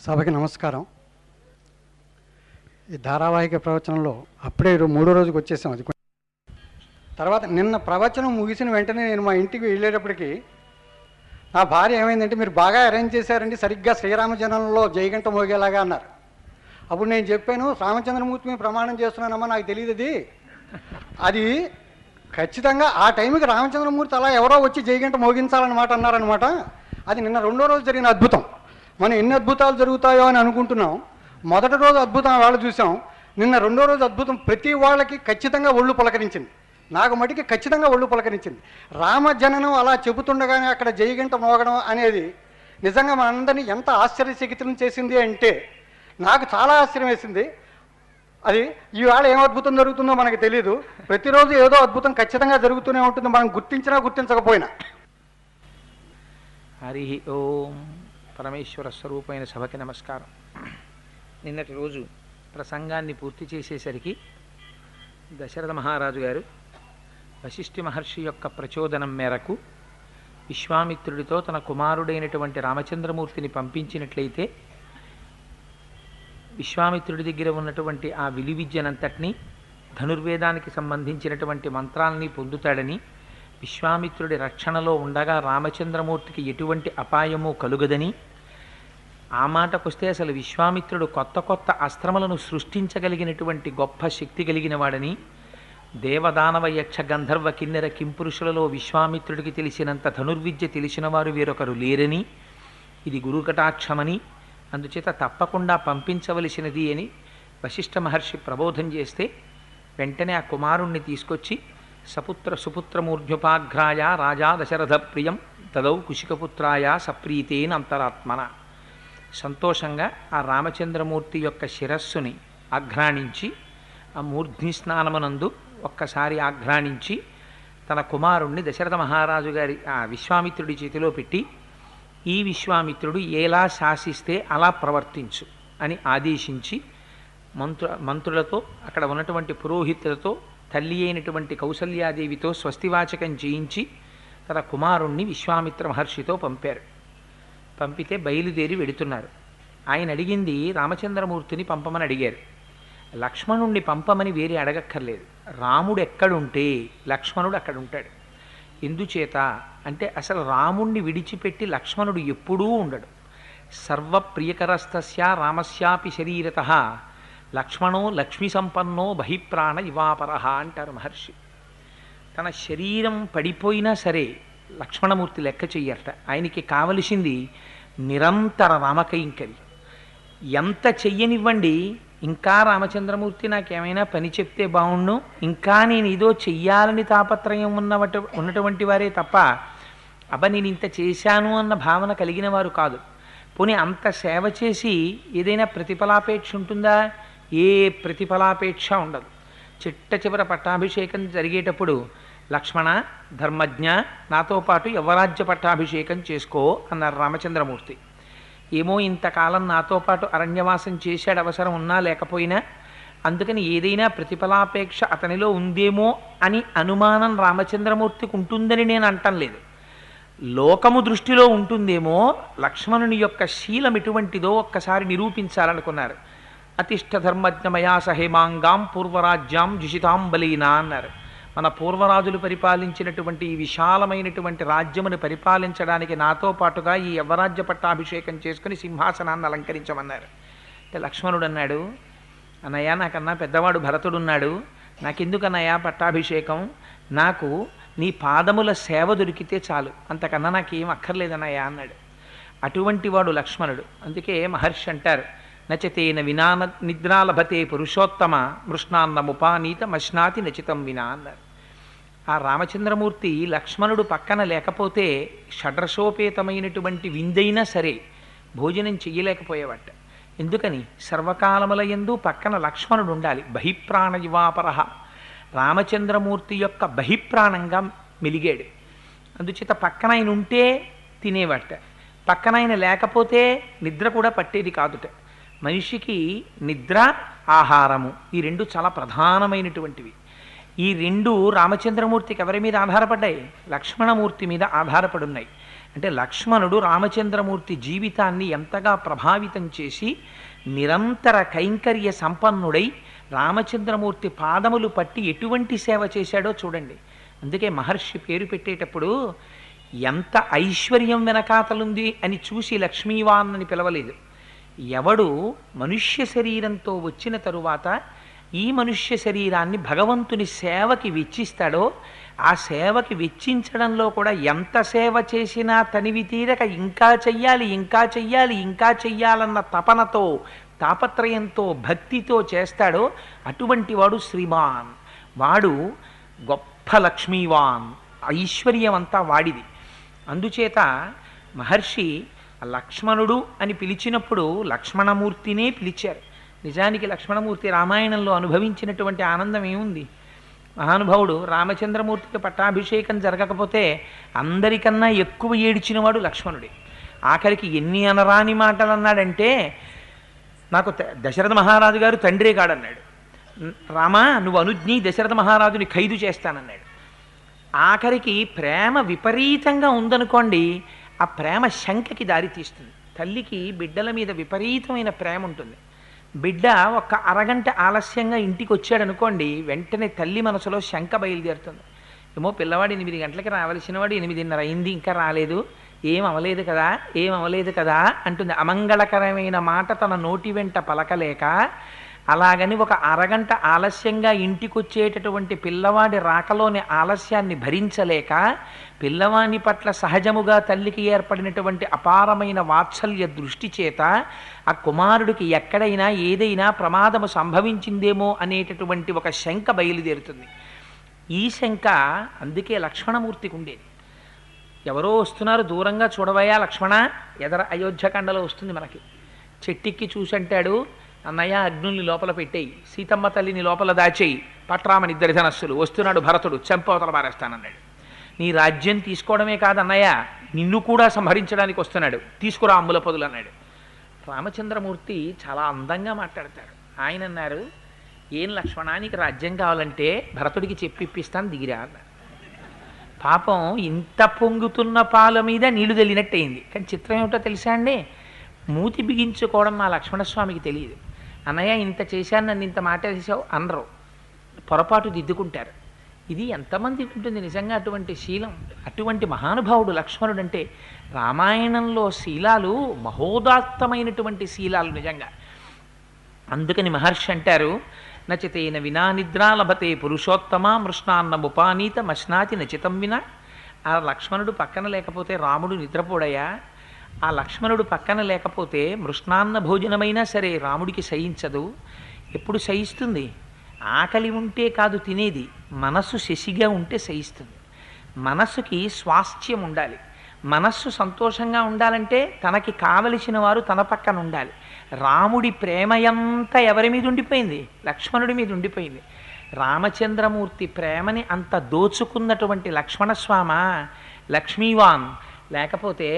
సభకి నమస్కారం. ఈ ధారావాహిక ప్రవచనంలో అప్పుడే మూడో రోజుకి వచ్చేసాం. అది తర్వాత నిన్న ప్రవచనం ముగిసిన వెంటనే నేను మా ఇంటికి వెళ్ళేటప్పటికి నా భార్య ఏమైందంటే, మీరు బాగా అరేంజ్ చేశారండి, సరిగ్గా శ్రీరామజనంలో జయగంట మోగేలాగా అన్నారు. అప్పుడు నేను చెప్పాను, రామచంద్రమూర్తి మీద ప్రమాణం చేస్తున్నానమ్మా, నాకు తెలియదు అది ఖచ్చితంగా ఆ టైంకి రామచంద్రమూర్తి అలా ఎవరో వచ్చి జయగంట మోగించాలన్నమాట అన్నారనమాట. అది నిన్న రెండో రోజు జరిగిన అద్భుతం. మనం ఎన్ని అద్భుతాలు జరుగుతాయో అని అనుకుంటున్నాం. మొదటి రోజు అద్భుతం వాళ్ళు చూసాం, నిన్న రెండో రోజు అద్భుతం ప్రతి వాళ్ళకి ఖచ్చితంగా ఒళ్ళు పులకరించింది. నాకు మటుకి ఖచ్చితంగా ఒళ్ళు పులకరించింది. రామజననం అలా చెబుతుండగానే అక్కడ జయగంట మోగడం అనేది నిజంగా మనందరినీ ఎంత ఆశ్చర్యచకితులను చేసింది అంటే, నాకు చాలా ఆశ్చర్యం వేసింది. అది ఈవేళ ఏం అద్భుతం జరుగుతుందో మనకు తెలియదు. ప్రతిరోజు ఏదో అద్భుతం ఖచ్చితంగా జరుగుతూనే ఉంటుంది, మనం గుర్తించినా గుర్తించకపోయినా. హరి ఓం. పరమేశ్వర స్వరూపమైన సభకి నమస్కారం. నిన్నటి రోజు ప్రసంగాన్ని పూర్తి చేసేసరికి దశరథ మహారాజు గారు వశిష్ఠి మహర్షి యొక్క ప్రచోదనం మేరకు విశ్వామిత్రుడితో తన కుమారుడైనటువంటి రామచంద్రమూర్తిని పంపించినట్లయితే విశ్వామిత్రుడి దగ్గర ఉన్నటువంటి ఆ విలువిద్యనంతటినీ, ధనుర్వేదానికి సంబంధించినటువంటి మంత్రాలని పొందుతాడని, విశ్వామిత్రుడి రక్షణలో ఉండగా రామచంద్రమూర్తికి ఎటువంటి అపాయము కలుగదని, ఆ మాటకొస్తే అసలు విశ్వామిత్రుడు కొత్త కొత్త అస్త్రములను సృష్టించగలిగినటువంటి గొప్ప శక్తి కలిగిన వాడని, దేవదానవ యక్ష గంధర్వ కిన్నెర కింపురుషులలో విశ్వామిత్రుడికి తెలిసినంత ధనుర్విద్య తెలిసిన వారు వేరొకరు లేరని, ఇది గురుకటాక్షమని, అందుచేత తప్పకుండా పంపించవలసినది అని వశిష్ఠ మహర్షి ప్రబోధం చేస్తే, వెంటనే ఆ కుమారుణ్ణి తీసుకొచ్చి సపుత్ర సుపుత్రమూర్ధ్యుపాఘ్రాయ రాజా దశరథ ప్రియం తదౌ కుశికపుత్రాయ సప్రీతేన అంతరాత్మన, సంతోషంగా ఆ రామచంద్రమూర్తి యొక్క శిరస్సుని ఆఘ్రాణించి, ఆ మూర్ధ్ని స్నానమునందు ఒక్కసారి ఆఘ్రాణించి తన కుమారుణ్ణి దశరథ మహారాజు గారి ఆ విశ్వామిత్రుడి చేతిలో పెట్టి, ఈ విశ్వామిత్రుడు ఎలా శాసిస్తే అలా ప్రవర్తించు అని ఆదేశించి మంత్రులతో, అక్కడ ఉన్నటువంటి పురోహితులతో, తల్లి అయినటువంటి కౌసల్యాదేవితో స్వస్తివాచకం చేయించి తన కుమారుణ్ణి విశ్వామిత్ర మహర్షితో పంపారు. పంపితే బయలుదేరి వెడుతున్నారు. ఆయన అడిగింది రామచంద్రమూర్తిని పంపమని అడిగారు. లక్ష్మణుణ్ణి పంపమని వేరే అడగక్కర్లేదు. రాముడు ఎక్కడుంటే లక్ష్మణుడు అక్కడ ఉంటాడు. ఎందుచేత అంటే అసలు రాముణ్ణి విడిచిపెట్టి లక్ష్మణుడు ఎప్పుడూ ఉండడు. సర్వప్రియకరస్తస్య రామస్యాపి శరీరతః లక్ష్మణో లక్ష్మీ సంపన్నో బహిప్రాణ ఇవాపరః అంటారు మహర్షి. తన శరీరం పడిపోయినా సరే లక్ష్మణమూర్తి లెక్క చెయ్యట. ఆయనకి కావలసింది నిరంతర రామకైంకర్యం. ఎంత చెయ్యనివ్వండి, ఇంకా రామచంద్రమూర్తి నాకేమైనా పని చెప్తే బాగుండు, ఇంకా నేను ఏదో చెయ్యాలని తాపత్రయం ఉన్నటువంటి వారే తప్ప నేను ఇంత చేశాను అన్న భావన కలిగిన వారు కాదు. పోనీ అంత సేవ చేసి ఏదైనా ప్రతిఫలాపేక్ష ఉంటుందా? ఏ ప్రతిఫలాపేక్ష ఉండదు. చిట్ట చివర పట్టాభిషేకం జరిగేటప్పుడు, లక్ష్మణ ధర్మజ్ఞ నాతో పాటు యవరాజ్య పట్టాభిషేకం చేసుకో అన్నారు రామచంద్రమూర్తి. ఏమో ఇంతకాలం నాతో పాటు అరణ్యవాసం చేశాడు, అవసరం ఉన్నా లేకపోయినా, అందుకని ఏదైనా ప్రతిఫలాపేక్ష అతనిలో ఉందేమో అని అనుమానం రామచంద్రమూర్తికి ఉంటుందని నేను అంటం లేదు. లోకము దృష్టిలో ఉంటుందేమో. లక్ష్మణుని యొక్క శీలం ఎటువంటిదో ఒక్కసారి నిరూపించాలనుకున్నారు. అతిష్ట ధర్మజ్ఞమయా సహేమాంగాం పూర్వరాజ్యాం జుషితాం బలీనా అన్నారు. మన పూర్వరాజులు పరిపాలించినటువంటి ఈ విశాలమైనటువంటి రాజ్యమును పరిపాలించడానికి నాతో పాటుగా ఈ యవ్వరాజ్య పట్టాభిషేకం చేసుకుని సింహాసనాన్ని అలంకరించమన్నారు. అంటే లక్ష్మణుడు అన్నాడు, అన్నయ్య నాకన్నా పెద్దవాడు భరతుడున్నాడు, నాకెందుకన్నయ్య పట్టాభిషేకం, నాకు నీ పాదముల సేవ దొరికితే చాలు, అంతకన్నా నాకేం అక్కర్లేదన్నయ్య అన్నాడు. అటువంటి వాడు లక్ష్మణుడు. అందుకే మహర్షి అంటారు, నచతేన వినా నిద్రాలభతే పురుషోత్తమ మృష్ణాన్నముపానీత మశ్నాతి నచితం వినా అన్నారు. ఆ రామచంద్రమూర్తి లక్ష్మణుడు పక్కన లేకపోతే షడ్రసోపేతమైనటువంటి విందైనా సరే భోజనం చెయ్యలేకపోయేవాట. ఎందుకని? సర్వకాలముల యందు పక్కన లక్ష్మణుడు ఉండాలి. బహిప్రాణ యువాపరః, రామచంద్రమూర్తి యొక్క బహిప్రాణంగా మెలిగాడు. అందుచేత పక్కన ఆయన ఉంటే తినేవాట, పక్కన ఆయన లేకపోతే నిద్ర కూడా పట్టేది కాదుట. మనిషికి నిద్ర, ఆహారము ఈ రెండు చాలా ప్రధానమైనటువంటివి. ఈ రెండు రామచంద్రమూర్తికి ఎవరి మీద ఆధారపడ్డాయి? లక్ష్మణమూర్తి మీద ఆధారపడున్నాయి. అంటే లక్ష్మణుడు రామచంద్రమూర్తి జీవితాన్ని ఎంతగా ప్రభావితం చేసి నిరంతర కైంకర్య సంపన్నుడై రామచంద్రమూర్తి పాదములు పట్టి ఎటువంటి సేవ చేశాడో చూడండి. అందుకే మహర్షి పేరు పెట్టేటప్పుడు ఎంత ఐశ్వర్యం వెనకాతలుంది అని చూసి లక్ష్మీవాన్ అని పిలవలేదు. ఎవడు మనుష్య శరీరంతో వచ్చిన తరువాత ఈ మనుష్య శరీరాన్ని భగవంతుని సేవకి వెచ్చిస్తాడో ఆ సేవకి వెచ్చించడంలో కూడా ఎంత సేవ చేసినా తనివి తీరక ఇంకా చెయ్యాలి ఇంకా చెయ్యాలి ఇంకా చెయ్యాలన్న తపనతో తాపత్రయంతో భక్తితో చేస్తాడో అటువంటి వాడు శ్రీమాన్. వాడు గొప్ప లక్ష్మీవాన్. ఐశ్వర్యం అంతా వాడిది. అందుచేత మహర్షి లక్ష్మణుడు అని పిలిచినప్పుడు లక్ష్మణమూర్తినే పిలిచారు. నిజానికి లక్ష్మణమూర్తి రామాయణంలో అనుభవించినటువంటి ఆనందం ఏముంది? మహానుభావుడు రామచంద్రమూర్తికి పట్టాభిషేకం జరగకపోతే అందరికన్నా ఎక్కువ ఏడిచినవాడు లక్ష్మణుడే. ఆఖరికి ఎన్ని అనరాని మాటలు అన్నాడంటే, నాకు దశరథ మహారాజు గారు తండ్రే కాడన్నాడు. రామా నువ్వు అనుజ్ఞి దశరథ మహారాజుని ఖైదు చేస్తానన్నాడు. ఆఖరికి ప్రేమ విపరీతంగా ఉందనుకోండి, ఆ ప్రేమ శంకకి దారితీస్తుంది. తల్లికి బిడ్డల మీద విపరీతమైన ప్రేమ ఉంటుంది. బిడ్డ ఒక అరగంట ఆలస్యంగా ఇంటికి వచ్చాడు అనుకోండి, వెంటనే తల్లి మనసులో శంక బయలుదేరుతుంది. ఏమో పిల్లవాడు 8 గంటలకి రావాల్సిన వాడు 8:30 అయింది ఇంకా రాలేదు, ఏం అవలేదు కదా ఏం అవలేదు కదా అంటుంది. అమంగళకరమైన మాట తన నోటి వెంట పలకలేక అలాగని ఒక అరగంట ఆలస్యంగా ఇంటికొచ్చేటటువంటి పిల్లవాడి రాకలోని ఆలస్యాన్ని భరించలేక పిల్లవాని పట్ల సహజముగా తల్లికి ఏర్పడినటువంటి అపారమైన వాత్సల్య దృష్టి చేత ఆ కుమారుడికి ఎక్కడైనా ఏదైనా ప్రమాదము సంభవించిందేమో అనేటటువంటి ఒక శంక బయలుదేరుతుంది. ఈ శంక అందుకే లక్ష్మణమూర్తికి ఉండేది. ఎవరో వస్తున్నారు, దూరంగా చూడవయ్యా లక్ష్మణ, ఎదర అయోధ్యకాండలో వస్తుంది మనకి. చెట్టెక్కి చూసంటాడు, అన్నయ్య అగ్నుల్ని లోపల పెట్టేయి, సీతమ్మ తల్లిని లోపల దాచేయి, పట్రామని 2 ధనస్సులు, వస్తున్నాడు భరతుడు, చెంపవతల పారేస్తానన్నాడు. నీ రాజ్యం తీసుకోవడమే కాదు అన్నయ్య, నిన్ను కూడా సంహరించడానికి వస్తున్నాడు, తీసుకురా అమ్ముల పొదులు అన్నాడు. రామచంద్రమూర్తి చాలా అందంగా మాట్లాడతాడు. ఆయన అన్నారు, ఏం లక్ష్మణ నీకు రాజ్యం కావాలంటే భరతుడికి చెప్పిప్పిస్తాను దిగిరా అన్నారు. పాపం ఇంత పొంగుతున్న పాల మీద నీళ్లు తెలియనట్టయింది. కానీ చిత్రం ఏమిటో తెలుసా అండి, మూతి బిగించుకోవడం మా లక్ష్మణస్వామికి తెలియదు. అన్నయ్య ఇంత చేశాను నన్ను ఇంత మాట వేసావు అనరు, పొరపాటు దిద్దుకుంటారు. ఇది ఎంతమంది ఉంటుంది నిజంగా అటువంటి శీలం? అటువంటి మహానుభావుడు లక్ష్మణుడు. అంటే రామాయణంలో శీలాలు మహోదాత్తమైనటువంటి శీలాలు నిజంగా. అందుకని మహర్షి అంటారు, నచితేన వినా నిద్రా లభతే పురుషోత్తమ మృష్ణాన్నముపానీత మశ్నాతి నచితం వినా. ఆ లక్ష్మణుడు పక్కన లేకపోతే రాముడు నిద్రపోడయా? ఆ లక్ష్మణుడు పక్కన లేకపోతే మృష్ణాన్న భోజనమైనా సరే రాముడికి సహించదు. ఎప్పుడు సహిస్తుంది? ఆకలి ఉంటే కాదు తినేది, మనస్సు శశిగా ఉంటే సహిస్తుంది. మనస్సుకి స్వాస్థ్యం ఉండాలి. మనస్సు సంతోషంగా ఉండాలంటే తనకి కావలసిన వారు తన పక్కన ఉండాలి. రాముడి ప్రేమయంతా ఎవరి మీద ఉండిపోయింది? లక్ష్మణుడి మీద ఉండిపోయింది. రామచంద్రమూర్తి ప్రేమని అంత దోచుకున్నటువంటి లక్ష్మణస్వామ లక్ష్మీవాన్. లేకపోతే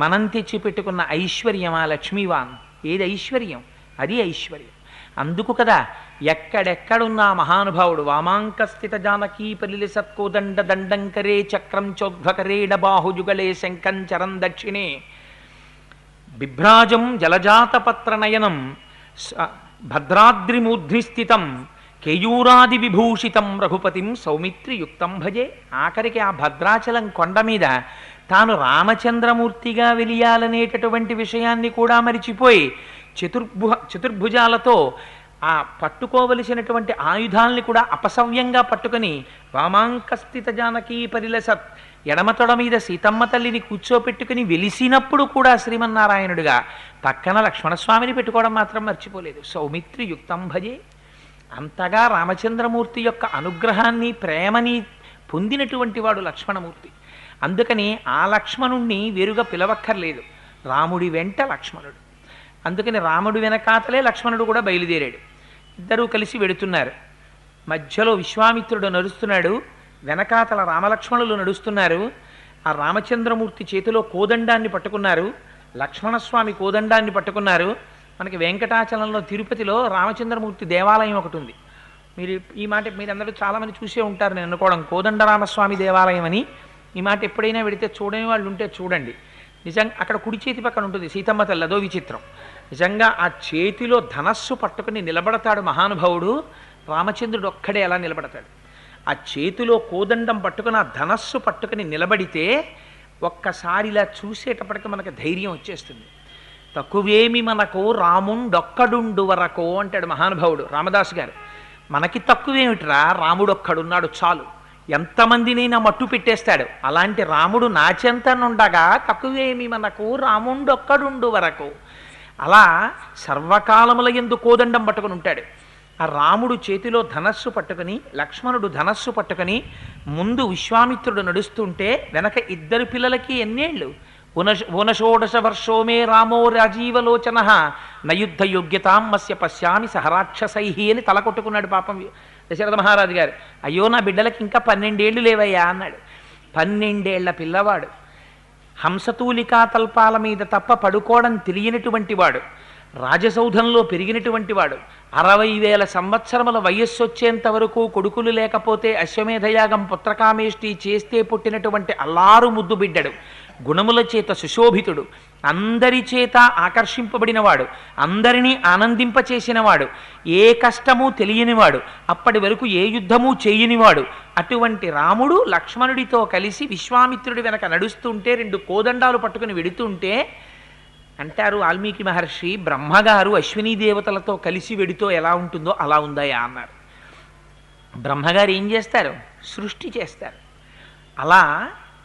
మనం తెచ్చిపెట్టుకున్న ఐశ్వర్యమా లక్ష్మీవాన్? ఏది ఐశ్వర్యం? అది ఐశ్వర్యం. అందుకు కదా ఎక్కడెక్కడున్నా మహానుభావుడు వామాంకస్థిత జానకీ పరిలి సత్కోదండ దండంకరే చక్రం చోద్భకరేడ బాహుజుగళే శంఖం చరం దక్షిణే బిభ్రాజం జలజాతపత్రనయనం భద్రాద్రిమూర్ధ్నిస్థితం కేయూరాది విభూషితం రఘుపతిం సౌమిత్రియుక్తం భజే. ఆఖరికి ఆ భద్రాచలం కొండ మీద తాను రామచంద్రమూర్తిగా వెలియాలనేటటువంటి విషయాన్ని కూడా మరిచిపోయి చతుర్భుజాలతో ఆ పట్టుకోవలసినటువంటి ఆయుధాల్ని కూడా అపసవ్యంగా పట్టుకొని వామాంకస్థిత జానకీ పరిలసత్ ఎడమతొడ మీద సీతమ్మ తల్లిని కూర్చోపెట్టుకుని వెలిసినప్పుడు కూడా శ్రీమన్నారాయణుడిగా పక్కన లక్ష్మణస్వామిని పెట్టుకోవడం మాత్రం మర్చిపోలేదు. సౌమిత్రియుక్తం భజే. అంతగా రామచంద్రమూర్తి యొక్క అనుగ్రహాన్ని ప్రేమని పొందినటువంటి వాడు లక్ష్మణమూర్తి. అందుకని ఆ లక్ష్మణుణ్ణి వేరుగా పిలవక్కర్లేదు, రాముడి వెంట లక్ష్మణుడు. అందుకని రాముడి వెనకాతలే లక్ష్మణుడు కూడా బయలుదేరాడు. ఇద్దరూ కలిసి వెడుతున్నారు. మధ్యలో విశ్వామిత్రుడు నడుస్తున్నాడు, వెనకాతల రామలక్ష్మణులు నడుస్తున్నారు. ఆ రామచంద్రమూర్తి చేతిలో కోదండాన్ని పట్టుకున్నారు, లక్ష్మణస్వామి కోదండాన్ని పట్టుకున్నారు. మనకి వెంకటాచలంలో తిరుపతిలో రామచంద్రమూర్తి దేవాలయం ఒకటి ఉంది. మీరు ఈ మాట మీరందరూ చాలామంది చూసే ఉంటారు, నేను అనుకోవడం కోదండరామస్వామి దేవాలయం అని. ఈ మాట ఎప్పుడైనా వెడితే చూడని వాళ్ళు ఉంటే చూడండి. నిజంగా అక్కడ కుడి చేతి పక్కన ఉంటుంది సీతమ్మ తల్లి, అదో విచిత్రం. నిజంగా ఆ చేతిలో ధనస్సు పట్టుకుని నిలబడతాడు మహానుభావుడు. రామచంద్రుడు ఒక్కడే ఎలా నిలబడతాడు? ఆ చేతిలో కోదండం పట్టుకుని ఆ ధనస్సు పట్టుకుని నిలబడితే ఒక్కసారి ఇలా చూసేటప్పటికి మనకు ధైర్యం వచ్చేస్తుంది. తక్కువేమి మనకు రాముండొక్కడుండు వరకు అంటాడు మహానుభావుడు రామదాసు గారు. మనకి తక్కువేమిట్రా, రాముడు ఒక్కడున్నాడు చాలు, ఎంతమందినైనా మట్టు పెట్టేస్తాడు. అలాంటి రాముడు నాచెంతనుండగా తక్కువేమి మనకు రాముండొక్కడుండు వరకు. అలా సర్వకాలముల యందు కోదండం పట్టుకుని ఉంటాడు. ఆ రాముడు చేతిలో ధనస్సు పట్టుకుని, లక్ష్మణుడు ధనస్సు పట్టుకుని ముందు విశ్వామిత్రుడు నడుస్తుంటే వెనక ఇద్దరు పిల్లలకి ఎన్నేళ్ళు? ఊనషోడశ వర్షోమే రామో రాజీవలోచన నయుద్ధ యోగ్యతాం మస్య పశ్యామి సహరాక్షసై అని తల కొట్టుకున్నాడు పాపం దశరథ మహారాజు గారు. అయ్యో నా బిడ్డలకి ఇంకా 12 ఏళ్ళు లేవయ్యా అన్నాడు. 12 ఏళ్ల పిల్లవాడు, హంసతూలికా తల్పాల మీద తప్ప పడుకోవడం తెలియనటువంటి వాడు, రాజసౌధంలో పెరిగినటువంటి వాడు, 60,000 సంవత్సరముల వయస్సు వచ్చేంత వరకు కొడుకులు లేకపోతే అశ్వమేధయాగం పుత్రకామేష్టి చేస్తే పుట్టినటువంటి అల్లారు ముద్దు బిడ్డడు, గుణముల చేత సుశోభితుడు, అందరి చేత ఆకర్షింపబడినవాడు, అందరినీ ఆనందింపచేసినవాడు, ఏ కష్టము తెలియనివాడు, అప్పటి వరకు ఏ యుద్ధము చేయనివాడు. అటువంటి రాముడు లక్ష్మణుడితో కలిసి విశ్వామిత్రుడి వెనక నడుస్తుంటే 2 కోదండాలు పట్టుకుని వెడుతుంటే అంటారు వాల్మీకి మహర్షి, బ్రహ్మగారు అశ్వినీ దేవతలతో కలిసి వెడితో ఎలా ఉంటుందో అలా ఉందయా అన్నారు. బ్రహ్మగారు ఏం చేస్తారు? సృష్టి చేస్తారు. అలా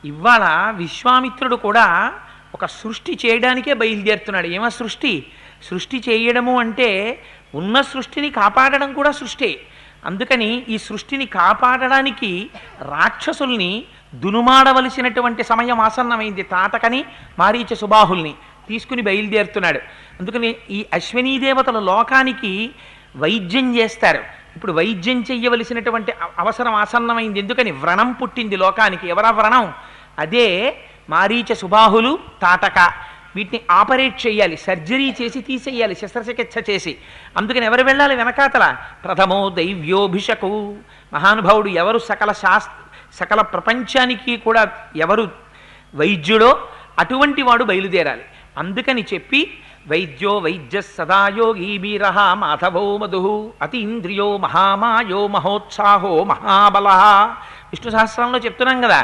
ఇవాళ విశ్వామిత్రుడు కూడా ఒక సృష్టి చేయడానికే బయలుదేరుతున్నాడు. ఏమో సృష్టి? సృష్టి చేయడము అంటే ఉన్న సృష్టిని కాపాడడం కూడా సృష్టి. అందుకని ఈ సృష్టిని కాపాడడానికి రాక్షసుల్ని దునుమాడవలసినటువంటి సమయం ఆసన్నమైంది. తాటకని మారీచ సుబాహుల్ని తీసుకుని బయలుదేరుతున్నాడు. అందుకని ఈ అశ్వినీ దేవతలు లోకానికి వైద్యం చేస్తారు. ఇప్పుడు వైద్యం చెయ్యవలసినటువంటి అవసరం ఆసన్నమైంది. ఎందుకని? వ్రణం పుట్టింది లోకానికి. ఎవరా వ్రణం? అదే మారీచ సుబాహులు, తాటక. వీటిని ఆపరేట్ చేయాలి, సర్జరీ చేసి తీసేయాలి, శస్త్రచికిత్స చేసి. అందుకని ఎవరు వెళ్ళాలి వెనకాతల? ప్రథమో దైవ్యోభిషకు. మహానుభావుడు ఎవరు సకల ప్రపంచానికి కూడా ఎవరు వైద్యుడో అటువంటి వాడు బయలుదేరాలి. అందుకని చెప్పి వైద్యో వైద్య సదాయోగీ వీరః మాధవో మధు అతీంద్రియో మహామాయో మహోత్సాహో మహాబల. విష్ణు సహస్రంలో చెప్తున్నాం కదా.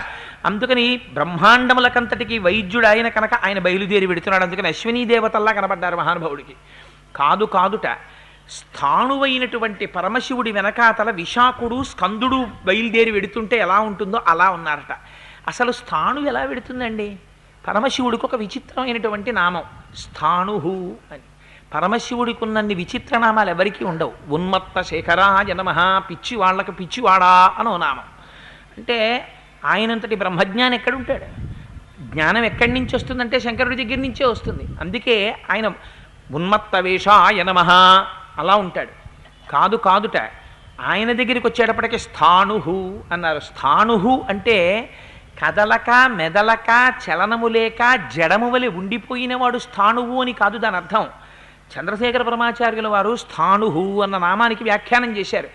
అందుకని బ్రహ్మాండములకంతటికి వైద్యుడు ఆయన కనుక ఆయన బయలుదేరి పెడుతున్నాడు. అందుకని అశ్వినీ దేవతల్లా కనబడ్డారు మహానుభావుడికి. కాదుట, స్థాణువైనటువంటి పరమశివుడి వెనకాతల విశాఖుడు స్కందుడు బయలుదేరి వెడుతుంటే ఎలా ఉంటుందో అలా ఉన్నారట. అసలు స్థాణు ఎలా వెడుతుందండి? పరమశివుడికి ఒక విచిత్రమైనటువంటి నామం స్థాణుహు అని. పరమశివుడికి ఉన్నన్ని విచిత్ర నామాలు ఎవరికీ ఉండవు. ఉన్మత్త శేఖరాయ నమః, పిచ్చి వాళ్ళకు పిచ్చివాడా అనో నామం. అంటే ఆయనంతటి బ్రహ్మజ్ఞానం ఎక్కడుంటాడు? జ్ఞానం ఎక్కడి నుంచి వస్తుందంటే శంకరుడి దగ్గర నుంచే వస్తుంది. అందుకే ఆయన ఉన్మత్త వేషాయ నమః అలా ఉంటాడు. కాదుట, ఆయన దగ్గరికి వచ్చేటప్పటికి స్థాణుహు అన్నారు. స్థాణుహు అంటే కదలక మెదలక చలనము లేక జడము వలె ఉండిపోయినవాడు స్థాణువు అని కాదు దాని అర్థం. చంద్రశేఖర పరమాచార్యుల వారు స్థాణుహు అన్న నామానికి వ్యాఖ్యానం చేశారు.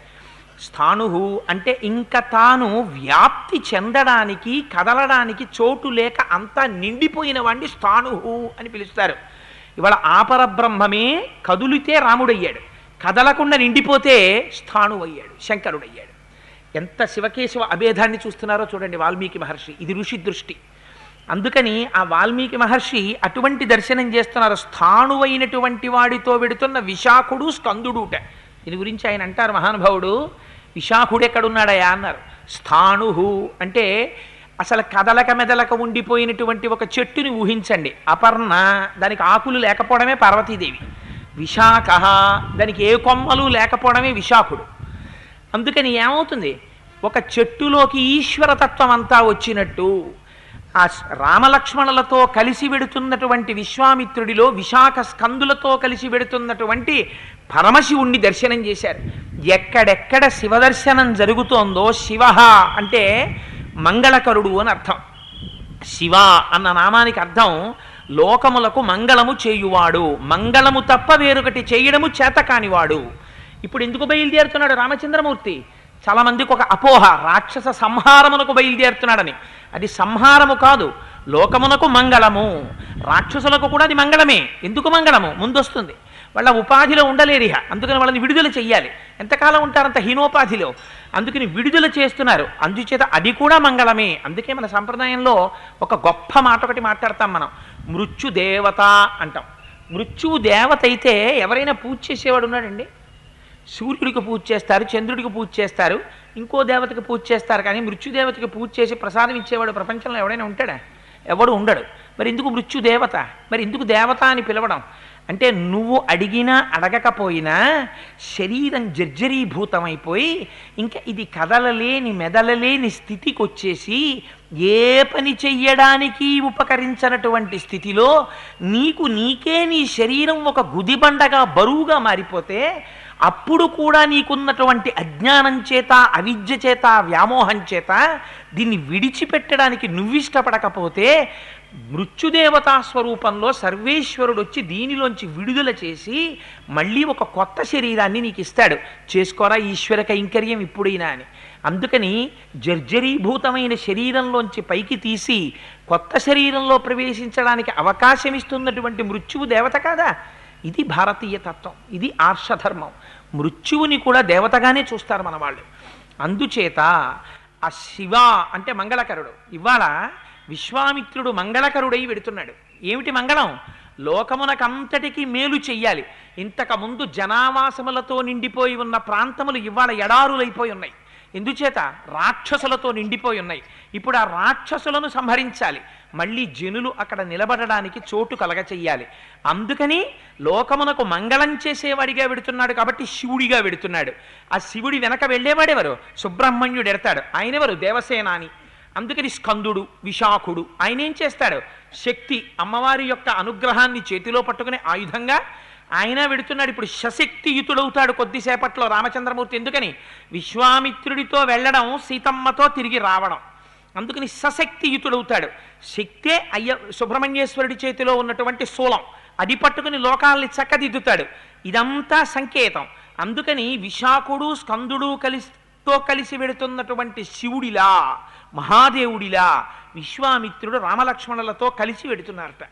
స్థాణుహు అంటే ఇంక తాను వ్యాప్తి చెందడానికి కదలడానికి చోటు లేక అంతా నిండిపోయిన వాడిని స్థాణుహు అని పిలుస్తారు. ఇవాళ ఆపరబ్రహ్మమే కదులితే రాముడయ్యాడు, కదలకుండా నిండిపోతే స్థాణువయ్యాడు, శంకరుడయ్యాడు. ఎంత శివకేశవ అభేదాన్ని చూస్తున్నారో చూడండి వాల్మీకి మహర్షి. ఇది ఋషి దృష్టి. అందుకని ఆ వాల్మీకి మహర్షి అటువంటి దర్శనం చేస్తున్నారు. స్థాణువైనటువంటి వాడితో వెడుతున్న విశాఖుడు స్కందుడుట. దీని గురించి ఆయన అంటారు మహానుభావుడు, విశాఖుడు ఎక్కడున్నాడయా అన్నారు. స్థాణుహు అంటే అసలు కదలక మెదలక ఉండిపోయినటువంటి ఒక చెట్టుని ఊహించండి. అపర్ణ, దానికి ఆకులు లేకపోవడమే పార్వతీదేవి. విశాఖ, దానికి ఏ కొమ్మలు లేకపోవడమే విశాఖుడు. అందుకని ఏమవుతుంది? ఒక చెట్టులోకి ఈశ్వరతత్వం అంతా వచ్చినట్టు ఆ రామలక్ష్మణులతో కలిసి వెడుతున్నటువంటి విశ్వామిత్రుడిలో విశాఖ స్కందులతో కలిసి వెడుతున్నటువంటి పరమశివుణ్ణి దర్శనం చేశారు. ఎక్కడెక్కడ శివదర్శనం జరుగుతోందో, శివ అంటే మంగళకరుడు అని అర్థం. శివ అన్న నామానికి అర్థం లోకములకు మంగళము చేయువాడు, మంగళము తప్ప వేరొకటి చేయడము చేత కానివాడు. ఇప్పుడు ఎందుకు బయలుదేరుతున్నాడు రామచంద్రమూర్తి? చాలామందికి ఒక అపోహ, రాక్షస సంహారమునకు బయలుదేరుతున్నాడని. అది సంహారము కాదు, లోకమునకు మంగళము. రాక్షసులకు కూడా అది మంగళమే. ఎందుకు మంగళము? ముందొస్తుంది. వాళ్ళ ఉపాధిలో ఉండలేరిహ, అందుకని వాళ్ళని విడుదల చెయ్యాలి. ఎంతకాలం ఉంటారంత హీనోపాధిలో? అందుకని విడుదల చేస్తున్నారు. అందుచేత అది కూడా మంగళమే. అందుకే మన సంప్రదాయంలో ఒక గొప్ప మాట ఒకటి మాట్లాడతాం మనం, మృత్యుదేవత అంటాం. మృత్యువు దేవత అయితే ఎవరైనా పూజ చేసేవాడు ఉన్నాడండి? సూర్యుడికి పూజ చేస్తారు, చంద్రుడికి పూజ చేస్తారు, ఇంకో దేవతకి పూజ చేస్తారు, కానీ మృత్యుదేవతకి పూజ చేసి ప్రసాదం ఇచ్చేవాడు ప్రపంచంలో ఎవడైనా ఉంటాడా? ఎవడు ఉండడు. మరి ఎందుకు మృత్యుదేవత? మరి ఎందుకు దేవత అని పిలవడం? అంటే నువ్వు అడిగినా అడగకపోయినా శరీరం జర్జరీభూతమైపోయి ఇంకా ఇది కదలలేని మెదలలేని స్థితికి వచ్చేసి ఏ పని చెయ్యడానికి ఉపకరించినటువంటి స్థితిలో నీకే నీ శరీరం ఒక గుదిబండగా బరువుగా మారిపోతే అప్పుడు కూడా నీకున్నటువంటి అజ్ఞానం చేత, అవిద్య చేత, వ్యామోహం చేత దీన్ని విడిచిపెట్టడానికి నువ్విష్టపడకపోతే మృత్యుదేవతా స్వరూపంలో సర్వేశ్వరుడు వచ్చి దీనిలోంచి విడుదల చేసి మళ్ళీ ఒక కొత్త శరీరాన్ని నీకు ఇస్తాడు. చేసుకోరా ఈశ్వర కైంకర్యం ఇప్పుడైనా అని. అందుకని జర్జరీభూతమైన శరీరంలోంచి పైకి తీసి కొత్త శరీరంలో ప్రవేశించడానికి అవకాశం ఇస్తున్నటువంటి మృత్యువు దేవత కాదా? ఇది భారతీయ తత్వం, ఇది ఆర్షధర్మం. మృత్యువుని కూడా దేవతగానే చూస్తారు మన వాళ్ళు. అందుచేత ఆ శివ అంటే మంగళకరుడు. ఇవాళ విశ్వామిత్రుడు మంగళకరుడై వెడుతున్నాడు. ఏమిటి మంగళం? లోకమునకంతటికీ మేలు చెయ్యాలి. ఇంతకుముందు జనావాసములతో నిండిపోయి ఉన్న ప్రాంతములు ఇవాళ ఎడారులైపోయి ఉన్నాయి. ఎందుచేత? రాక్షసులతో నిండిపోయి ఉన్నాయి. ఇప్పుడు ఆ రాక్షసులను సంహరించాలి, మళ్ళీ జనులు అక్కడ నిలబడడానికి చోటు కలగ చెయ్యాలి. అందుకని లోకమునకు మంగళం చేసేవాడిగా వెడుతున్నాడు కాబట్టి శివుడిగా వెడుతున్నాడు. ఆ శివుడి వెనక వెళ్ళేవాడెవరు? సుబ్రహ్మణ్యుడు ఎడతాడు. ఆయనెవరు? దేవసేనాని. అందుకని స్కందుడు, విశాఖుడు. ఆయన ఏం చేస్తాడు? శక్తి, అమ్మవారి యొక్క అనుగ్రహాన్ని చేతిలో పట్టుకునే ఆయుధంగా ఆయన వెడుతున్నాడు. ఇప్పుడు సశక్తియుతుడవుతాడు కొద్దిసేపట్లో రామచంద్రమూర్తి. ఎందుకని? విశ్వామిత్రుడితో వెళ్ళడం, సీతమ్మతో తిరిగి రావడం. అందుకని సశక్తియుతుడవుతాడు. శక్తే సుబ్రహ్మణ్యేశ్వరుడి చేతిలో ఉన్నటువంటి శూలం, అది పట్టుకుని లోకాలని చక్కదిద్దుతాడు. ఇదంతా సంకేతం. అందుకని విశాఖుడు, స్కందుడు కలిసి వెడుతున్నటువంటి శివుడిలా, మహాదేవుడిలా విశ్వామిత్రుడు రామలక్ష్మణులతో కలిసి వెడుతున్నారట.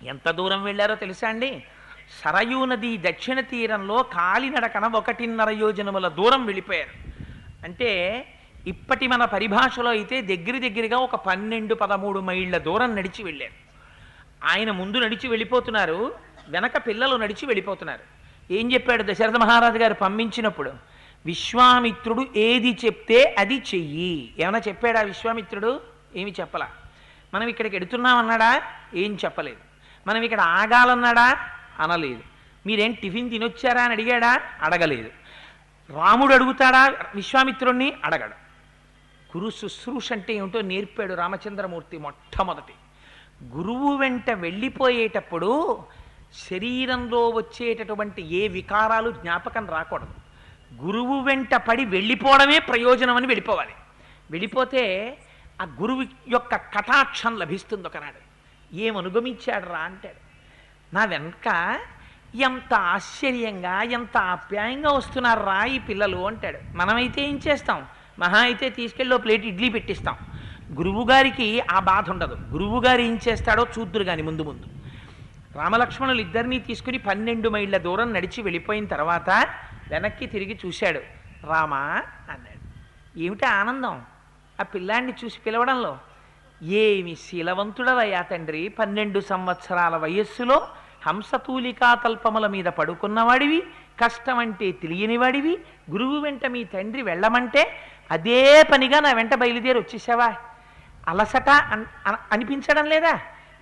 ఎంత దూరం వెళ్ళారో తెలుసా అండి? సరయూ నది దక్షిణ తీరంలో కాలినడకన 1.5 యోజనముల దూరం వెళ్ళిపోయారు. అంటే ఇప్పటి మన పరిభాషలో అయితే దగ్గరగా ఒక 12-13 మైళ్ళ దూరం నడిచి వెళ్ళారు. ఆయన ముందు నడిచి వెళ్ళిపోతున్నారు, వెనక పిల్లలు నడిచి వెళ్ళిపోతున్నారు. ఏం చెప్పాడు దశరథ మహారాజు గారు పంపించినప్పుడు? విశ్వామిత్రుడు ఏది చెప్తే అది చెయ్యి. ఏమైనా చెప్పాడా విశ్వామిత్రుడు? ఏమి చెప్పలా. మనం ఇక్కడికి ఎడుతున్నామన్నాడా? ఏం చెప్పలేదు. మనం ఇక్కడ ఆగాలన్నాడా? అనలేదు. మీరేం టిఫిన్ తినొచ్చారా అని అడిగాడా? అడగలేదు. రాముడు అడుగుతాడా విశ్వామిత్రుణ్ణి? అడగడు. గురు శుశ్రూష అంటే ఏమిటో నేర్పాడు రామచంద్రమూర్తి మొట్టమొదటి. గురువు వెంట వెళ్ళిపోయేటప్పుడు శరీరంలో వచ్చేటటువంటి ఏ వికారాలు జ్ఞాపకం రాకూడదు. గురువు వెంట పడి వెళ్ళిపోవడమే ప్రయోజనం అని వెళ్ళిపోవాలి. వెళ్ళిపోతే ఆ గురువు యొక్క కటాక్షం లభిస్తుంది. ఒకనాడు ఏమనుగమించాడు రా అంటాడు. నా వెనక ఎంత ఆశ్చర్యంగా, ఎంత ఆప్యాయంగా వస్తున్నారు రా ఈ పిల్లలు అంటాడు. మనమైతే ఏం చేస్తాం? మహా అయితే తీసుకెళ్ళి ప్లేట్ ఇడ్లీ పెట్టిస్తాం. గురువుగారికి ఆ బాధ ఉండదు. గురువుగారు ఏం చేస్తాడో చూద్దురు కానీ ముందు ముందు. రామలక్ష్మణులు ఇద్దరినీ తీసుకుని 12 మైళ్ళ దూరం నడిచి వెళ్ళిపోయిన తర్వాత వెనక్కి తిరిగి చూశాడు. రామా అన్నాడు. ఏమిటి ఆనందం ఆ పిల్లాన్ని చూసి పిలవడంలో? ఏమి శీలవంతుడవయ్యా తండ్రి, 12 సంవత్సరాల వయస్సులో హంసతూలికా తల్పముల మీద పడుకున్నవాడివి, కష్టమంటే తెలియనివాడివి, గురువు వెంట మీ తండ్రి వెళ్ళమంటే అదే పనిగా నా వెంట బయలుదేరి వచ్చేసావా? అలసట అనిపించడం లేదా?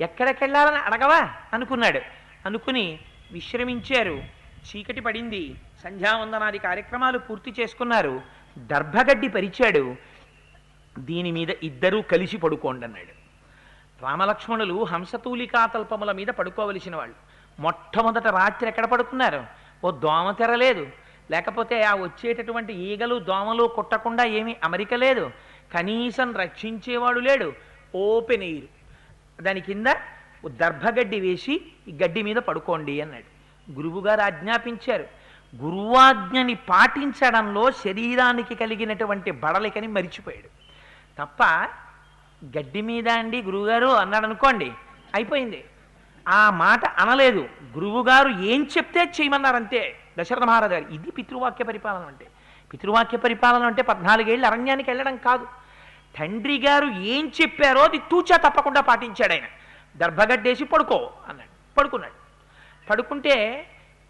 ఎక్కడికెళ్ళాలని అడగవా అనుకున్నాడు. అనుకుని విశ్రమించారు. చీకటి పడింది. సంధ్యావందనాది కార్యక్రమాలు పూర్తి చేసుకున్నారు. దర్భగడ్డి పరిచాడు. దీని మీద ఇద్దరూ కలిసి పడుకోండి అన్నాడు. రామలక్ష్మణులు హంసతూలికా తల్పముల మీద పడుకోవలసిన వాళ్ళు. మొట్టమొదట రాత్రి ఎక్కడ పడుకున్నారు? ఓ దోమ తెరలేదు, లేకపోతే ఆ వచ్చేటటువంటి ఈగలు దోమలు కుట్టకుండా ఏమీ అమరిక లేదు, కనీసం రక్షించేవాడు లేడు. ఓపెన్ ఎయిర్, దాని కింద దర్భగడ్డి వేసి ఈ గడ్డి మీద పడుకోండి అన్నాడు. గురువుగారు ఆజ్ఞాపించారు. గురువాజ్ఞని పాటించడంలో శరీరానికి కలిగినటువంటి బడలికని మరిచిపోయాడు తప్ప, గడ్డి మీద అండి గురువుగారు అన్నాడు అనుకోండి, అయిపోయింది. ఆ మాట అనలేదు. గురువుగారు ఏం చెప్తే చేయమన్నారు అంతే. దశరథ మహారాజు గారు, ఇది పితృవాక్య పరిపాలన అంటే. పితృవాక్య పరిపాలన అంటే 14 ఏళ్ళు అరణ్యానికి వెళ్ళడం కాదు. తండ్రి గారు ఏం చెప్పారో అది తూచా తప్పకుండా పాటించాడు ఆయన. దర్భగడ్డేసి పడుకో అన్నాడు, పడుకున్నాడు. పడుకుంటే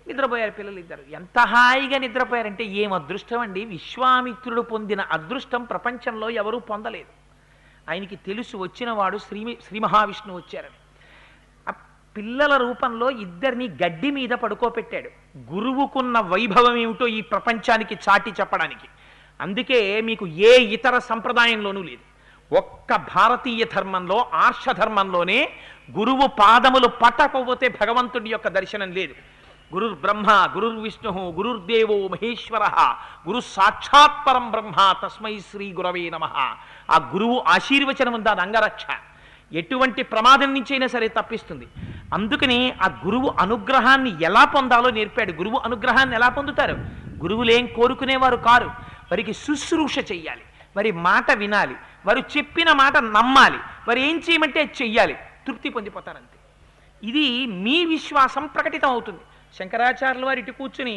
నిద్రపోయారు పిల్లలు ఇద్దరు. ఎంత హాయిగా నిద్రపోయారంటే ఏం అదృష్టం అండి! విశ్వామిత్రుడు పొందిన అదృష్టం ప్రపంచంలో ఎవరూ పొందలేదు. ఆయనకి తెలుసు వచ్చినవాడు శ్రీ మహావిష్ణువు వచ్చారని. ఆ పిల్లల రూపంలో ఇద్దరిని గడ్డి మీద పడుకోపెట్టాడు. గురువుకున్న వైభవం ఏమిటో ఈ ప్రపంచానికి చాటి చెప్పడానికి. అందుకే మీకు ఏ ఇతర సంప్రదాయంలోనూ లేదు. ఒక్క భారతీయ ధర్మంలో, ఆర్ష ధర్మంలోనే గురువు పాదములు పట్టకపోతే భగవంతుడి యొక్క దర్శనం లేదు. గురుర్ బ్రహ్మ, గురుర్ విష్ణు, గురుర్దేవో మహేశ్వర, గురు సాక్షాత్ పరం బ్రహ్మ, తస్మై శ్రీ గురవే నమః. ఆ గురువు ఆశీర్వచనం ఉంది, అది అంగరక్ష. ఎటువంటి ప్రమాదం నుంచైనా సరే తప్పిస్తుంది. అందుకని ఆ గురువు అనుగ్రహాన్ని ఎలా పొందాలో నేర్పాడు. గురువు అనుగ్రహాన్ని ఎలా పొందుతారు? గురువులేం కోరుకునేవారు కారు. వారికి శుశ్రూష చెయ్యాలి, వారి మాట వినాలి, వారు చెప్పిన మాట నమ్మాలి, వారు ఏం చేయమంటే చెయ్యాలి, తృప్తి పొందిపోతారంతే. ఇది మీ విశ్వాసం ప్రకటితం అవుతుంది. శంకరాచార్యుల వారు ఇటు కూర్చుని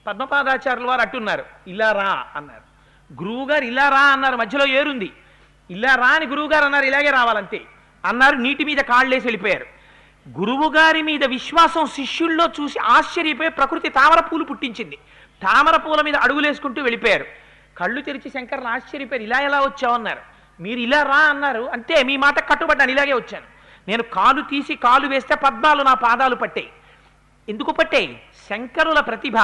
పద్మపాదాచార్యుల వారు అట్టున్నారు, ఇలా రా అన్నారు. గురువుగారు ఇలా రా అన్నారు, మధ్యలో ఏరుంది. ఇలా రా అని గురువుగారు అన్నారు, ఇలాగే రావాలంతే అన్నారు. నీటి మీద కాళ్ళేసి వెళ్ళిపోయారు. గురువుగారి మీద విశ్వాసం శిష్యుల్లో చూసి ఆశ్చర్యపోయి ప్రకృతి తామర పూలు పుట్టించింది. తామర పూల మీద అడుగులేసుకుంటూ వెళ్ళిపోయారు. కళ్ళు తెరిచి శంకర్లు ఆశ్చర్యపోయారు, ఇలా ఎలా వచ్చావన్నారు. మీరు ఇలా రా అన్నారు, అంతే, మీ మాట కట్టుబడ్డాను, ఇలాగే వచ్చాను. నేను కాలు తీసి కాలు వేస్తే పద్మాలు నా పాదాలు పట్టాయి. ఎందుకు పట్టాయి? శంకరుల ప్రతిభ.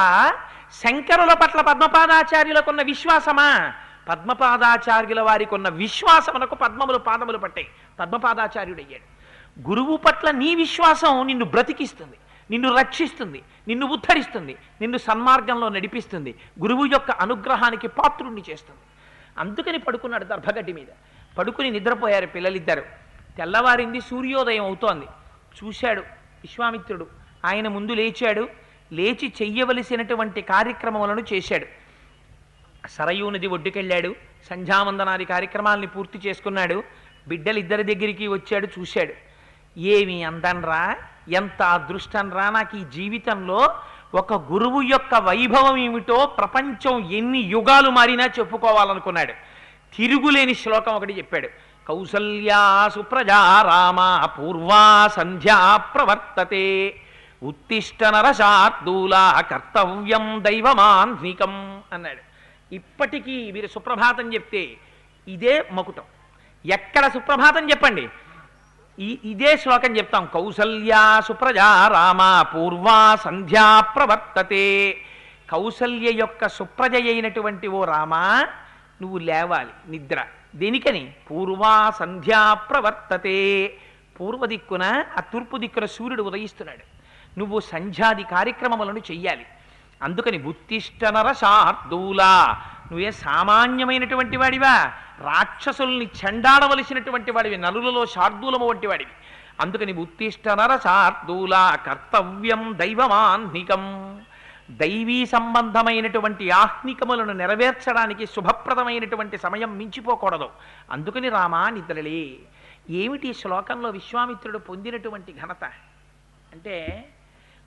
శంకరుల పట్ల పద్మపాదాచార్యులకున్న విశ్వాసమా? పద్మపాదాచార్యుల వారికి ఉన్న విశ్వాసమునకు పద్మములు పాదములు పట్టాయి, పద్మపాదాచార్యుడయ్యాడు. గురువు పట్ల నీ విశ్వాసం నిన్ను బ్రతికిస్తుంది, నిన్ను రక్షిస్తుంది, నిన్ను ఉద్ధరిస్తుంది, నిన్ను సన్మార్గంలో నడిపిస్తుంది, గురువు యొక్క అనుగ్రహానికి పాత్రుణ్ణి చేస్తుంది. అందుకని పడుకున్నాడు దర్భగడ్డి మీద. పడుకుని నిద్రపోయారు పిల్లలిద్దరు. తెల్లవారింది, సూర్యోదయం అవుతోంది. చూశాడు విశ్వామిత్రుడు. ఆయన ముందు లేచాడు. లేచి చెయ్యవలసినటువంటి కార్యక్రమములను చేశాడు. సరయూ నది ఒడ్డుకెళ్ళాడు. సంధ్యావందనాది కార్యక్రమాలని పూర్తి చేసుకున్నాడు. బిడ్డలిద్దరి దగ్గరికి వచ్చాడు, చూశాడు. ఏమి అందన్రా, ఎంత అదృష్టంరా! నాకు ఈ జీవితంలో ఒక గురువు యొక్క వైభవం ఏమిటో ప్రపంచం ఎన్ని యుగాలు మారినా చెప్పుకోవాలనుకున్నాడు. తిరుగులేని శ్లోకం ఒకటి చెప్పాడు. కౌసల్యా సుప్రజా రామ పూర్వా సంధ్యా ప్రవర్తతే, ఉత్తిష్ట నరశార్దూలా కర్తవ్యం దైవమాన్వికం అన్నాడు. ఇప్పటికీ మీరు సుప్రభాతం చెప్తే ఇదే మకుటం. ఎక్కడ సుప్రభాతం చెప్పండి, ఇదే శ్లోకం చెప్తాం. కౌసల్యా సుప్రజా రామ పూర్వా సంధ్యా ప్రవర్తతే. కౌసల్య యొక్క సుప్రజ అయినటువంటి ఓ రామా, నువ్వు లేవాలి నిద్ర. దేనికని? పూర్వా సంధ్యా ప్రవర్తతే. పూర్వ దిక్కున, ఆ తూర్పు దిక్కున సూర్యుడు ఉదయిస్తున్నాడు. నువ్వు సంధ్యాది కార్యక్రమములను చెయ్యాలి. అందుకని ఉత్తిష్ట నరశార్దూలా, నువ్వే సామాన్యమైనటువంటి వాడివా, రాక్షసుల్ని చెండాడవలసినటువంటి వాడివి, నలులలో శార్దూలము వంటి వాడివి. అందుకని ఉత్తిష్ట నరశార్దూలా కర్తవ్యం దైవమాన్నికం. దైవీ సంబంధమైనటువంటి ఆహ్నికములను నెరవేర్చడానికి శుభప్రదమైనటువంటి సమయం మించిపోకూడదు. అందుకని రామా నిద్రలే. ఏమిటి శ్లోకంలో విశ్వామిత్రుడు పొందినటువంటి ఘనత అంటే,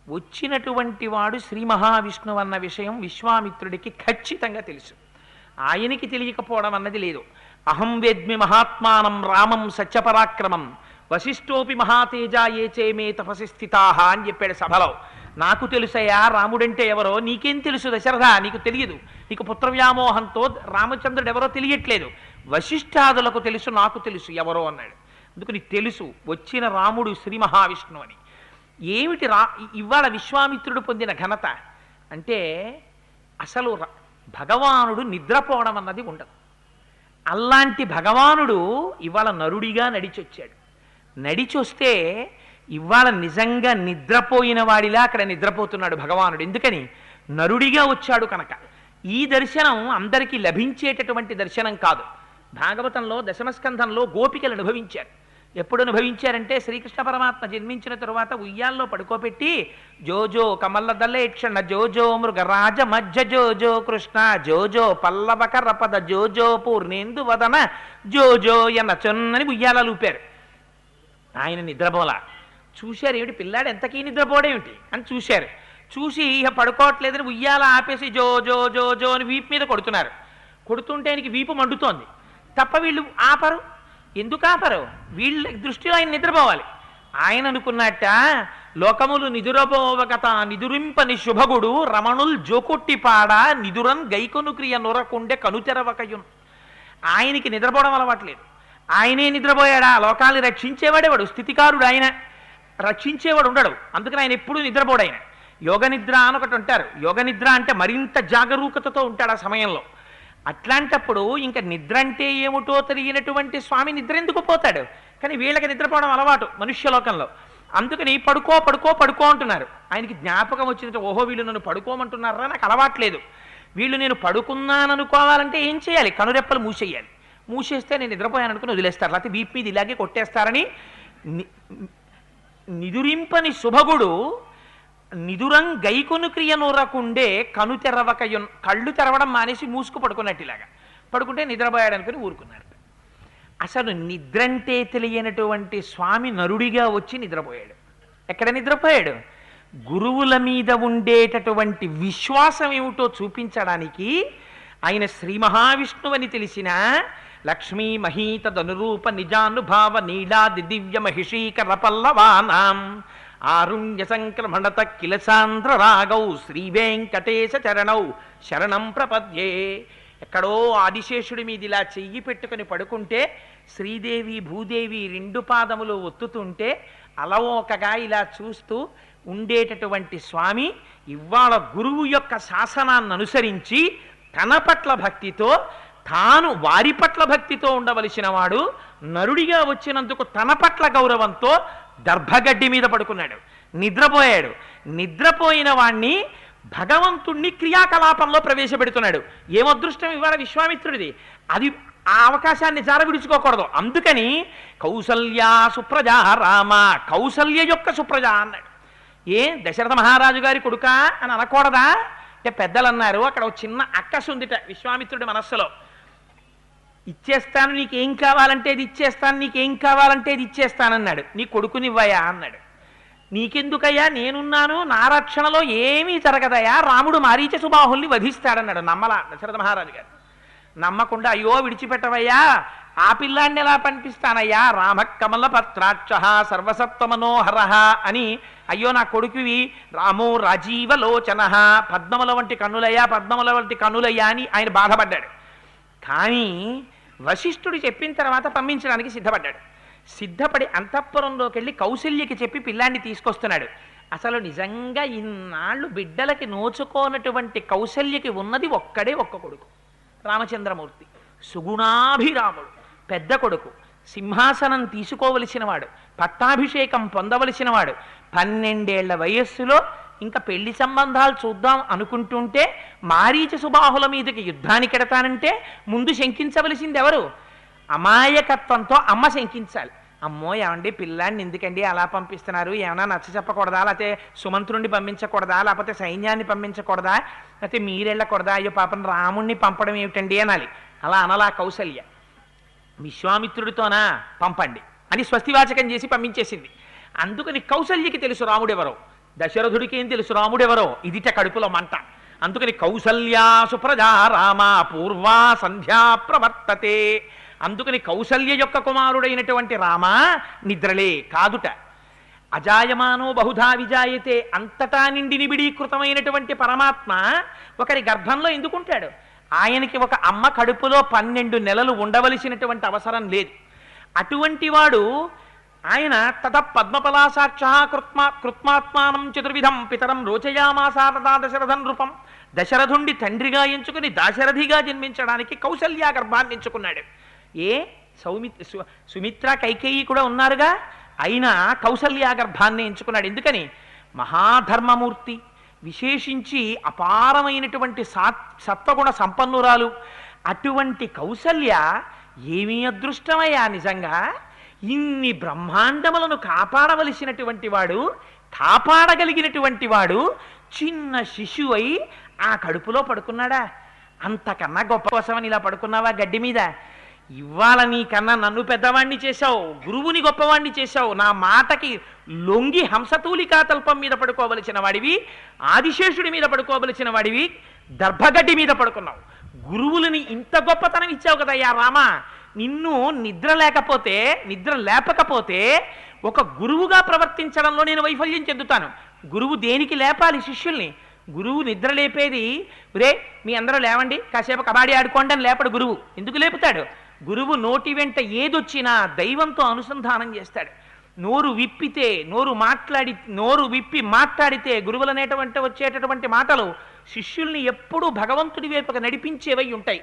వచ్చినటువంటి వాడు శ్రీ మహావిష్ణువు అన్న విషయం విశ్వామిత్రుడికి ఖచ్చితంగా తెలుసు. ఆయనకి తెలియకపోవడం అన్నది లేదు. అహం వేద్మి మహాత్మానం రామం సత్యపరాక్రమం వశిష్ఠోపి మహాతేజ ఏ చేమే తపసి స్థితాహ అని చెప్పాడు సభలో. నాకు తెలుసయ్యా రాముడంటే ఎవరో, నీకేం తెలుసు దశరథ, నీకు తెలియదు. నీకు పుత్రవ్యామోహంతో రామచంద్రుడు ఎవరో తెలియట్లేదు. వశిష్ఠాదులకు తెలుసు, నాకు తెలుసు ఎవరో అన్నాడు. అందుకు నీకు తెలుసు వచ్చిన రాముడు శ్రీ మహావిష్ణువు అని. ఏమిటి ఇవాళ విశ్వామిత్రుడు పొందిన ఘనత అంటే, అసలు భగవానుడు నిద్రపోవడం అన్నది ఉండదు. అలాంటి భగవానుడు ఇవాళ నరుడిగా నడిచొచ్చాడు. నడిచొస్తే ఇవాళ నిజంగా నిద్రపోయిన వాడిలా అక్కడ నిద్రపోతున్నాడు భగవానుడు. ఎందుకని? నరుడిగా వచ్చాడు కనుక. ఈ దర్శనం అందరికీ లభించేటటువంటి దర్శనం కాదు. భాగవతంలో దశమస్కంధంలో గోపికలు అనుభవించారు. ఎప్పుడు అనుభవించారంటే శ్రీకృష్ణ పరమాత్మ జన్మించిన తరువాత ఉయ్యాల్లో పడుకోబెట్టి జోజో కమలదలేక్షణ జోజో మృగరాజ మధ్య జోజో కృష్ణ జోజో పల్లవక రపద జోజో పూర్ణేందు వదన జోజో ఎన్న చొన్నని ఉయ్యాల ఊపారు. ఆయన నిద్రపోలా. చూశారు, ఏమిటి పిల్లాడు ఎంతకీ నిద్రపోవడేమిటి అని చూశారు. చూసి ఇక పడుకోవట్లేదని ఉయ్యాల ఆపేసి జో జో జో జో అని వీపు మీద కొడుతున్నారు. కొడుతుంటే ఆయనకి వీపు మండుతోంది తప్ప వీళ్ళు ఆపరు. ఎందుకు ఆపరు? వీళ్ళ దృష్టిలో ఆయన నిద్రపోవాలి. ఆయన అనుకున్నట్ట, లోకములు నిదురపోవగత నిదురింపని శుభగుడు రమణుల్ జోకొట్టిపాడ నిదురన్ గైకొను క్రియ నొరకుండే కనుతెరవకయున్. ఆయనకి నిద్రపోవడం అలవాట్లేదు. ఆయనే నిద్రపోయాడా? లోకాన్ని రక్షించేవాడేవాడు, స్థితికారుడు ఆయన, రక్షించేవాడు ఉండడు. అందుకని ఆయన ఎప్పుడూ నిద్రపోడు. ఆయన యోగ నిద్ర అని ఒకటి ఉంటారు. యోగ నిద్ర అంటే మరింత జాగరూకతతో ఉంటాడు ఆ సమయంలో. అట్లాంటప్పుడు ఇంకా నిద్ర అంటే ఏమిటో తెలియనటువంటి స్వామి నిద్ర ఎందుకు పోతాడు? కానీ వీళ్ళకి నిద్రపోవడం అలవాటు మనుష్యలోకంలో. అందుకని పడుకో పడుకో పడుకో అంటున్నారు. ఆయనకి జ్ఞాపకం వచ్చినట్టు, ఓహో వీళ్ళు నన్ను పడుకోమంటున్నారా, నాకు అలవాట్లేదు. వీళ్ళు నేను పడుకున్నాననుకోవాలంటే ఏం చేయాలి? కనురెప్పలు మూసేయాలి. మూసేస్తే నేను నిద్రపోయాను అనుకుని వదిలేస్తారు. లేకపోతే వీపు మీద ఇలాగే కొట్టేస్తారని నిదురింపని శుభగుడు నిదురం గైకొను క్రియ నూరకుండే కను తెరవకయున్. కళ్ళు తెరవడం మానేసి మూసుకు పడుకున్నట్టు ఇలాగా పడుకుంటే నిద్రపోయాడు అనుకుని ఊరుకున్నారు. అసలు నిద్రంటే తెలియనటువంటి స్వామి నరుడిగా వచ్చి నిద్రపోయాడు. ఎక్కడ నిద్రపోయాడు? గురువుల మీద ఉండేటటువంటి విశ్వాసం ఏమిటో చూపించడానికి ఆయన శ్రీ మహావిష్ణువని తెలిసిన లక్ష్మీ మహీతదనురూప నిజానుభావ నీలాది దివ్య మహిషీకర పల్లవానాం ఆరుణ్య సంక్రమణత కిలసాంధ్ర రాగౌ శ్రీ వెంకటేశ చరణౌ శరణం ప్రపద్యే. ఎక్కడో ఆదిశేషుడి మీద ఇలా చెయ్యి పెట్టుకుని పడుకుంటే శ్రీదేవి భూదేవి రెండు పాదములు ఒత్తుతుంటే అలవోకగా ఇలా చూస్తూ ఉండేటటువంటి స్వామి ఇవాళ గురువు యొక్క శాసనాన్ని అనుసరించి తన పట్ల భక్తితో, తాను వారి పట్ల భక్తితో ఉండవలసిన వాడు నరుడిగా వచ్చినందుకు తన పట్ల గౌరవంతో దర్భగడ్డి మీద పడుకున్నాడు, నిద్రపోయాడు. నిద్రపోయిన వాణ్ణి భగవంతుణ్ణి క్రియాకలాపంలో ప్రవేశపెడుతున్నాడు. ఏం అదృష్టం ఇవాళ విశ్వామిత్రుడిది! అది ఆ అవకాశాన్ని జారవిడుచుకోకూడదు. అందుకని కౌసల్యా సుప్రజా రామ, కౌసల్య యొక్క సుప్రజ అన్నాడు. ఏ దశరథ మహారాజు గారి కొడుకా అని అనకూడదా అంటే పెద్దలు అన్నారు. అక్కడ ఒక చిన్న అక్కసు ఉందిట విశ్వామిత్రుడి మనస్సులో. ఇచ్చేస్తాను, నీకేం కావాలంటే ఇది ఇచ్చేస్తాను, నీకేం కావాలంటే ఇది ఇచ్చేస్తానన్నాడు. నీ కొడుకునివ్వయా అన్నాడు. నీకెందుకయ్యా, నేనున్నాను, నా రక్షణలో ఏమీ జరగదయా, రాముడు మారీచ సుబాహుల్ని వధిస్తాడన్నాడు. నమ్మలా దశరథ మహారాజు గారు. నమ్మకుండా అయ్యో విడిచిపెట్టవయ్యా, ఆ పిల్లాన్ని ఎలా పంపిస్తానయ్యా, రామ కమల పత్రాక్ష సర్వసత్వమనోహర అని, అయ్యో నా కొడుకువి రామో రాజీవలోచన, పద్మముల వంటి కన్నులయ్యా, పద్మముల వంటి కన్నులయ్యా అని ఆయన బాధపడ్డాడు. కానీ వశిష్ఠుడు చెప్పిన తర్వాత పంపించడానికి సిద్ధపడ్డాడు. సిద్ధపడి అంతఃపురంలోకి వెళ్ళి కౌసల్యకి చెప్పి పిల్లాన్ని తీసుకొస్తున్నాడు. అసలు నిజంగా ఇన్నాళ్ళు బిడ్డలకి నోచుకోనటువంటి కౌసల్యకి ఉన్నది ఒక్కడే ఒక్క కొడుకు, రామచంద్రమూర్తి. సుగుణాభిరాముడు, పెద్ద కొడుకు, సింహాసనం తీసుకోవలసినవాడు, పట్టాభిషేకం పొందవలసినవాడు. 12 ఏళ్ల వయస్సులో ఇంకా పెళ్లి సంబంధాలు చూద్దాం అనుకుంటుంటే మారీచ సుబాహుల మీదకి యుద్ధానికి ఎడతానంటే ముందు శంకించవలసింది ఎవరు? అమాయకత్వంతో అమ్మ శంకించాలి. అమ్మో ఏమండి పిల్లాన్ని ఎందుకండి అలా పంపిస్తున్నారు, ఏమైనా నచ్చ చెప్పకూడదా, లేకపోతే సుమంత్రుణ్ణి పంపించకూడదా, లేకపోతే సైన్యాన్ని పంపించకూడదా, లేకపోతే మీరెళ్ళకూడదా, అయ్యో పాపం రాముణ్ణి పంపడం ఏమిటండి అనాలి. అలా అనలా కౌసల్య. విశ్వామిత్రుడితోనా పంపండి అని స్వస్తివాచకం చేసి పంపించేసింది. అందుకని కౌసల్యకి తెలుసు రాముడెవరో, దశరథుడికి ఏం తెలుసు రాముడెవరో, ఇదిట కడుపులో మంట. అందుకని కౌసల్యా సుప్రజా రామ పూర్వా సంధ్యా ప్రవర్తతే. అందుకని కౌసల్య యొక్క కుమారుడైనటువంటి రామ నిద్రలే కాదుట. అజాయమానో బహుధా విజాయతే, అంతటా నిండి నిబిడీకృతమైనటువంటి పరమాత్మ ఒకరి గర్భంలో ఎందుకుంటాడు? ఆయనకి ఒక అమ్మ కడుపులో 12 నెలలు ఉండవలసినటువంటి అవసరం లేదు. అటువంటి వాడు ఆయన తత పద్మపలాసాక్ష కృత్మాత్మానం చతుర్విధం పితరం రోచయామాసా తదా దశరథం రూపం. దశరథుండి తండ్రిగా ఎంచుకుని దాశరథిగా జన్మించడానికి కౌసల్యా గర్భాన్ని ఎంచుకున్నాడు. ఏ సుమిత్ర కైకేయి కూడా ఉన్నారుగా, అయినా కౌసల్యా గర్భాన్ని ఎంచుకున్నాడు. ఎందుకని? మహాధర్మమూర్తి, విశేషించి అపారమైనటువంటి సత్వగుణ సంపన్నురాలు. అటువంటి కౌసల్య ఏమీ అదృష్టమయ్యా నిజంగా. ఇన్ని బ్రహ్మాండములను కాపాడవలసినటువంటి వాడు, కాపాడగలిగినటువంటి వాడు చిన్న శిశువై ఆ కడుపులో పడుకున్నాడా? అంతకన్నా గొప్ప కోసమని ఇలా పడుకున్నావా గడ్డి మీద? ఇవాళ నీకన్నా నన్ను పెద్దవాణ్ణి చేశావు, గురువుని గొప్పవాణ్ణి చేశావు. నా మాటకి లొంగి హంసతూలికా తల్పం మీద పడుకోవలసిన వాడివి, ఆదిశేషుడి మీద పడుకోవలసిన వాడివి, దర్భగడ్డి మీద పడుకున్నావు. గురువులని ఇంత గొప్పతనం ఇచ్చావు కదయ్యా రామ. నిన్ను నిద్ర లేపకపోతే ఒక గురువుగా ప్రవర్తించడంలో నేను వైఫల్యం చెందుతాను. గురువు దేనికి లేపాలి శిష్యుల్ని? గురువు నిద్ర లేపేది, రే మీ అందరూ లేవండి కాసేపు కబాడీ ఆడుకోండి అని లేపడు గురువు. ఎందుకు లేపుతాడు? గురువు నోటి వెంట ఏదొచ్చినా దైవంతో అనుసంధానం చేస్తాడు. నోరు విప్పి మాట్లాడితే గురువులనేటువంటి వచ్చేటటువంటి మాటలు శిష్యుల్ని ఎప్పుడూ భగవంతుడి వైపుకు నడిపించేవై ఉంటాయి.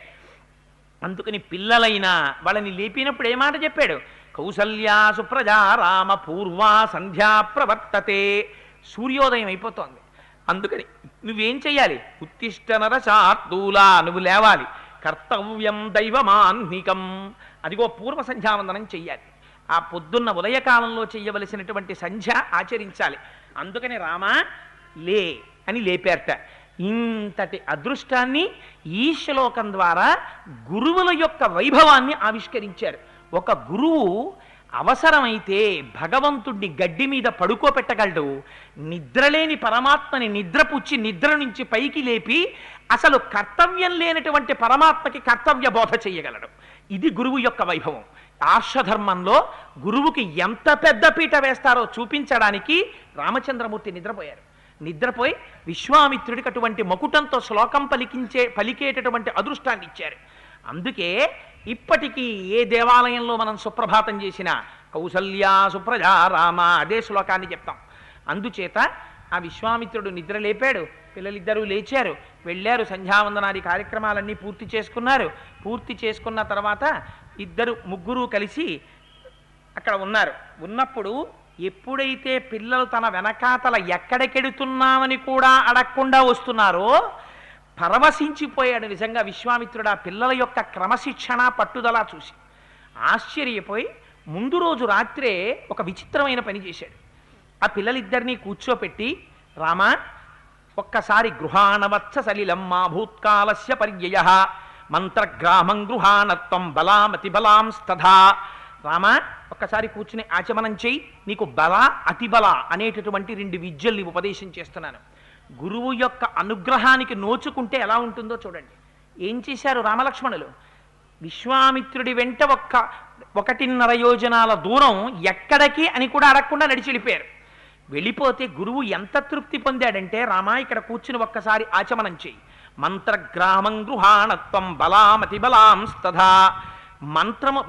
అందుకని పిల్లలైనా వాళ్ళని లేపినప్పుడు ఏ మాట చెప్పాడు? కౌసల్యా సుప్రజా రామ పూర్వా సంధ్యా ప్రవర్తతే. సూర్యోదయం అయిపోతోంది. అందుకని నువ్వేం చెయ్యాలి? ఉత్తిష్ట నరశార్దూలా, నువ్వు లేవాలి. కర్తవ్యం దైవమాన్నికం, అదిగో పూర్వ సంధ్యావందనం చెయ్యాలి. ఆ పొద్దున్న ఉదయకాలంలో చెయ్యవలసినటువంటి సంధ్య ఆచరించాలి. అందుకని రామ లే అని లేపారట. ఇంతటి అదృష్టాన్ని ఈ శ్లోకం ద్వారా గురువుల యొక్క వైభవాన్ని ఆవిష్కరించారు. ఒక గురువు అవసరమైతే భగవంతుడిని గడ్డి మీద పడుకోపెట్టగలడు. నిద్రలేని పరమాత్మని నిద్రపుచ్చి నిద్ర నుంచి పైకి లేపి అసలు కర్తవ్యం లేనటువంటి పరమాత్మకి కర్తవ్య బోధ చెయ్యగలడు. ఇది గురువు యొక్క వైభవం. ఆర్షధర్మంలో గురువుకి ఎంత పెద్ద పీట వేస్తారో చూపించడానికి రామచంద్రమూర్తి నిద్రపోయి విశ్వామిత్రుడికి అటువంటి మకుటంతో శ్లోకం పలికేటటువంటి అదృష్టాన్ని ఇచ్చారు. అందుకే ఇప్పటికీ ఏ దేవాలయంలో మనం సుప్రభాతం చేసినా కౌసల్యా సుప్రజా రామ అదే శ్లోకాన్ని చెప్తాం. అందుచేత ఆ విశ్వామిత్రుడు నిద్ర లేపాడు, పిల్లలిద్దరూ లేచారు, వెళ్ళారు, సంధ్యావందనాది కార్యక్రమాలన్నీ పూర్తి చేసుకున్నారు. పూర్తి చేసుకున్న తర్వాత ముగ్గురు కలిసి అక్కడ ఉన్నప్పుడు ఎప్పుడైతే పిల్లలు తన వెనకాతల ఎక్కడికెడుతున్నామని కూడా అడగకుండా వస్తున్నారో పరవశించిపోయాడు నిజంగా విశ్వామిత్రుడు ఆ పిల్లల యొక్క క్రమశిక్షణ పట్టుదల చూసి. ఆశ్చర్యపోయి ముందు రోజు రాత్రే ఒక విచిత్రమైన పని చేశాడు. ఆ పిల్లలిద్దరినీ కూర్చోపెట్టి, రామా ఒక్కసారి గృహాణవత్స సలిలం మా భూత్కాలస్య పర్యయ మంత్రగ్రామం గృహాణత్వం బలామతి బలాంస్తథా. రామా ఒక్కసారి కూర్చుని ఆచమనం చేయి, నీకు బల అతిబల అనేటటువంటి 2 విద్యల్ని ఉపదేశం చేస్తున్నాను. గురువు యొక్క అనుగ్రహానికి నోచుకుంటే ఎలా ఉంటుందో చూడండి. ఏం చేశారు రామలక్ష్మణులు? విశ్వామిత్రుడి వెంట 1.5 యోజనాల దూరం ఎక్కడికి అని కూడా అడగకుండా నడిచి వెళ్ళిపోయారు. వెళ్ళిపోతే గురువు ఎంత తృప్తి పొందాడంటే, రామా ఇక్కడ కూర్చుని ఒక్కసారి ఆచమనం చేయి, మంత్రగ్రామం గృహాణత్వం బలామతి బలాంస్తథా.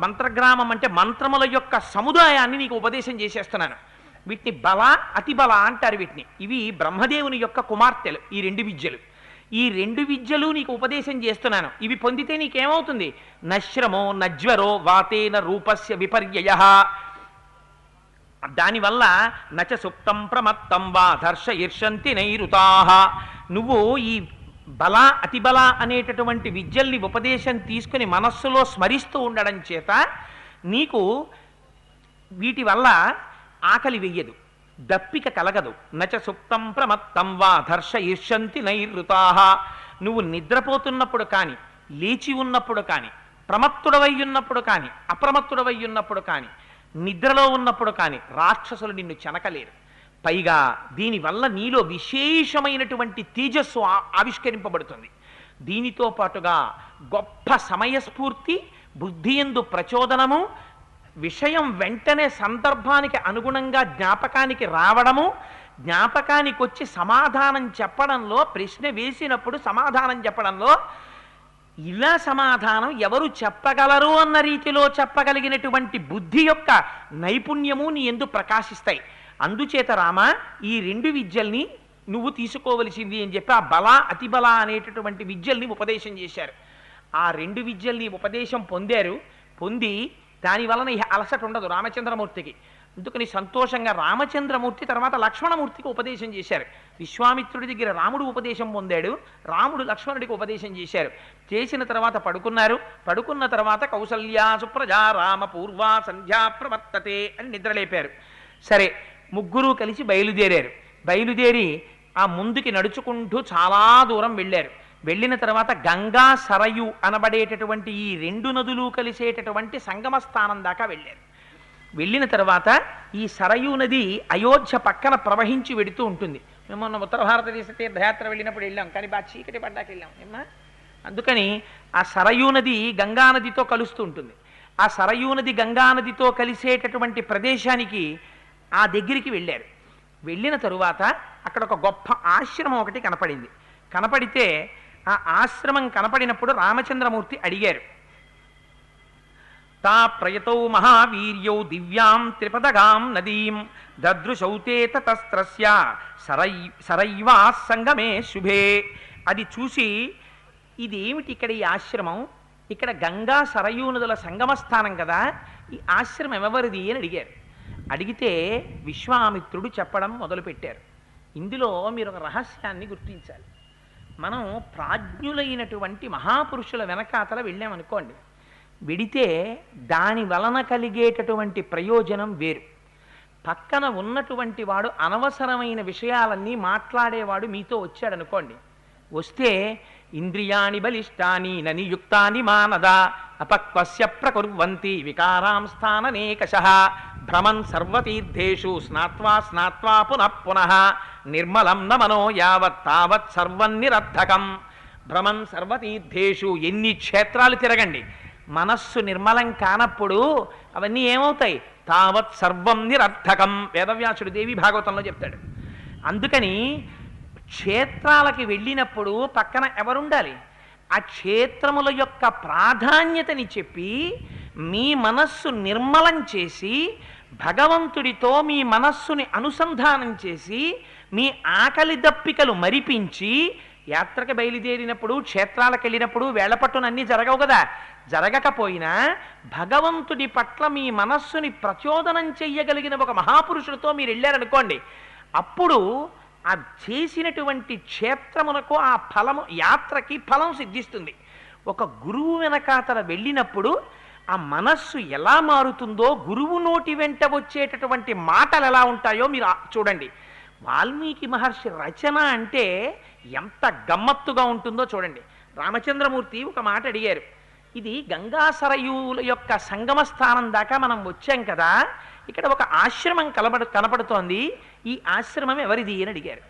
మంత్రగ్రామం అంటే మంత్రముల యొక్క సముదాయాన్ని నీకు ఉపదేశం చేసేస్తున్నాను. వీటిని బల అతిబల అంటారు. ఇవి బ్రహ్మదేవుని యొక్క కుమార్తెలు. ఈ 2 విద్యలు, ఈ 2 విద్యలు నీకు ఉపదేశం చేస్తున్నాను. ఇవి పొందితే నీకేమవుతుంది? నశ్రమో నజ్వరో వాతేన రూపస్య విపర్యయ. దానివల్ల నచ సుప్తం ప్రమత్తం వా దర్శయిర్షంతి నైరుతాః. నువ్వు ఈ బల అతిబల అనేటటువంటి విద్యల్ని ఉపదేశం తీసుకుని మనస్సులో స్మరిస్తూ ఉండడం చేత నీకు వీటి వల్ల ఆకలి వెయ్యదు, దప్పిక కలగదు. నచ సుప్తం ప్రమత్తం వా దర్శయిర్షంతి నైరుతాః. నువ్వు నిద్రపోతున్నప్పుడు కానీ, లేచి ఉన్నప్పుడు కానీ, ప్రమత్తుడవై ఉన్నప్పుడు కానీ, అప్రమత్తుడవై ఉన్నప్పుడు కానీ, నిద్రలో ఉన్నప్పుడు కానీ రాక్షసులు నిన్ను చెనకలేరు. పైగా దీనివల్ల నీలో విశేషమైనటువంటి తేజస్సు ఆవిష్కరింపబడుతుంది. దీనితో పాటుగా గొప్ప సమయస్ఫూర్తి, బుద్ధియందు ప్రచోదనము, విషయం వెంటనే సందర్భానికి అనుగుణంగా జ్ఞాపకానికి రావడము, జ్ఞాపకానికి వచ్చి సమాధానం చెప్పడంలో, ప్రశ్న వేసినప్పుడు సమాధానం చెప్పడంలో ఇలా సమాధానం ఎవరు చెప్పగలరు అన్న రీతిలో చెప్పగలిగినటువంటి బుద్ధి యొక్క నైపుణ్యము నీ యందు ప్రకాశిస్తాయి. అందుచేత రామ ఈ 2 విద్యల్ని నువ్వు తీసుకోవలసింది అని చెప్పి ఆ బల అతిబల అనేటటువంటి విద్యల్ని ఉపదేశం చేశారు. ఆ 2 విద్యల్ని ఉపదేశం పొంది దాని వలన అలసట ఉండదు రామచంద్రమూర్తికి. అందుకని సంతోషంగా రామచంద్రమూర్తి తర్వాత లక్ష్మణమూర్తికి ఉపదేశం చేశారు. విశ్వామిత్రుడి దగ్గర రాముడు ఉపదేశం పొందాడు, రాముడు లక్ష్మణుడికి ఉపదేశం చేశారు. చేసిన తర్వాత పడుకున్నారు. పడుకున్న తర్వాత కౌసల్యా సుప్రజా రామ పూర్వా సంధ్యా ప్రవర్తతే అని నిద్రలేపారు. సరే, ముగ్గురు కలిసి బయలుదేరారు. బయలుదేరి ఆ ముందుకి నడుచుకుంటూ చాలా దూరం వెళ్ళారు. వెళ్ళిన తర్వాత గంగా సరయు అనబడేటటువంటి ఈ రెండు నదులు కలిసేటటువంటి సంగమ స్థానం దాకా వెళ్ళారు. వెళ్ళిన తర్వాత ఈ సరయూ నది అయోధ్య పక్కన ప్రవహించి వెడుతూ ఉంటుంది. మేము మొన్న ఉత్తర భారతదేశ తీర్థయాత్ర వెళ్ళినప్పుడు వెళ్ళాం, కానీ బాగా చీకటి పడ్డాక వెళ్ళాం ఏమన్నా. అందుకని ఆ సరయూ నది గంగానదితో కలుస్తూ ఉంటుంది. ఆ సరయూ నది గంగానదితో కలిసేటటువంటి ప్రదేశానికి ఆ దగ్గరికి వెళ్ళారు. వెళ్ళిన తరువాత అక్కడ ఒక గొప్ప ఆశ్రమం ఒకటి కనపడింది. కనపడితే ఆ ఆశ్రమం కనపడినప్పుడు రామచంద్రమూర్తి అడిగారు, తా ప్రయతౌ మహావీర్యౌ దివ్యాం త్రిపదగాం నదీం దదృశౌతే తతస్త్రస్య సరైవా సంగమే శుభే. అది చూసి ఇదేమిటి ఇక్కడ ఈ ఆశ్రమం, ఇక్కడ గంగా సరయూ నదుల సంగమ స్థానం కదా, ఈ ఆశ్రమం ఎవరిది అని అడిగారు. అడిగితే విశ్వామిత్రుడు చెప్పడం మొదలుపెట్టారు. ఇందులో మీరు ఒక రహస్యాన్ని గుర్తించాలి. మనం ప్రాజ్ఞులైనటువంటి మహాపురుషుల వెనకాతల వెళ్ళామనుకోండి, వెడితే దాని వలన కలిగేటటువంటి ప్రయోజనం వేరు. పక్కన ఉన్నటువంటి వాడు అనవసరమైన విషయాలన్నీ మాట్లాడేవాడు మీతో వచ్చాడనుకోండి, వస్తే ఇంద్రియాణి బలిష్టాని ననియుక్తాని మానద అపక్వస్య ప్రకుర్వంతి వికారాం స్థాననేకశః భ్రమన్ సర్వతీర్థేషు స్నాత్వా స్నాత్వా పునః పునః నిర్మలం న మనో యావత్ తావత్ సర్వం నిరర్థకం. భ్రమన్ సర్వతీర్థేషు, ఎన్ని క్షేత్రాలు తిరగండి, మనస్సు నిర్మలం కానప్పుడు అవన్నీ ఏమవుతాయి, తావత్ సర్వం నిరర్థకం. వేదవ్యాసుడు దేవి భాగవతంలో చెప్తాడు. అందుకని క్షేత్రాలకి వెళ్ళినప్పుడు పక్కన ఎవరుండాలి, ఆ క్షేత్రముల యొక్క ప్రాధాన్యతని చెప్పి మీ మనస్సు నిర్మలం చేసి భగవంతుడితో మీ మనస్సుని అనుసంధానం చేసి మీ ఆకలి దప్పికలు మరిపించి యాత్రకు బయలుదేరినప్పుడు క్షేత్రాలకు వెళ్ళినప్పుడు వేళపట్టున అన్నీ జరగవు కదా, జరగకపోయినా భగవంతుడి పట్ల మీ మనస్సుని ప్రచోదనం చెయ్యగలిగిన ఒక మహాపురుషుడితో మీరు వెళ్ళారనుకోండి, అప్పుడు ఆ చేసినటువంటి క్షేత్రమునకు ఆ ఫలము, యాత్రకి ఫలం సిద్ధిస్తుంది. ఒక గురువు వెనకాతల వెళ్ళినప్పుడు ఆ మనస్సు ఎలా మారుతుందో, గురువు నోటి వెంట వచ్చేటటువంటి మాటలు ఎలా ఉంటాయో మీరు చూడండి. వాల్మీకి మహర్షి రచన అంటే ఎంత గమ్మత్తుగా ఉంటుందో చూడండి. రామచంద్రమూర్తి ఒక మాట అడిగారు, ఇది గంగా సరయూల యొక్క సంగమ స్థానం దాకా మనం వచ్చాం కదా, ఇక్కడ ఒక ఆశ్రమం కనపడుతోంది, ఈ ఆశ్రమం ఎవరిది అని అడిగారు.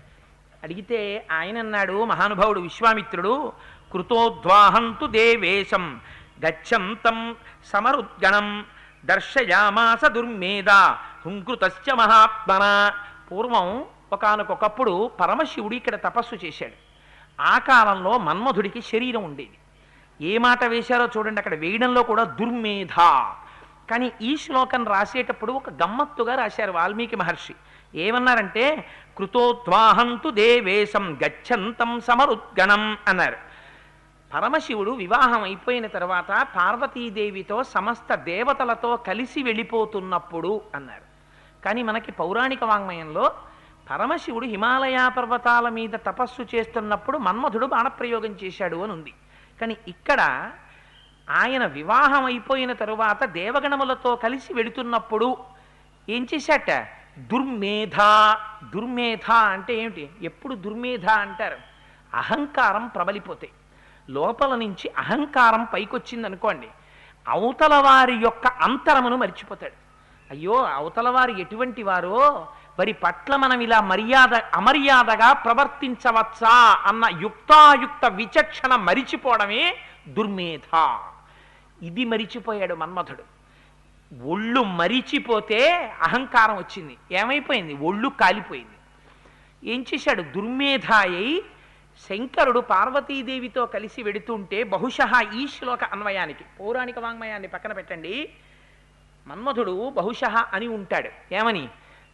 అడిగితే ఆయన అన్నాడు, మహానుభావుడు విశ్వామిత్రుడు, కృతోద్వాహంతు దేవేశం గచ్చంతం సమరుద్గణం దర్శయామాస దుర్మేధ హుంకృతస్య మహాత్మన. పూర్వం ఒకానొకప్పుడు పరమశివుడు ఇక్కడ తపస్సు చేశాడు. ఆ కాలంలో మన్మధుడికి శరీరం ఉండేది. ఏ మాట వేశారో చూడండి, అక్కడ వేయడంలో కూడా దుర్మేధ. కానీ ఈ శ్లోకం రాసేటప్పుడు ఒక గమ్మత్తుగా రాశారు వాల్మీకి మహర్షి. ఏమన్నారంటే కృతోద్వాహంతు దేవేశం గచ్చంతం సమరుద్గణం అన్నారు. పరమశివుడు వివాహం అయిపోయిన తర్వాత పార్వతీదేవితో సమస్త దేవతలతో కలిసి వెళ్ళిపోతున్నప్పుడు అన్నారు. కానీ మనకి పౌరాణిక వాంగ్మయంలో పరమశివుడు హిమాలయ పర్వతాల మీద తపస్సు చేస్తున్నప్పుడు మన్మధుడు బాణప్రయోగం చేశాడు అని ఉంది. కానీ ఇక్కడ ఆయన వివాహం అయిపోయిన తరువాత దేవగణములతో కలిసి వెళుతున్నప్పుడు ఏం చేశాట, దుర్మేధ. దుర్మేధ అంటే ఏమిటి, ఎప్పుడు దుర్మేధ అంటారు, అహంకారం ప్రబలిపోతాయి. లోపల నుంచి అహంకారం పైకొచ్చిందనుకోండి, అవతల వారి యొక్క అంతరమును మర్చిపోతాడు. అయ్యో అవతల వారు ఎటువంటి వారో, వారి పట్ల మనం ఇలా అమర్యాదగా ప్రవర్తించవచ్చా అన్న యుక్తాయుక్త విచక్షణ మరిచిపోవడమే దుర్మేధ. ఇది మరిచిపోయాడు మన్మధుడు. ఒళ్ళు మరిచిపోతే అహంకారం వచ్చింది, ఏమైపోయింది, ఒళ్ళు కాలిపోయింది. ఏం చేశాడు, దుర్మేధాయై శంకరుడు పార్వతీదేవితో కలిసి వెడుతుంటే బహుశಃ ఈ శ్లోక అన్వయానికి, పౌరాణిక వాంగ్మయాన్ని పక్కన పెట్టండి, మన్మధుడు బహుశః అని ఉంటాడు. ఏమని,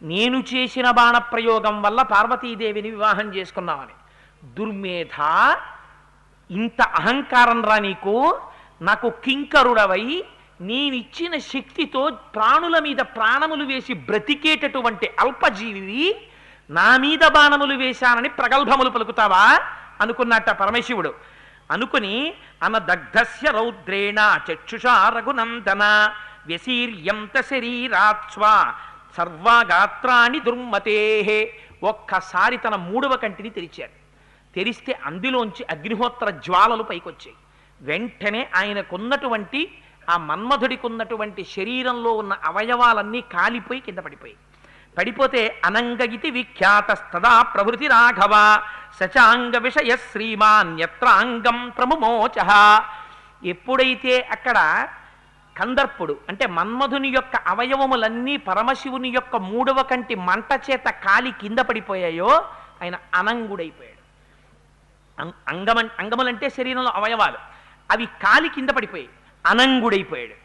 నేను చేసిన బాణప్రయోగం వల్ల పార్వతీదేవిని వివాహం చేసుకున్నామని. దుర్మేధ, ఇంత అహంకారం రా నీకు, నాకు కింకరుడవై నేనిచ్చిన శక్తితో ప్రాణుల మీద ప్రాణములు వేసి బ్రతికేటటువంటి అల్పజీవి నా మీద బాణములు వేశానని ప్రగల్భములు పలుకుతావా అనుకున్నట్ట పరమశివుడు. అనుకుని అనదగ్ధస్య రౌద్రేణ చక్షుషా రఘునందన వ్యశీర్యంత శరీరాత్స్వ సర్వగాత్రాన్ని దుర్మతే. ఒక్కసారి తన 3వ కంటిని తెరిచారు. తెరిస్తే అందులోంచి అగ్నిహోత్ర జ్వాలలు పైకొచ్చాయి. వెంటనే ఆయనకున్నటువంటి ఆ మన్మధుడికున్నటువంటి శరీరంలో ఉన్న అవయవాలన్నీ కాలిపోయి కింద పడిపోయి పడిపోతే అనంగగితి విఖ్యాతస్తదా ప్రభృతి రాఘవ సచాంగ విషయ శ్రీమాన్ యత్రాంగం ప్రముమోచ. ఎప్పుడైతే అక్కడ కందర్పుడు అంటే మన్మధుని యొక్క అవయవములన్నీ పరమశివుని యొక్క 3వ కంటి మంట చేత కాలి కింద పడిపోయాయో ఆయన అనంగుడైపోయాడు. అంగములంటే శరీరంలో అవయవాలు, అవి కాలి కింద పడిపోయాయి, అనంగుడైపోయాడు.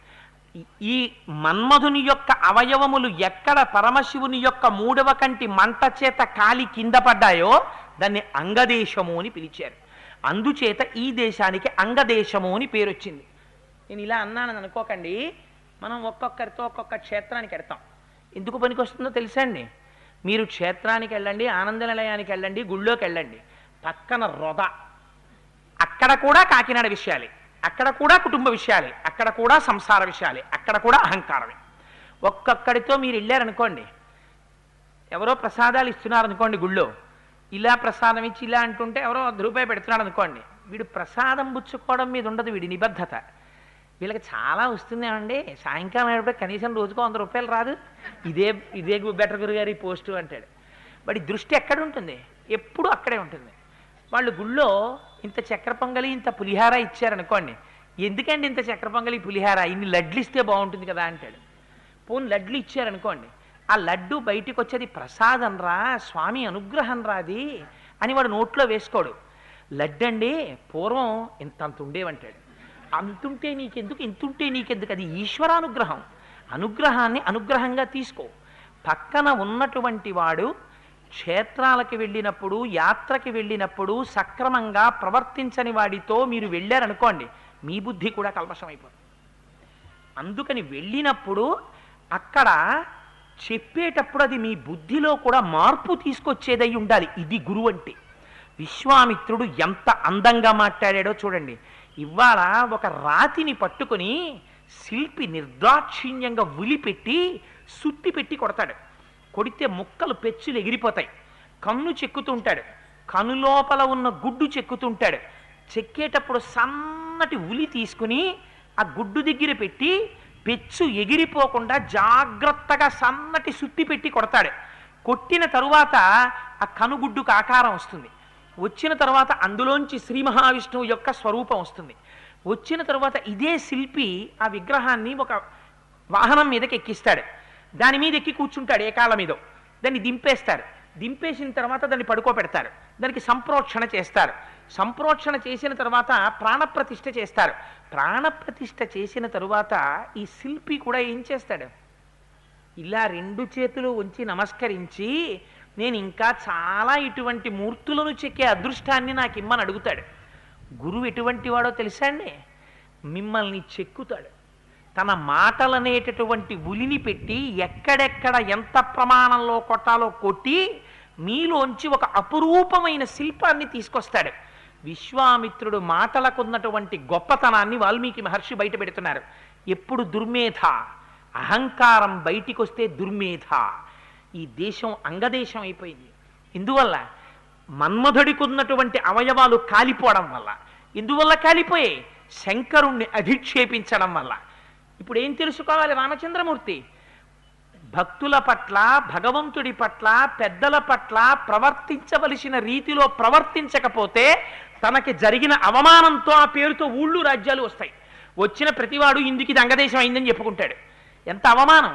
ఈ మన్మధుని యొక్క అవయవములు ఎక్కడ పరమశివుని యొక్క 3వ కంటి మంట చేత కాలి కింద పడ్డాయో దాన్ని అంగదేశము అని పిలిచారు. అందుచేత ఈ దేశానికి అంగదేశము అని పేరు వచ్చింది. నేను ఇలా అన్నానని అనుకోకండి, మనం ఒక్కొక్కరితో ఒక్కొక్క క్షేత్రానికి వెడతాం. ఎందుకు పనికి వస్తుందో తెలుసా అండి? మీరు క్షేత్రానికి వెళ్ళండి, ఆనంద నిలయానికి వెళ్ళండి, గుళ్ళోకి వెళ్ళండి, పక్కన రొద, అక్కడ కూడా కాకినాడ విషయాలే, అక్కడ కూడా కుటుంబ విషయాలే, అక్కడ కూడా సంసార విషయాలే, అక్కడ కూడా అహంకారమే. ఒక్కొక్కడితో మీరు వెళ్ళారనుకోండి, ఎవరో ప్రసాదాలు ఇస్తున్నారు అనుకోండి గుళ్ళో, ఇలా ప్రసాదం ఇచ్చి ఇలా అంటుంటే ఎవరో ₹1 పెడుతున్నాడు అనుకోండి, వీడు ప్రసాదం పుచ్చుకోవడం మీద ఉండదు వీడి నిబద్ధత. వీళ్ళకి చాలా వస్తుందేమండి, సాయంకాలం అయినప్పుడు కనీసం రోజుకో ₹100 రాదు, ఇదే బెటర్ గురుగారి పోస్టు అంటాడు. వాడి దృష్టి ఎక్కడ ఉంటుంది? ఎప్పుడు అక్కడే ఉంటుంది. వాళ్ళు గుళ్ళో ఇంత చక్కెర పొంగలి ఇంత పులిహార ఇచ్చారనుకోండి, ఎందుకండి ఇంత చక్కెర పొంగలి పులిహార, ఇన్ని లడ్లు ఇస్తే బాగుంటుంది కదా అంటాడు. పోనీ లడ్లు ఇచ్చారనుకోండి, ఆ లడ్డు బయటికి వచ్చేది ప్రసాదం రా, స్వామి అనుగ్రహం రాది అని వాడు నోట్లో వేసుకోడు. లడ్డండి పూర్వం ఇంతంత ఉండేవంటాడు. అంతుంటే నీకెందుకు, ఇంతుంటే నీకెందుకు, అది ఈశ్వరానుగ్రహం. అనుగ్రహాన్ని అనుగ్రహంగా తీసుకో. పక్కన ఉన్నటువంటి వాడు క్షేత్రాలకి వెళ్ళినప్పుడు, యాత్రకి వెళ్ళినప్పుడు సక్రమంగా ప్రవర్తించని వాడితో మీరు వెళ్ళారనుకోండి, మీ బుద్ధి కూడా కల్మషమైపోతుంది. అందుకని వెళ్ళినప్పుడు అక్కడ చెప్పేటప్పుడు అది మీ బుద్ధిలో కూడా మార్పు తీసుకొచ్చేదై ఉండాలి. ఇది గురువు అంటే. విశ్వామిత్రుడు ఎంత అందంగా మాట్లాడాడో చూడండి. ఇవాళ ఒక రాతిని పట్టుకొని శిల్పి నిర్దాక్షిణ్యంగా ఉలిపెట్టి సుత్తి పెట్టి కొడతాడు. కొడితే ముక్కలు పెచ్చులు ఎగిరిపోతాయి. కన్ను చెక్కుతుంటాడు, కను లోపల ఉన్న గుడ్డు చెక్కుతుంటాడు. చెక్కేటప్పుడు సన్నటి ఉలి తీసుకుని ఆ గుడ్డు దగ్గర పెట్టి పెచ్చు ఎగిరిపోకుండా జాగ్రత్తగా సన్నటి సుత్తి పెట్టి కొడతాడు. కొట్టిన తరువాత ఆ కనుగుడ్డుకు ఆకారం వస్తుంది. వచ్చిన తర్వాత అందులోంచి శ్రీ మహావిష్ణువు యొక్క స్వరూపం వస్తుంది. వచ్చిన తర్వాత ఇదే శిల్పి ఆ విగ్రహాన్ని ఒక వాహనం మీదకి ఎక్కిస్తాడు. దాని మీద ఎక్కి కూర్చుంటాడు, ఏ కాళ్ళ మీదో. దాన్ని దింపేస్తారు. దింపేసిన తర్వాత దాన్ని పడుకోబెడతారు. దానికి సంప్రోక్షణ చేస్తారు. సంప్రోక్షణ చేసిన తర్వాత ప్రాణప్రతిష్ఠ చేస్తారు. ప్రాణప్రతిష్ఠ చేసిన తరువాత ఈ శిల్పి కూడా ఏం చేస్తాడు? ఇలా 2 చేతులు ఉంచి నమస్కరించి నేను ఇంకా చాలా ఇటువంటి మూర్తులను చెక్కే అదృష్టాన్ని నాకు ఇమ్మని అడుగుతాడు. గురువు ఎటువంటి వాడో తెలుసా అండి? మిమ్మల్ని చెక్కుతాడు. తన మాటలనేటటువంటి ఉలిని పెట్టి ఎక్కడెక్కడ ఎంత ప్రమాణంలో కొట్టాలో కొట్టి మీలోంచి ఒక అపురూపమైన శిల్పాన్ని తీసుకొస్తాడు. విశ్వామిత్రుడు మాటలకున్నటువంటి గొప్పతనాన్ని వాల్మీకి మహర్షి బయట పెడుతున్నారు. ఎప్పుడు దుర్మేధ, అహంకారం బయటికి వస్తే దుర్మేధ. ఈ దేశం అంగదేశం అయిపోయింది. ఇందువల్ల మన్మధుడికి ఉన్నటువంటి అవయవాలు కాలిపోవడం వల్ల. ఇందువల్ల కాలిపోయాయి? శంకరుణ్ణి అధిక్షేపించడం వల్ల. ఇప్పుడు ఏం తెలుసుకోవాలి రామచంద్రమూర్తి? భక్తుల పట్ల, భగవంతుడి పట్ల, పెద్దల పట్ల ప్రవర్తించవలసిన రీతిలో ప్రవర్తించకపోతే తనకి జరిగిన అవమానంతో ఆ పేరుతో ఊళ్ళు రాజ్యాలు వస్తాయి. వచ్చిన ప్రతివాడు ఇందుకు ఇది అంగదేశం అయిందని చెప్పుకుంటాడు. ఎంత అవమానం!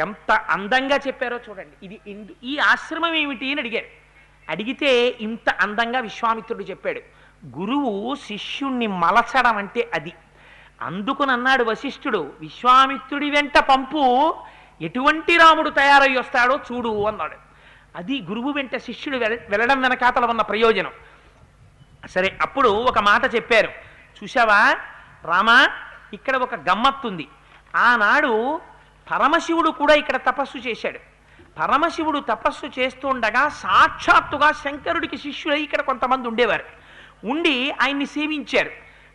ఎంత అందంగా చెప్పారో చూడండి. ఇది ఈ ఆశ్రమం ఏమిటి అని అడిగారు. అడిగితే ఇంత అందంగా విశ్వామిత్రుడు చెప్పాడు. గురువు శిష్యుణ్ణి మలచడం అంటే అది. అందుకునన్నాడు వశిష్ఠుడు, విశ్వామిత్రుడి వెంట పంపు, ఎటువంటి రాముడు తయారై వస్తాడో చూడు అన్నాడు. అది గురువు వెంట శిష్యుడు వెళ్ళడం వెనకాతల ఉన్న ప్రయోజనం. సరే, అప్పుడు ఒక మాట చెప్పారు. చూశావా రామా, ఇక్కడ ఒక గమ్మత్తుంది. ఆనాడు పరమశివుడు కూడా ఇక్కడ తపస్సు చేశాడు. పరమశివుడు తపస్సు చేస్తుండగా సాక్షాత్తుగా శంకరుడికి శిష్యులై ఇక్కడ కొంతమంది ఉండేవారు. ఉండి ఆయన్ని సేవించారు.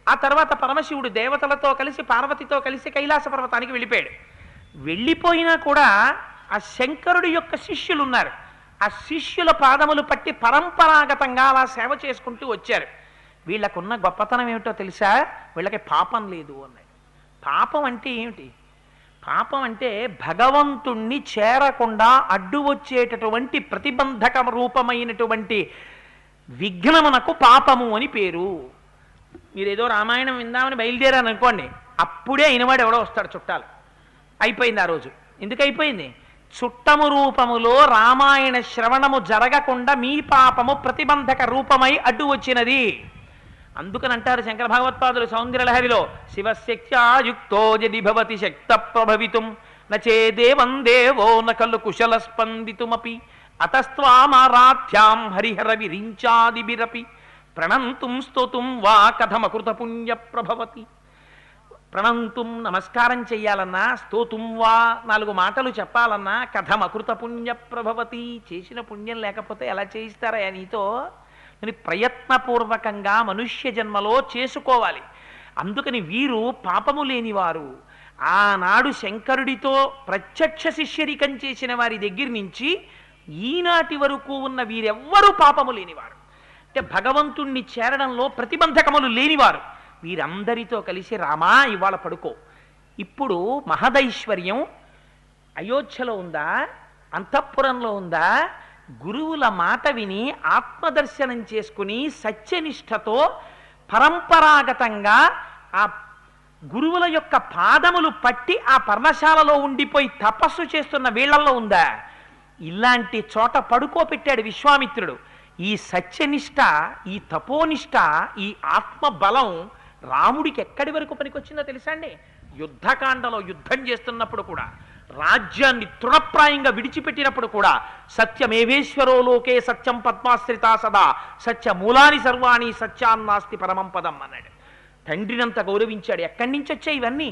ఆ తర్వాత పరమశివుడు దేవతలతో కలిసి పార్వతితో కలిసి కైలాస పర్వతానికి వెళ్ళిపోయాడు. వెళ్ళిపోయినా కూడా ఆ శంకరుడి యొక్క శిష్యులు ఉన్నారు. ఆ శిష్యుల పాదములు పట్టి పరంపరాగతంగా అలా సేవ చేసుకుంటూ వచ్చారు. వీళ్ళకున్న గొప్పతనం ఏమిటో తెలుసా? వీళ్ళకి పాపం లేదు అన్నాడు. పాపం అంటే ఏమిటి? పాపం అంటే భగవంతుణ్ణి చేరకుండా అడ్డు వచ్చేటటువంటి ప్రతిబంధక రూపమైనటువంటి విఘ్నమునకు పాపము అని పేరు. మీరేదో రామాయణం విందామని బయలుదేరాను అనుకోండి, అప్పుడే అయినవాడు ఎవడో వస్తాడు చుట్టాలు. అయిపోయింది ఆ రోజు. ఎందుకు అయిపోయింది? చుట్టము రూపములో రామాయణ శ్రవణము జరగకుండా మీ పాపము ప్రతిబంధక రూపమై అడ్డు వచ్చినది. అందుకని అంటారు శంకర భగవత్పాదులు సౌందర్యలహరిలో, శివశక్త్యాయుక్తో యది భవతి శక్త ప్రభవితుం నచేదేవం దేవో నకలు కుశల స్పందితుమపి అతస్త్వామారాధ్యాం హరిహర విరించాదిభిరపి ప్రణంతుం స్తోతుం వా కథమకృత పుణ్య ప్రభవతి. ప్రణంతుం నమస్కారం చెయ్యాలన్నా, స్తోతుం వా 4 మాటలు చెప్పాలన్నా, కథమకృత పుణ్య ప్రభవతి, చేసిన పుణ్యం లేకపోతే ఎలా చేయిస్తారా నీతో? అని ప్రయత్నపూర్వకంగా మనుష్య జన్మలో చేసుకోవాలి. అందుకని వీరు పాపము లేనివారు. ఆనాడు శంకరుడితో ప్రత్యక్ష శిష్యరికం చేసిన వారి దగ్గర నుంచి ఈనాటి వరకు ఉన్న వీరెవ్వరూ పాపము లేనివారు. అంటే భగవంతుణ్ణి చేరడంలో ప్రతిబంధకములు లేనివారు. వీరందరితో కలిసి రామా ఇవాళ పడుకో. ఇప్పుడు మహదైశ్వర్యం అయోధ్యలో ఉందా, అంతఃపురంలో ఉందా? గురువుల మాట విని ఆత్మదర్శనం చేసుకుని సత్యనిష్టతో పరంపరాగతంగా ఆ గురువుల యొక్క పాదములు పట్టి ఆ పర్ణశాలలో ఉండిపోయి తపస్సు చేస్తున్న వీళ్లలో ఉందా? ఇలాంటి చోట పడుకోపెట్టాడు విశ్వామిత్రుడు. ఈ సత్యనిష్ట, ఈ తపోనిష్ట, ఈ ఆత్మబలం రాముడికి ఎక్కడి వరకు పనికొచ్చిందో తెలుసా అండి? యుద్ధకాండలో యుద్ధం చేస్తున్నప్పుడు కూడా, రాజ్యాన్ని తృణప్రాయంగా విడిచిపెట్టినప్పుడు కూడా, సత్యమేవేశ్వరో లోకే సత్యం పద్మాశ్రితా సదా సత్యమూలాని సర్వాణి సత్యాన్నాస్తి పరమం పదం అన్నాడు. తండ్రినంత గౌరవించాడు. ఎక్కడి నుంచి వచ్చాయి ఇవన్నీ?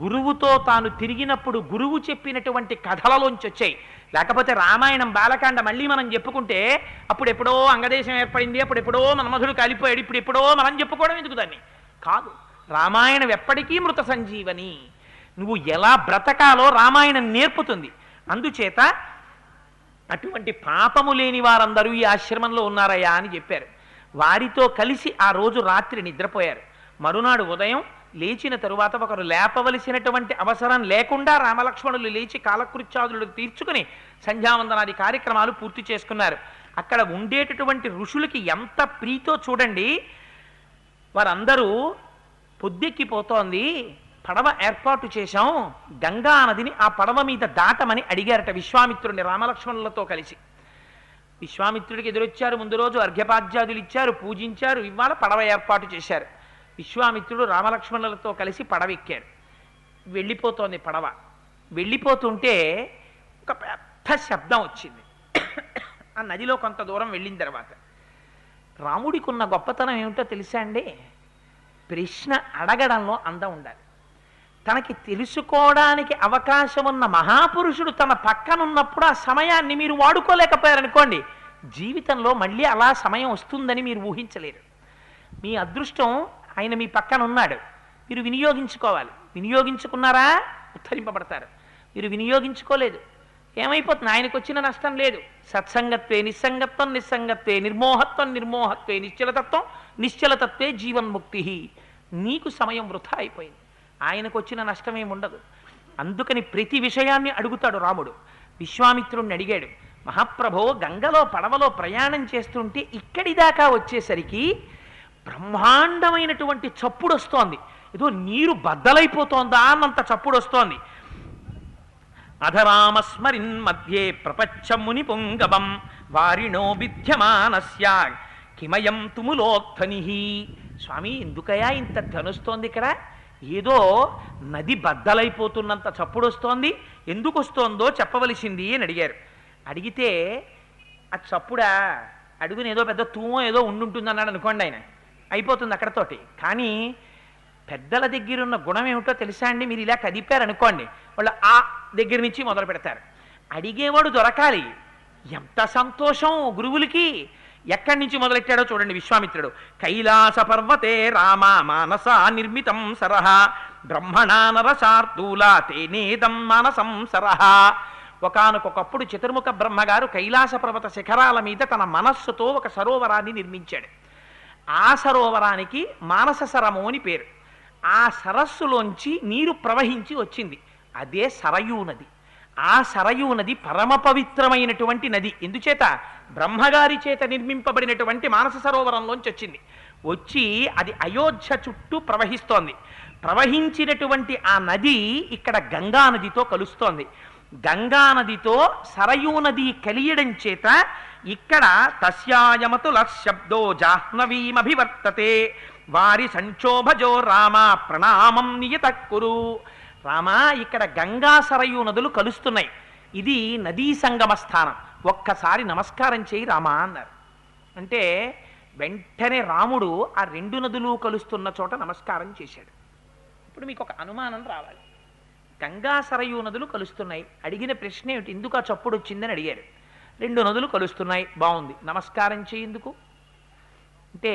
గురువుతో తాను తిరిగినప్పుడు గురువు చెప్పినటువంటి కథలలోంచి వచ్చాయి. లేకపోతే రామాయణం బాలకాండ మళ్ళీ మనం చెప్పుకుంటే అప్పుడు ఎప్పుడో అంగదేశం ఏర్పడింది, అప్పుడు ఎప్పుడో మన్మధుడు కాలిపోయాడు, ఇప్పుడు ఎప్పుడో మనం చెప్పుకోవడం ఎందుకు దాన్ని? కాదు, రామాయణం ఎప్పటికీ మృత సంజీవని. నువ్వు ఎలా బ్రతకాలో రామాయణం నేర్పుతుంది. అందుచేత అటువంటి పాపము లేని వారందరూ ఈ ఆశ్రమంలో ఉన్నారయ్యా అని చెప్పారు. వారితో కలిసి ఆ రోజు రాత్రి నిద్రపోయారు. మరునాడు ఉదయం లేచిన తరువాత ఒకరు లేపవలసినటువంటి అవసరం లేకుండా రామలక్ష్మణులు లేచి కాలకృత్యాదులు తీర్చుకుని సంధ్యావందనాది కార్యక్రమాలు పూర్తి చేసుకున్నారు. అక్కడ ఉండేటటువంటి ఋషులకి ఎంత ప్రీతో చూడండి. వారందరూ పొద్దెక్కిపోతోంది, పడవ ఏర్పాటు చేశాం, గంగా నదిని ఆ పడవ మీద దాటమని అడిగారట విశ్వామిత్రుడిని రామలక్ష్మణులతో కలిసి. విశ్వామిత్రుడికి ఎదురొచ్చారు. ముందు రోజు అర్ఘ్యపాద్యాదులు ఇచ్చారు, పూజించారు. ఇవాళ పడవ ఏర్పాటు చేశారు. విశ్వామిత్రుడు రామలక్ష్మణులతో కలిసి పడవ ఎక్కారు. వెళ్ళిపోతోంది పడవ. వెళ్ళిపోతుంటే ఒక పెద్ద శబ్దం వచ్చింది. ఆ నదిలో కొంత దూరం వెళ్ళిన తర్వాత రాముడికి ఉన్న గొప్పతనం ఏమిటో తెలుసా అండి? ప్రశ్న అడగడంలో అందం ఉండాలి. తనకి తెలుసుకోవడానికి అవకాశం ఉన్న మహాపురుషుడు తన పక్కనున్నప్పుడు ఆ సమయాన్ని మీరు వాడుకోలేకపోయారనుకోండి, జీవితంలో మళ్ళీ అలా సమయం వస్తుందని మీరు ఊహించలేరు. మీ అదృష్టం ఆయన మీ పక్కన ఉన్నాడు, మీరు వినియోగించుకోవాలి. వినియోగించుకున్నారా ఉద్ధరింపబడతారు. మీరు వినియోగించుకోలేదు, ఏమైపోతుంది? ఆయనకు వచ్చిన నష్టం లేదు. సత్సంగత్వే నిస్సంగత్వం, నిస్సంగత్వే నిర్మోహత్వం, నిర్మోహత్వే నిశ్చలతత్వం, నిశ్చలతత్వే జీవన్ముక్తి. నీకు సమయం వృధా అయిపోయింది, ఆయనకు వచ్చిన నష్టమేమి ఉండదు. అందుకని ప్రతి విషయాన్ని అడుగుతాడు రాముడు. విశ్వామిత్రుణ్ణి అడిగాడు, మహాప్రభో గంగలో పడవలో ప్రయాణం చేస్తుంటే ఇక్కడి దాకా వచ్చేసరికి బ్రహ్మాండమైనటువంటి చప్పుడు వస్తోంది. ఏదో నీరు బద్దలైపోతోందా అన్నంత చప్పుడు వస్తోంది. అధరామస్మరిన్ మధ్యే ప్రపచ్చ ముని పుంగవం వారిణో విద్యమానస్య కిమయం తుములోత్థని. స్వామి ఎందుకయా ఇంత ధనుస్తోంది ఇక్కడ? ఏదో నది బద్దలైపోతున్నంత చప్పుడు వస్తోంది, ఎందుకు వస్తోందో చెప్పవలసింది అని అడిగారు. అడిగితే ఆ చప్పుడా అడుగుని ఏదో పెద్ద తూమో ఏదో ఉండుంటుంది అన్నాడు అనుకోండి, ఆయన అయిపోతుంది అక్కడతోటి. కానీ పెద్దల దగ్గర ఉన్న గుణం ఏమిటో తెలుసా అండి? మీరు ఇలా కదిపారనుకోండి, వాళ్ళు ఆ దగ్గర నుంచి మొదలు పెడతారు. అడిగేవాడు దొరకాలి. ఎంత సంతోషం గురువులకి! ఎక్కడి నుంచి మొదలెట్టాడో చూడండి విశ్వామిత్రుడు. కైలాస పర్వతే రామ మానస నిర్మితం సరహ బ్రహ్మణా నరశార్దూల తేనేదం మానసం సరహ. ఒకానొకప్పుడు చతుర్ముఖ బ్రహ్మగారు కైలాస పర్వత శిఖరాల మీద తన మనస్సుతో ఒక సరోవరాన్ని నిర్మించాడు. ఆ సరోవరానికి మానస సరము అని పేరు. ఆ సరస్సులోంచి నీరు ప్రవహించి వచ్చింది. అదే సరయూ నది. ఆ సరయూ నది పరమ పవిత్రమైనటువంటి నది. ఎందుచేత? బ్రహ్మగారి చేత నిర్మింపబడినటువంటి మానస సరోవరంలోంచి వచ్చింది. వచ్చి అది అయోధ్య చుట్టూ ప్రవహిస్తోంది. ప్రవహించినటువంటి ఆ నది ఇక్కడ గంగా నదితో కలుస్తోంది. గంగా నదితో సరయూ నది కలియడం చేత ఇక్కడ తస్యాయమతుల శబ్దో జాహ్నవీమభివర్తతే వారి సంక్షోభజో రామ ప్రణామం నియతక్కురు. రామ, ఇక్కడ గంగా సరయూ నదులు కలుస్తున్నాయి. ఇది నదీ సంగమ స్థానం. ఒక్కసారి నమస్కారం చేయి రామా అన్నారు. అంటే వెంటనే రాముడు ఆ రెండు నదులు కలుస్తున్న చోట నమస్కారం చేశాడు. ఇప్పుడు మీకు ఒక అనుమానం రావాలి. గంగా సరయూ నదులు కలుస్తున్నాయి. అడిగిన ప్రశ్న ఏమిటి? ఎందుకు ఆ చప్పుడు వచ్చిందని అడిగారు. రెండు నదులు కలుస్తున్నాయి, బాగుంది, నమస్కారం చేయందుకు అంటే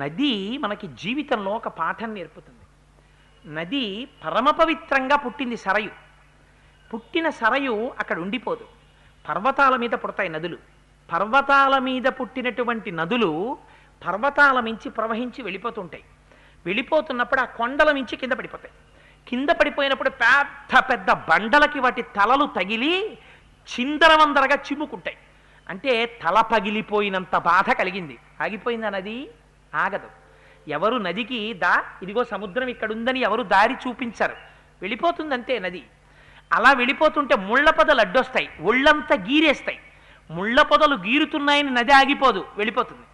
నది మనకి జీవితంలో ఒక పాఠం నేర్పుతుంది. నది పరమ పవిత్రంగా పుట్టింది సరయు. పుట్టిన సరయు అక్కడ ఉండిపోదు. పర్వతాల మీద పుడతాయి నదులు. పర్వతాల మీద పుట్టినటువంటి నదులు పర్వతాల మించి ప్రవహించి వెళ్ళిపోతుంటాయి. వెళ్ళిపోతున్నప్పుడు ఆ కొండల మించి కింద పడిపోతాయి. కింద పడిపోయినప్పుడు పెద్ద పెద్ద బండలకి వాటి తలలు తగిలి చిందరవందరగా చిమ్ముకుంటాయి. అంటే తల పగిలిపోయినంత బాధ కలిగింది. ఆగిపోయిందా నది? ఆగదు. ఎవరు నదికి ఇదిగో సముద్రం ఇక్కడుందని ఎవరు దారి చూపించరు. వెళ్ళిపోతుందంతే నది. అలా వెళ్ళిపోతుంటే ముళ్ళ పొదలు అడ్డొస్తాయి, ఒళ్ళంతా గీరేస్తాయి. ముళ్ళ పొదలు గీరుతున్నాయని నది ఆగిపోదు, వెళ్ళిపోతుంది.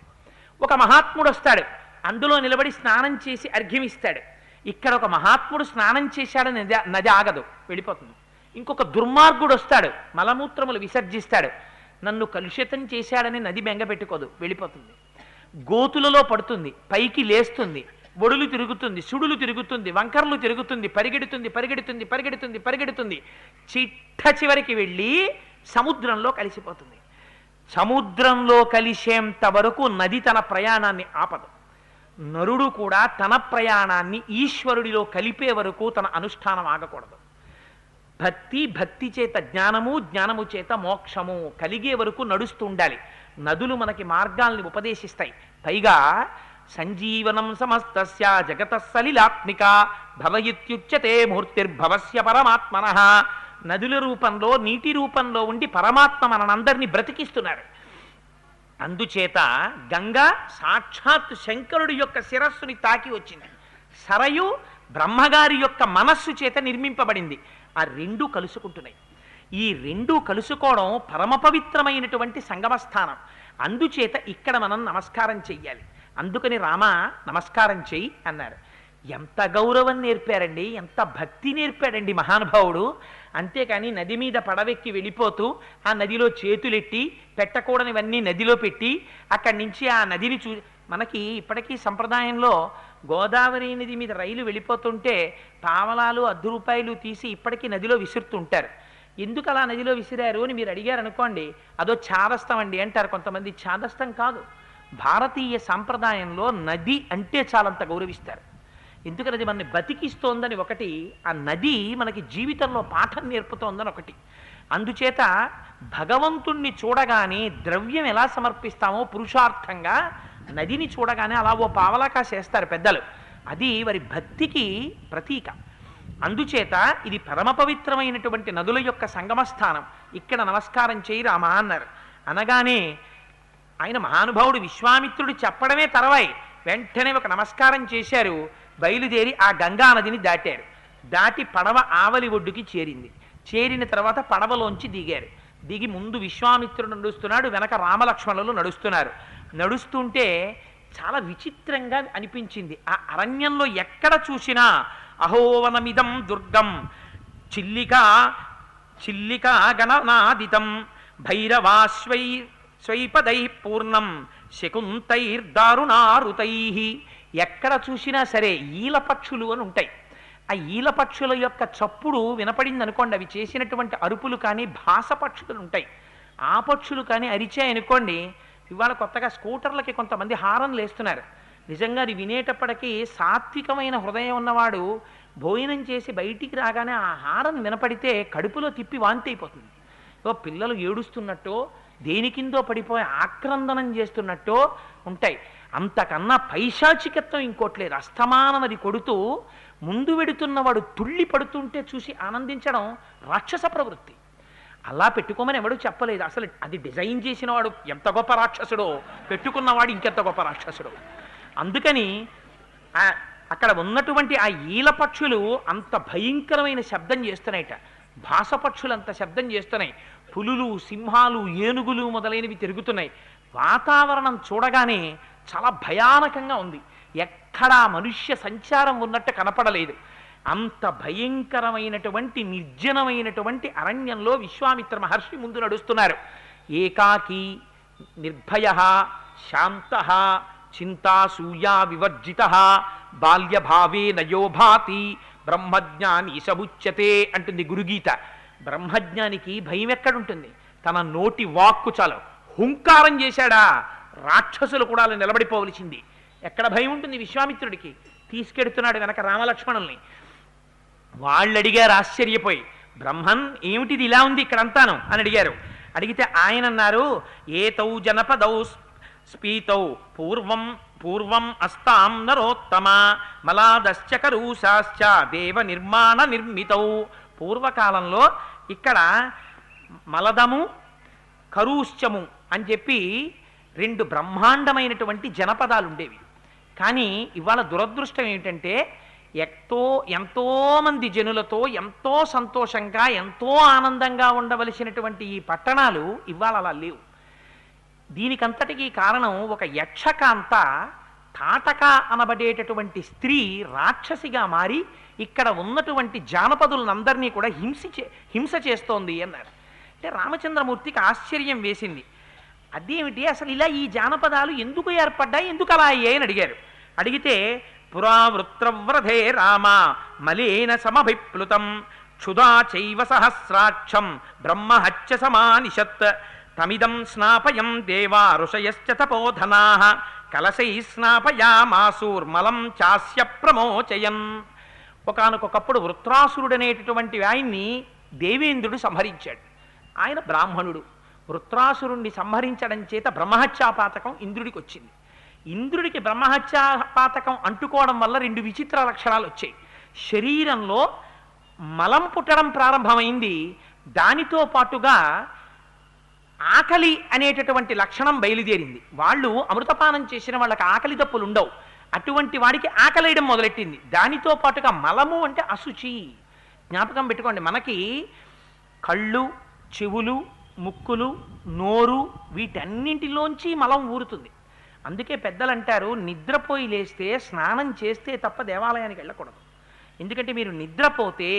ఒక మహాత్ముడు వస్తాడు, అందులో నిలబడి స్నానం చేసి అర్ఘ్యమిస్తాడు. ఇక్కడ ఒక మహాత్ముడు స్నానం చేశాడని నది ఆగదు, వెళ్ళిపోతుంది. ఇంకొక దుర్మార్గుడు వస్తాడు, మలమూత్రములు విసర్జిస్తాడు, నన్ను కలుషితం చేశాడని నది బెంగపెట్టుకోదు, వెళ్ళిపోతుంది. గోతులలో పడుతుంది, పైకి లేస్తుంది, ఒడులు తిరుగుతుంది, సుడులు తిరుగుతుంది, వంకర్లు తిరుగుతుంది, పరిగెడుతుంది పరిగెడుతుంది పరిగెడుతుంది పరిగెడుతుంది చిట్ట చివరికి వెళ్ళి సముద్రంలో కలిసిపోతుంది. సముద్రంలో కలిసేంత వరకు నది తన ప్రయాణాన్ని ఆపదు. నరుడు కూడా తన ప్రయాణాన్ని ఈశ్వరుడిలో కలిపే వరకు తన అనుష్ఠానం ఆగకూడదు. భక్తి చేత జ్ఞానము, జ్ఞానము చేత మోక్షము కలిగే వరకు నడుస్తూ ఉండాలి. నదులు మనకి మార్గాల్ని ఉపదేశిస్తాయి. పైగా సంజీవనం సమస్తస్య జగతః సలిలాత్మిక భవయిత్యుచ్యతే మూర్తిర్భవస్య పరమాత్మనః. నదుల రూపంలో, నీటి రూపంలో ఉండి పరమాత్మ మనందరినీ బ్రతికిస్తున్నారు. అందుచేత గంగా సాక్షాత్ శంకరుడి యొక్క శిరస్సుని తాకి వచ్చింది. సరయు బ్రహ్మగారి యొక్క మనస్సు చేత నిర్మింపబడింది. ఆ రెండు కలుసుకుంటున్నాయి. ఈ రెండు కలుసుకోవడం పరమ పవిత్రమైనటువంటి సంగమస్థానం. అందుచేత ఇక్కడ మనం నమస్కారం చెయ్యాలి. అందుకని రామ నమస్కారం చెయ్యి అన్నారు. ఎంత గౌరవం నేర్పారండి, ఎంత భక్తి నేర్పాడండి మహానుభావుడు. అంతేకాని నది మీద పడవెక్కి వెళ్ళిపోతూ ఆ నదిలో చేతులెట్టి పెట్టకూడనివన్నీ నదిలో పెట్టి అక్కడి నుంచి ఆ నదిని మనకి ఇప్పటికీ సంప్రదాయంలో గోదావరి నది మీద రైలు వెళ్ళిపోతుంటే పావలాలు, ₹10 తీసి ఇప్పటికీ నదిలో విసురుతుంటారు. ఎందుకు అలా నదిలో విసిరారు అని మీరు అడిగారు అనుకోండి, అదో ఛాదస్తం అండి అంటారు కొంతమంది. ఛాదస్తం కాదు. భారతీయ సాంప్రదాయంలో నది అంటే చాలంత గౌరవిస్తారు. ఎందుకని అది మనని బతికిస్తోందని ఒకటి, ఆ నది మనకి జీవితంలో పాఠం నేర్పుతోందని ఒకటి. అందుచేత భగవంతుణ్ణి చూడగానే ద్రవ్యం ఎలా సమర్పిస్తామో పురుషార్థంగా నదిని చూడగానే అలా ఓ పావలాకా చేస్తారు పెద్దలు. అది వారి భక్తికి ప్రతీక. అందుచేత ఇది పరమ పవిత్రమైనటువంటి నదుల యొక్క సంగమస్థానం. ఇక్కడ నమస్కారం చేయి రామా అన్నారు. అనగానే ఆయన మహానుభావుడు విశ్వామిత్రుడు చెప్పడమే తర్వాయి వెంటనే ఒక నమస్కారం చేశారు. బయలుదేరి ఆ గంగా నదిని దాటారు. దాటి పడవ ఆవలి ఒడ్డుకి చేరింది. చేరిన తర్వాత పడవలోంచి దిగారు. దిగి ముందు విశ్వామిత్రుడు నడుస్తున్నాడు, వెనక రామలక్ష్మణులు నడుస్తున్నారు. నడుస్తుంటే చాలా విచిత్రంగా అనిపించింది. ఆ అరణ్యంలో ఎక్కడ చూసినా అహోవనమిదం దుర్గం చిల్లికా గణనాదితం భైరవాశ్వై స్వైపదై పూర్ణం శకుంతైర్దారుణారుతై. ఎక్కడ చూసినా సరే ఈలపక్షులు అని ఉంటాయి. ఆ ఈలపక్షుల యొక్క చప్పుడు వినపడింది అనుకోండి, అవి చేసినటువంటి అరుపులు కానీ భాస పక్షులు ఉంటాయి. ఆ పక్షులు కానీ అరిచాయనుకోండి, ఇవాళ కొత్తగా స్కూటర్లకి కొంతమంది హారన్లు వేస్తున్నారు. నిజంగా అది వినేటప్పటికీ సాత్వికమైన హృదయం ఉన్నవాడు భోజనం చేసి బయటికి రాగానే ఆ హారన్ వినపడితే కడుపులో తిప్పి వాంతి అయిపోతుంది. పిల్లలు ఏడుస్తున్నట్టో దేనికిందో పడిపోయి ఆక్రందనం చేస్తున్నట్టో ఉంటాయి. అంతకన్నా పైశాచికత్వం ఇంకోట్లేదు. అస్తమానం అది కొడుతూ ముందు వెడుతున్నవాడు తుళ్ళి పడుతుంటే చూసి ఆనందించడం రాక్షస ప్రవృత్తి. అలా పెట్టుకోమని ఎవడూ చెప్పలేదు. అసలు అది డిజైన్ చేసిన వాడు ఎంత గొప్ప రాక్షసుడో, పెట్టుకున్నవాడు ఇంకెంత గొప్ప రాక్షసుడో. అందుకని అక్కడ ఉన్నటువంటి ఆ ఈల పక్షులు అంత భయంకరమైన శబ్దం చేస్తున్నాయిట. భాసపక్షులు అంత శబ్దం చేస్తున్నాయి. పులులు, సింహాలు, ఏనుగులు మొదలైనవి తిరుగుతున్నాయి. వాతావరణం చూడగానే చాలా భయానకంగా ఉంది. ఎక్కడా మనుష్య సంచారం ఉన్నట్టు కనపడలేదు. అంత భయంకరమైనటువంటి నిర్జనమైనటువంటి అరణ్యంలో విశ్వామిత్ర మహర్షి ముందు నడుస్తున్నారు. ఏకాకి నిర్భయ శాంత చింతాసూయా వివర్జిత బాల్యభావే నయోభాతి బ్రహ్మజ్ఞాని సముచ్యతే అంటుంది గురుగీత. బ్రహ్మజ్ఞానికి భయం ఎక్కడుంటుంది? తన నోటి వాక్కు చాలు. హుంకారం చేశాడా రాక్షసులు కూడా నిలబడిపోవలసింది. ఎక్కడ భయం ఉంటుంది విశ్వామిత్రుడికి? తీసుకెడుతున్నాడు వెనక రామలక్ష్మణుల్ని. వాళ్ళు అడిగారు ఆశ్చర్యపోయి, బ్రహ్మన్ ఏమిటిది ఇలా ఉంది ఇక్కడంతాను అని అడిగారు. అడిగితే ఆయన అన్నారు, ఏతౌ జనపదౌ స్పీతౌ పూర్వం అస్తాం నరోత్తమ మలాదశ్చ కరూషాశ్చ దేవ నిర్మాణ నిర్మితౌ. పూర్వకాలంలో ఇక్కడ మలదము కరూశ్చము అని చెప్పి రెండు బ్రహ్మాండమైనటువంటి జనపదాలు ఉండేవి. కానీ ఇవాళ దురదృష్టం ఏమిటంటే ఎంతోమంది జనులతో ఎంతో సంతోషంగా ఎంతో ఆనందంగా ఉండవలసినటువంటి ఈ పట్టణాలు ఇవాళ అలా లేవు. దీనికంతటికీ కారణం ఒక యక్షకాంత తాటక అనబడేటటువంటి స్త్రీ రాక్షసిగా మారి ఇక్కడ ఉన్నటువంటి జానపదులందరినీ కూడా హింస చేస్తోంది అన్నారు. అంటే రామచంద్రమూర్తికి ఆశ్చర్యం వేసింది. అదేమిటి అసలు ఇలా ఈ జానపదాలు ఎందుకు ఏర్పడ్డాయి, ఎందుకు అలా అయ్యాయి అని అడిగారు. అడిగితే పురావృత్రవ్రధే రామ మలేన సమభిప్లుతం క్షుదా చైవ సహస్రాక్షం బ్రహ్మహత్య సమానిషత్ తమిదం స్నాపయం దేవా ఋషయశ్చ తపోధనాః కలశై స్నాపయామాసూర్మలం చాస్య ప్రమోచయన్. ఒకానొకప్పుడు వృత్రాసురుడనేటటువంటి ఆయన్ని దేవేంద్రుడు సంహరించాడు. ఆయన బ్రాహ్మణుడు. వృత్రాసురుణ్ణి సంహరించడం చేత బ్రహ్మహత్యాపాతకం ఇంద్రుడికి వచ్చింది. ఇంద్రుడికి బ్రహ్మహత్యాపాతకం అంటుకోవడం వల్ల రెండు విచిత్ర లక్షణాలు వచ్చాయి. శరీరంలో మలం పుట్టడం ప్రారంభమైంది. దానితో పాటుగా ఆకలి అనేటటువంటి లక్షణం బయలుదేరింది. వాళ్ళు అమృతపానం చేసిన వాళ్ళకి ఆకలి దప్పులు ఉండవు. అటువంటి వాడికి ఆకలేయడం మొదలెట్టింది. దానితో పాటుగా మలము అంటే అశుచి. జ్ఞాపకం పెట్టుకోండి, మనకి కళ్ళు, చెవులు, ముక్కులు, నోరు వీటన్నింటిలోంచి మలం ఊరుతుంది. అందుకే పెద్దలు అంటారు, నిద్రపోయి లేస్తే స్నానం చేస్తే తప్ప దేవాలయానికి వెళ్ళకూడదు. ఎందుకంటే మీరు నిద్రపోతే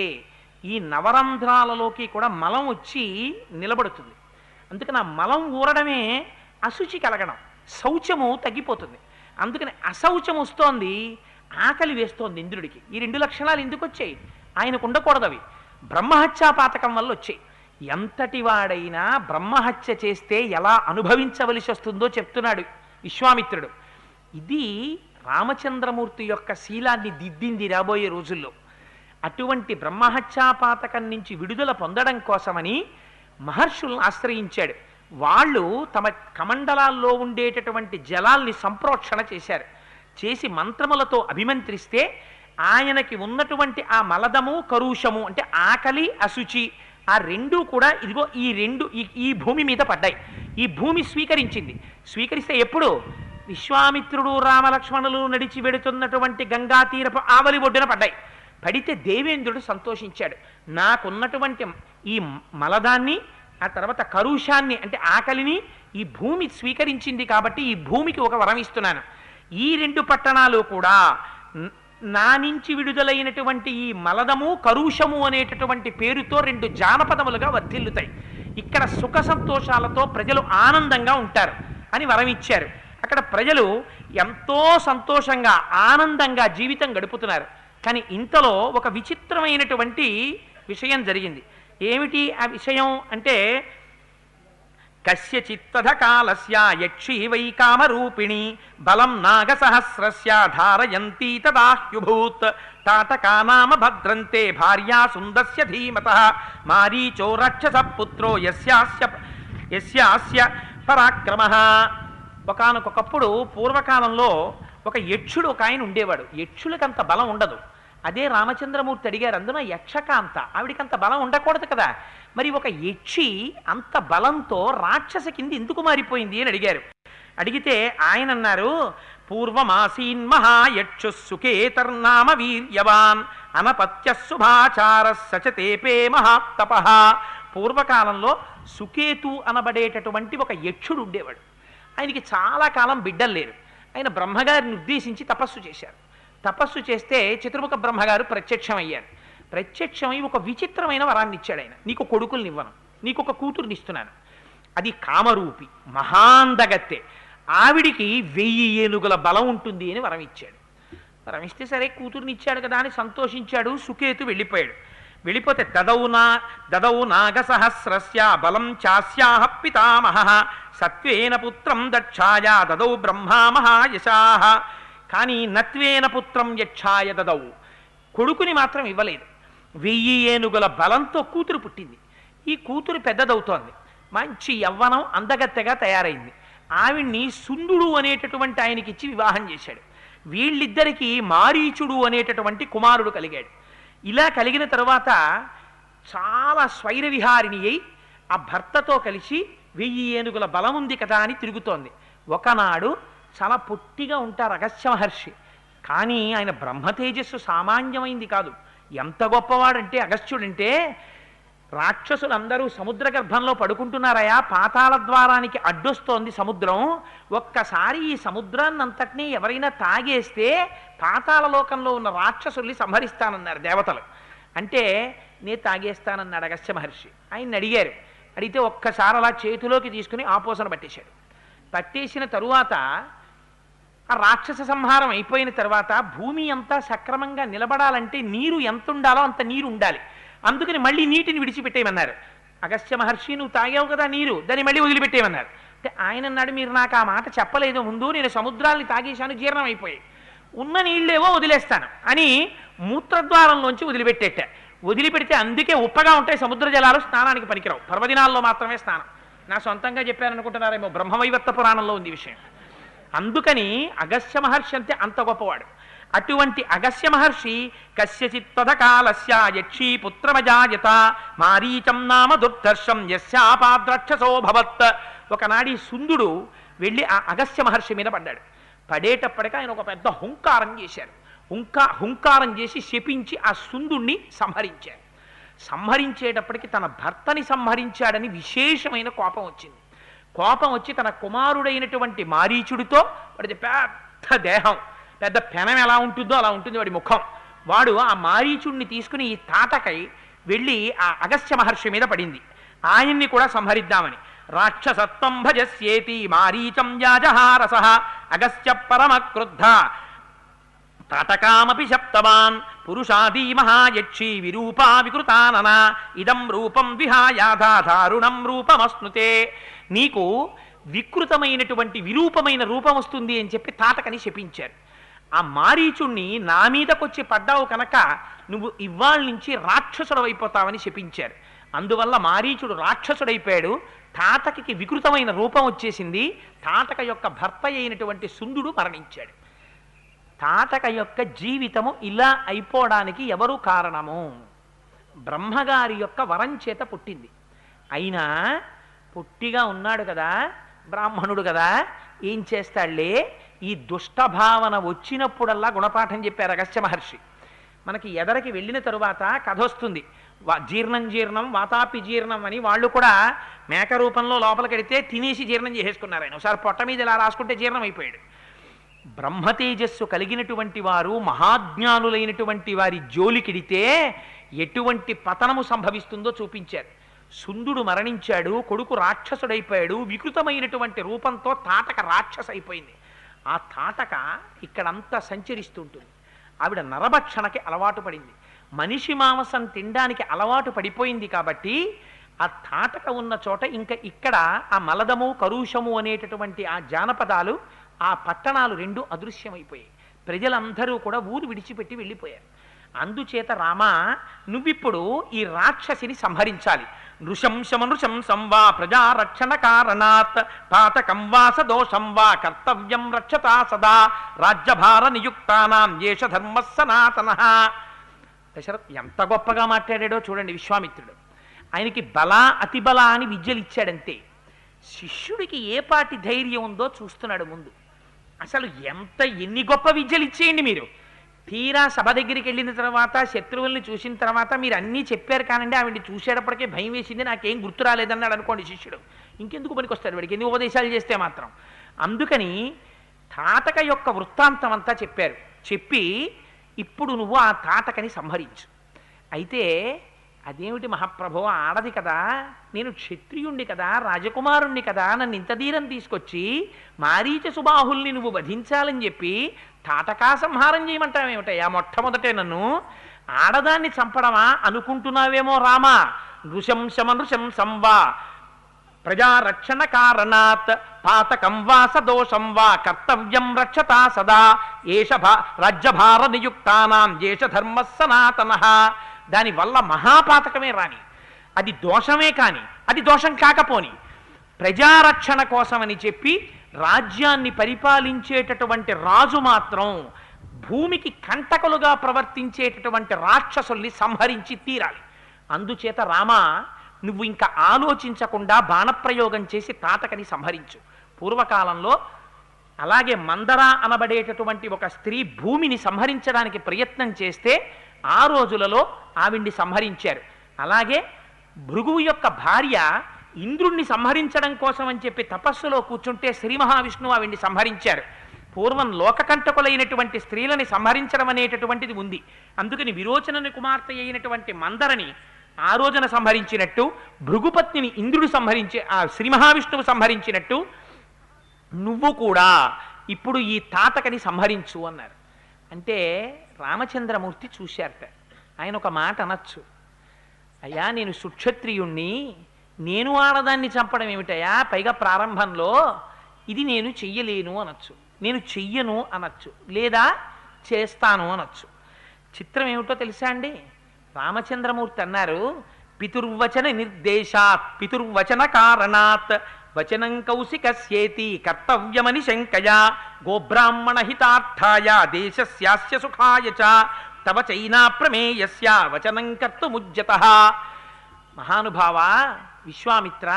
ఈ నవరంధ్రాలలోకి కూడా మలం వచ్చి నిలబడుతుంది. అందుకని ఆ మలం ఊరడమే అశుచి కలగడం, శౌచము తగ్గిపోతుంది. అందుకని అశౌచం వస్తోంది, ఆకలి వేస్తోంది ఇంద్రుడికి. ఈ రెండు లక్షణాలు ఎందుకు వచ్చాయి? ఆయనకు ఉండకూడదు. అవి బ్రహ్మహత్యాపాతకం వల్ల వచ్చాయి. ఎంతటి వాడైనా బ్రహ్మహత్య చేస్తే ఎలా అనుభవించవలసి వస్తుందో చెప్తున్నాడు విశ్వామిత్రుడు. ఇది రామచంద్రమూర్తి యొక్క శీలాన్ని దిద్దింది రాబోయే రోజుల్లో. అటువంటి బ్రహ్మహత్యాపాతకం నుంచి విడుదల పొందడం కోసమని మహర్షులను ఆశ్రయించాడు. వాళ్ళు తమ కమండలాల్లో ఉండేటటువంటి జలాల్ని సంప్రోక్షణ చేశారు. చేసి మంత్రములతో అభిమంత్రిస్తే ఆయనకి ఉన్నటువంటి ఆ మలదము కరుషము అంటే ఆకలి అశుచి ఆ రెండూ కూడా ఇదిగో ఈ భూమి మీద పడ్డాయి. ఈ భూమి స్వీకరించింది. స్వీకరిస్తే ఎప్పుడు? విశ్వామిత్రుడు రామలక్ష్మణులు నడిచి వెడుతున్నటువంటి గంగా తీరపు ఆవలి ఒడ్డున పడ్డాయి. పడితే దేవేంద్రుడు సంతోషించాడు. నాకున్నటువంటి ఈ మలదాన్ని ఆ తర్వాత కరుషాన్ని అంటే ఆకలిని ఈ భూమి స్వీకరించింది కాబట్టి ఈ భూమికి ఒక వరం ఇస్తున్నాను. ఈ రెండు పట్టణాలు కూడా నా నుంచి విడుదలైనటువంటి ఈ మలదము కరుషము అనేటటువంటి పేరుతో రెండు జానపదములుగా వర్ధిల్లుతాయి. ఇక్కడ సుఖ సంతోషాలతో ప్రజలు ఆనందంగా ఉంటారు అని వరం ఇచ్చారు. అక్కడ ప్రజలు ఎంతో సంతోషంగా ఆనందంగా జీవితం గడుపుతున్నారు. కానీ ఇంతలో ఒక విచిత్రమైనటువంటి విషయం జరిగింది. ఏమిటి ఆ విషయం అంటే, కస్యచిత్తథ కాలస్య యక్షీ వై కామరూపిణి బలం నాగసహస్రస్య ధారయంతి తదాహ్యుభూత్ తాటకా నామ భద్రంతే భార్యా సుందస్య ధీమతః మారీచో రాక్షస పుత్రో యస్యాస్య పరాక్రమః. ఒకానొకప్పుడు పూర్వకాలంలో ఒక యక్షుడు ఒక ఆయన ఉండేవాడు. యక్షులకంత బలం ఉండదు. అదే రామచంద్రమూర్తి అడిగారు, అందున యక్షకాంత, ఆవిడికంత బలం ఉండకూడదు కదా, మరి ఒక యక్షి అంత బలంతో రాక్షస కింద ఎందుకు మారిపోయింది అని అడిగారు. అడిగితే ఆయన అన్నారు, పూర్వమాసీన్ మహాయక్షు సుకేతర్నామ వీర్యవాన్ అనపత్య శుభాచార సచతేపే మహాతపః. పూర్వకాలంలో సుకేతు అనబడేటటువంటి ఒక యక్షుడు ఉండేవాడు. ఆయనకి చాలా కాలం బిడ్డలు లేరు. ఆయన బ్రహ్మగారిని ఉద్దేశించి తపస్సు చేశారు. తపస్సు చేస్తే చతుర్ముఖ బ్రహ్మగారు ప్రత్యక్షమయ్యారు. ప్రత్యక్షమై ఒక విచిత్రమైన వరాన్ని ఇచ్చాడు. ఆయన, నీకు కొడుకుల్ని ఇవ్వను, నీకు ఒక కూతుర్ని ఇస్తున్నాను. అది కామరూపి, మహాందగత్తె, ఆవిడికి 1000 ఏనుగుల బలం ఉంటుంది అని వరం ఇచ్చాడు. వరం ఇస్తే సరే కూతుర్ని ఇచ్చాడు కదా అని సంతోషించాడు. సుకేతు వెళ్ళిపోయాడు. వెళ్ళిపోతే దదౌ నాగసహస్రస్య బలం చాస్యాహ పితామహః సత్వేన పుత్రం దక్షాయ దదౌ బ్రహ్మా మహాయశాః. కానీ నత్వేన పుత్రం యక్షాయ దదౌ, కొడుకుని మాత్రం ఇవ్వలేదు. 1000 ఏనుగుల బలంతో కూతురు పుట్టింది. ఈ కూతురు పెద్దదవుతోంది, మంచి యవ్వనం, అందగత్తెగా తయారైంది. ఆవిడ్ని సుందుడు అనేటటువంటి ఆయనకిచ్చి వివాహం చేశాడు. వీళ్ళిద్దరికీ మారీచుడు అనేటటువంటి కుమారుడు కలిగాడు. ఇలా కలిగిన తరువాత చాలా స్వైరవిహారిణి అయి ఆ భర్తతో కలిసి 1000 ఏనుగుల బలం ఉంది కదా అని తిరుగుతోంది. ఒకనాడు చాలా పొట్టిగా ఉంటారు అగస్త్య మహర్షి. కానీ ఆయన బ్రహ్మతేజస్సు సామాన్యమైంది కాదు. ఎంత గొప్పవాడంటే అగస్త్యుడంటే, రాక్షసులందరూ సముద్ర గర్భంలో పడుకుంటున్నారయా, పాతాళ ద్వారానికి అడ్డొస్తోంది సముద్రం, ఒక్కసారి ఈ సముద్రాన్నంతటినీ ఎవరైనా తాగేస్తే పాతాళ లోకంలో ఉన్న రాక్షసుల్ని సంహరిస్తానన్నారు దేవతలు. అంటే నేను తాగేస్తానన్నాడు అగస్త్య మహర్షి. ఆయన్ని అడిగారు. అడిగితే ఒక్కసారి అలా చేతిలోకి తీసుకుని ఆపోసన పట్టేశాడు. పట్టేసిన తరువాత ఆ రాక్షస సంహారం అయిపోయిన తర్వాత భూమి అంతా సక్రమంగా నిలబడాలంటే నీరు ఎంత ఉండాలో అంత నీరు ఉండాలి. అందుకని మళ్ళీ నీటిని విడిచిపెట్టేయమన్నారు. అగస్త్య మహర్షి, నువ్వు తాగావు కదా నీరు, దాన్ని మళ్ళీ వదిలిపెట్టేయమన్నారు. అంటే ఆయన అన్నాడు, మీరు నాకు ఆ మాట చెప్పలేదు ముందు, నేను సముద్రాల్ని తాగేశాను, జీర్ణం అయిపోయాయి, ఉన్న నీళ్ళేవో వదిలేస్తాను అని మూత్రద్వారంలోంచి వదిలిపెట్టేట. వదిలిపెడితే అందుకే ఉప్పగా ఉంటాయి సముద్ర జలాలు, స్నానానికి పనికిరావు, పర్వదినాల్లో మాత్రమే స్నానం. నా సొంతంగా చెప్పారనుకుంటున్నారేమో, బ్రహ్మవైవర్త పురాణంలో ఉంది విషయం. అందుకని అగస్త్య మహర్షి అంటే అంత గొప్పవాడు. అటువంటి అగస్త్య మహర్షి కస్యచిత్తద కాలస్య యక్షీ పుత్రమజాయత మారీచం నామ దుర్ధర్షం యస్యాపాద్రక్షసోభవత్. ఒకనాడి సుందుడు వెళ్ళి ఆ అగస్త్య మహర్షి మీద పడ్డాడు. పడేటప్పటికి ఆయన ఒక పెద్ద హుంకారం చేశారు. హుంకారం చేసి శపించి ఆ సుందుణ్ణి సంహరించారు. సంహరించేటప్పటికి తన భర్తని సంహరించాడని విశేషమైన కోపం వచ్చింది. కోపం వచ్చి తన కుమారుడైనటువంటి మారీచుడితో, వాడి పెద్ద దేహం, పెద్ద పెనం ఎలా ఉంటుందో అలా ఉంటుంది వాడి ముఖం, వాడు ఆ మారీచుడిని తీసుకుని ఈ తాటకై వెళ్ళి ఆ అగస్త్య మహర్షి మీద పడింది. ఆయన్ని కూడా సంహరిద్దామని. రాక్షసత్వం భజస్యేతి మారీచం యాజహారసః అగస్త్య పరమ క్రుద్ధ తాటకామపి శప్తవాన్ పురుషాదీ మహాయక్షీ విరూపా వికృతానన ఇదం రూపం విహాయాధా దారుణం రూపమస్నుతే. నీకు వికృతమైనటువంటి విరూపమైన రూపం వస్తుంది అని చెప్పి తాటకని శపించారు. ఆ మారీచుణ్ణి నా మీదకొచ్చి పడ్డావు కనుక నువ్వు ఇవాళ నుంచి రాక్షసుడు అయిపోతావని శపించారు. అందువల్ల మారీచుడు రాక్షసుడైపోయాడు. తాటకకి వికృతమైన రూపం వచ్చేసింది. తాటక యొక్క భర్త అయినటువంటి సుందుడు మరణించాడు. తాటక యొక్క జీవితము ఇలా అయిపోవడానికి ఎవరు కారణము? బ్రహ్మగారి యొక్క వరం చేత పుట్టింది. అయినా పుట్టిగా ఉన్నాడు కదా, బ్రాహ్మణుడు కదా, ఏం చేస్తాడులే, ఈ దుష్టభావన వచ్చినప్పుడల్లా గుణపాఠం చెప్పారు అగస్త్య మహర్షి. మనకి ఎదరికి వెళ్ళిన తరువాత కథ వస్తుంది. జీర్ణం వాతాపి జీర్ణం అని వాళ్ళు కూడా మేక రూపంలో లోపలికెడితే తినేసి జీర్ణం చేసేసుకున్నారు. ఆయన ఒకసారి పొట్ట మీద ఇలా రాసుకుంటే జీర్ణం అయిపోయాడు. బ్రహ్మతేజస్సు కలిగినటువంటి వారు, మహాజ్ఞానులైనటువంటి వారి జోలికిడితే ఎటువంటి పతనము సంభవిస్తుందో చూపించారు. సుందుడు మరణించాడు, కొడుకు రాక్షసుడైపోయాడు, వికృతమైనటువంటి రూపంతో తాటక రాక్షస అయిపోయింది. ఆ తాటక ఇక్కడంతా సంచరిస్తుంటుంది. ఆవిడ నరభక్షణకి అలవాటు పడింది, మనిషి మాంసం తినడానికి అలవాటు పడిపోయింది. కాబట్టి ఆ తాటక ఉన్న చోట ఇంకా ఇక్కడ ఆ మలదము కరుషము అనేటటువంటి ఆ జానపదాలు, ఆ పట్టణాలు రెండు అదృశ్యమైపోయాయి. ప్రజలందరూ కూడా ఊరు విడిచిపెట్టి వెళ్ళిపోయారు. అందుచేత రామ, నువ్విప్పుడు ఈ రాక్షసిని సంహరించాలి. నృశంసమనృశంసం వా ప్రజారక్షణ కారణాత్ పాతకం వా సదోషం వా కర్తవ్యం రక్షతా సదా రాజ్యభార నియుక్తానాం ఏష ధర్మ సనాతనః. దశరథ్ ఎంత గొప్పగా మాట్లాడాడో చూడండి. విశ్వామిత్రుడు ఆయనకి బల అతిబల అని విద్యలు ఇచ్చాడంతే. శిష్యుడికి ఏ పాటి ధైర్యం ఉందో చూస్తున్నాడు ముందు. అసలు ఎన్ని గొప్ప విద్యలు ఇచ్చేయండి మీరు. తీరా సభ దగ్గరికి వెళ్ళిన తర్వాత, శత్రువుల్ని చూసిన తర్వాత మీరు అన్నీ చెప్పారు కానండి, ఆవిడ్ని చూసేటప్పటికే భయం వేసింది, నాకేం గుర్తు రాలేదన్నాడు అనుకోండి శిష్యుడు, ఇంకెందుకు పనికొస్తాడు వాడికి ఎన్ని ఉపదేశాలు చేస్తే మాత్రం. అందుకని తాటక యొక్క వృత్తాంతం అంతా చెప్పారు. చెప్పి ఇప్పుడు నువ్వు ఆ తాటకని సంహరించు. అయితే అదేమిటి మహాప్రభో, ఆడది కదా, నేను క్షత్రియుణ్ణి కదా, రాజకుమారుణ్ణి కదా, నన్ను ఇంత ధీరం తీసుకొచ్చి మారీచ సుబాహుల్ని నువ్వు వధించాలని చెప్పి తాటకా సంహారం చేయమంటావేమిటయ్యా? మొట్టమొదటే నన్ను ఆడదాన్ని చంపడమా అనుకుంటున్నావేమో రామా. నృశంసమనృశంసం వా ప్రజారక్షణ కారణాత్ పాతకం వా సదోషం వా కర్తవ్యం రక్షతా సదా ఏష రాజ్యభార నియుక్తానాం ఏష ధర్మ సనాతనః. దానివల్ల మహాపాతకమే రాని, అది దోషమే కాని, అది దోషం కాకపోని ప్రజారక్షణ కోసమని చెప్పి రాజ్యాన్ని పరిపాలించేటటువంటి రాజు మాత్రం భూమికి కంటకలుగా ప్రవర్తించేటటువంటి రాక్షసుల్ని సంహరించి తీరాలి. అందుచేత రామ, నువ్వు ఇంకా ఆలోచించకుండా బాణప్రయోగం చేసి తాటకని సంహరించు. పూర్వకాలంలో అలాగే మందర అనబడేటటువంటి ఒక స్త్రీ భూమిని సంహరించడానికి ప్రయత్నం చేస్తే ఆ రోజులలో ఆవిడ్ని సంహరించారు. అలాగే భృగువు యొక్క భార్య ఇంద్రుణ్ణి సంహరించడం కోసం అని చెప్పి తపస్సులో కూర్చుంటే శ్రీ మహావిష్ణువు ఆవిడ్ని సంహరించారు. పూర్వం లోకకంటకులైనటువంటి స్త్రీలని సంహరించడం అనేటటువంటిది ఉంది. అందుకని విరోచనని కుమార్తె అయినటువంటి మందరని ఆ రోజున సంహరించినట్టు, భృగుపత్నిని ఇంద్రుడు ఆ శ్రీ మహావిష్ణువు సంహరించినట్టు నువ్వు కూడా ఇప్పుడు ఈ తాటకని సంహరించు అన్నారు. అంటే రామచంద్రమూర్తి చూశారట. ఆయన ఒక మాట అనొచ్చు, అయ్యా నేను సుక్షత్రియుణ్ణి, నేను ఆడదాన్ని చంపడం ఏమిటయా, పైగా ప్రారంభంలో ఇది నేను చెయ్యలేను అనొచ్చు, నేను చెయ్యను అనొచ్చు, లేదా చేస్తాను అనొచ్చు. చిత్రం ఏమిటో తెలుసా అండి? రామచంద్రమూర్తి అన్నారు, పితుర్వచన నిర్దేశాత్ పితుర్వచన కారణాత్ వచనం కౌశికస్యేతి కర్తవ్యమని శంకయా గోబ్రాహ్మణ హితార్థాయ దేశస్యాస్య సుఖాయ చ తవ చైనా ప్రమేయస్య వచనం కర్తుముజ్యతః. మహానుభావ విశ్వామిత్ర,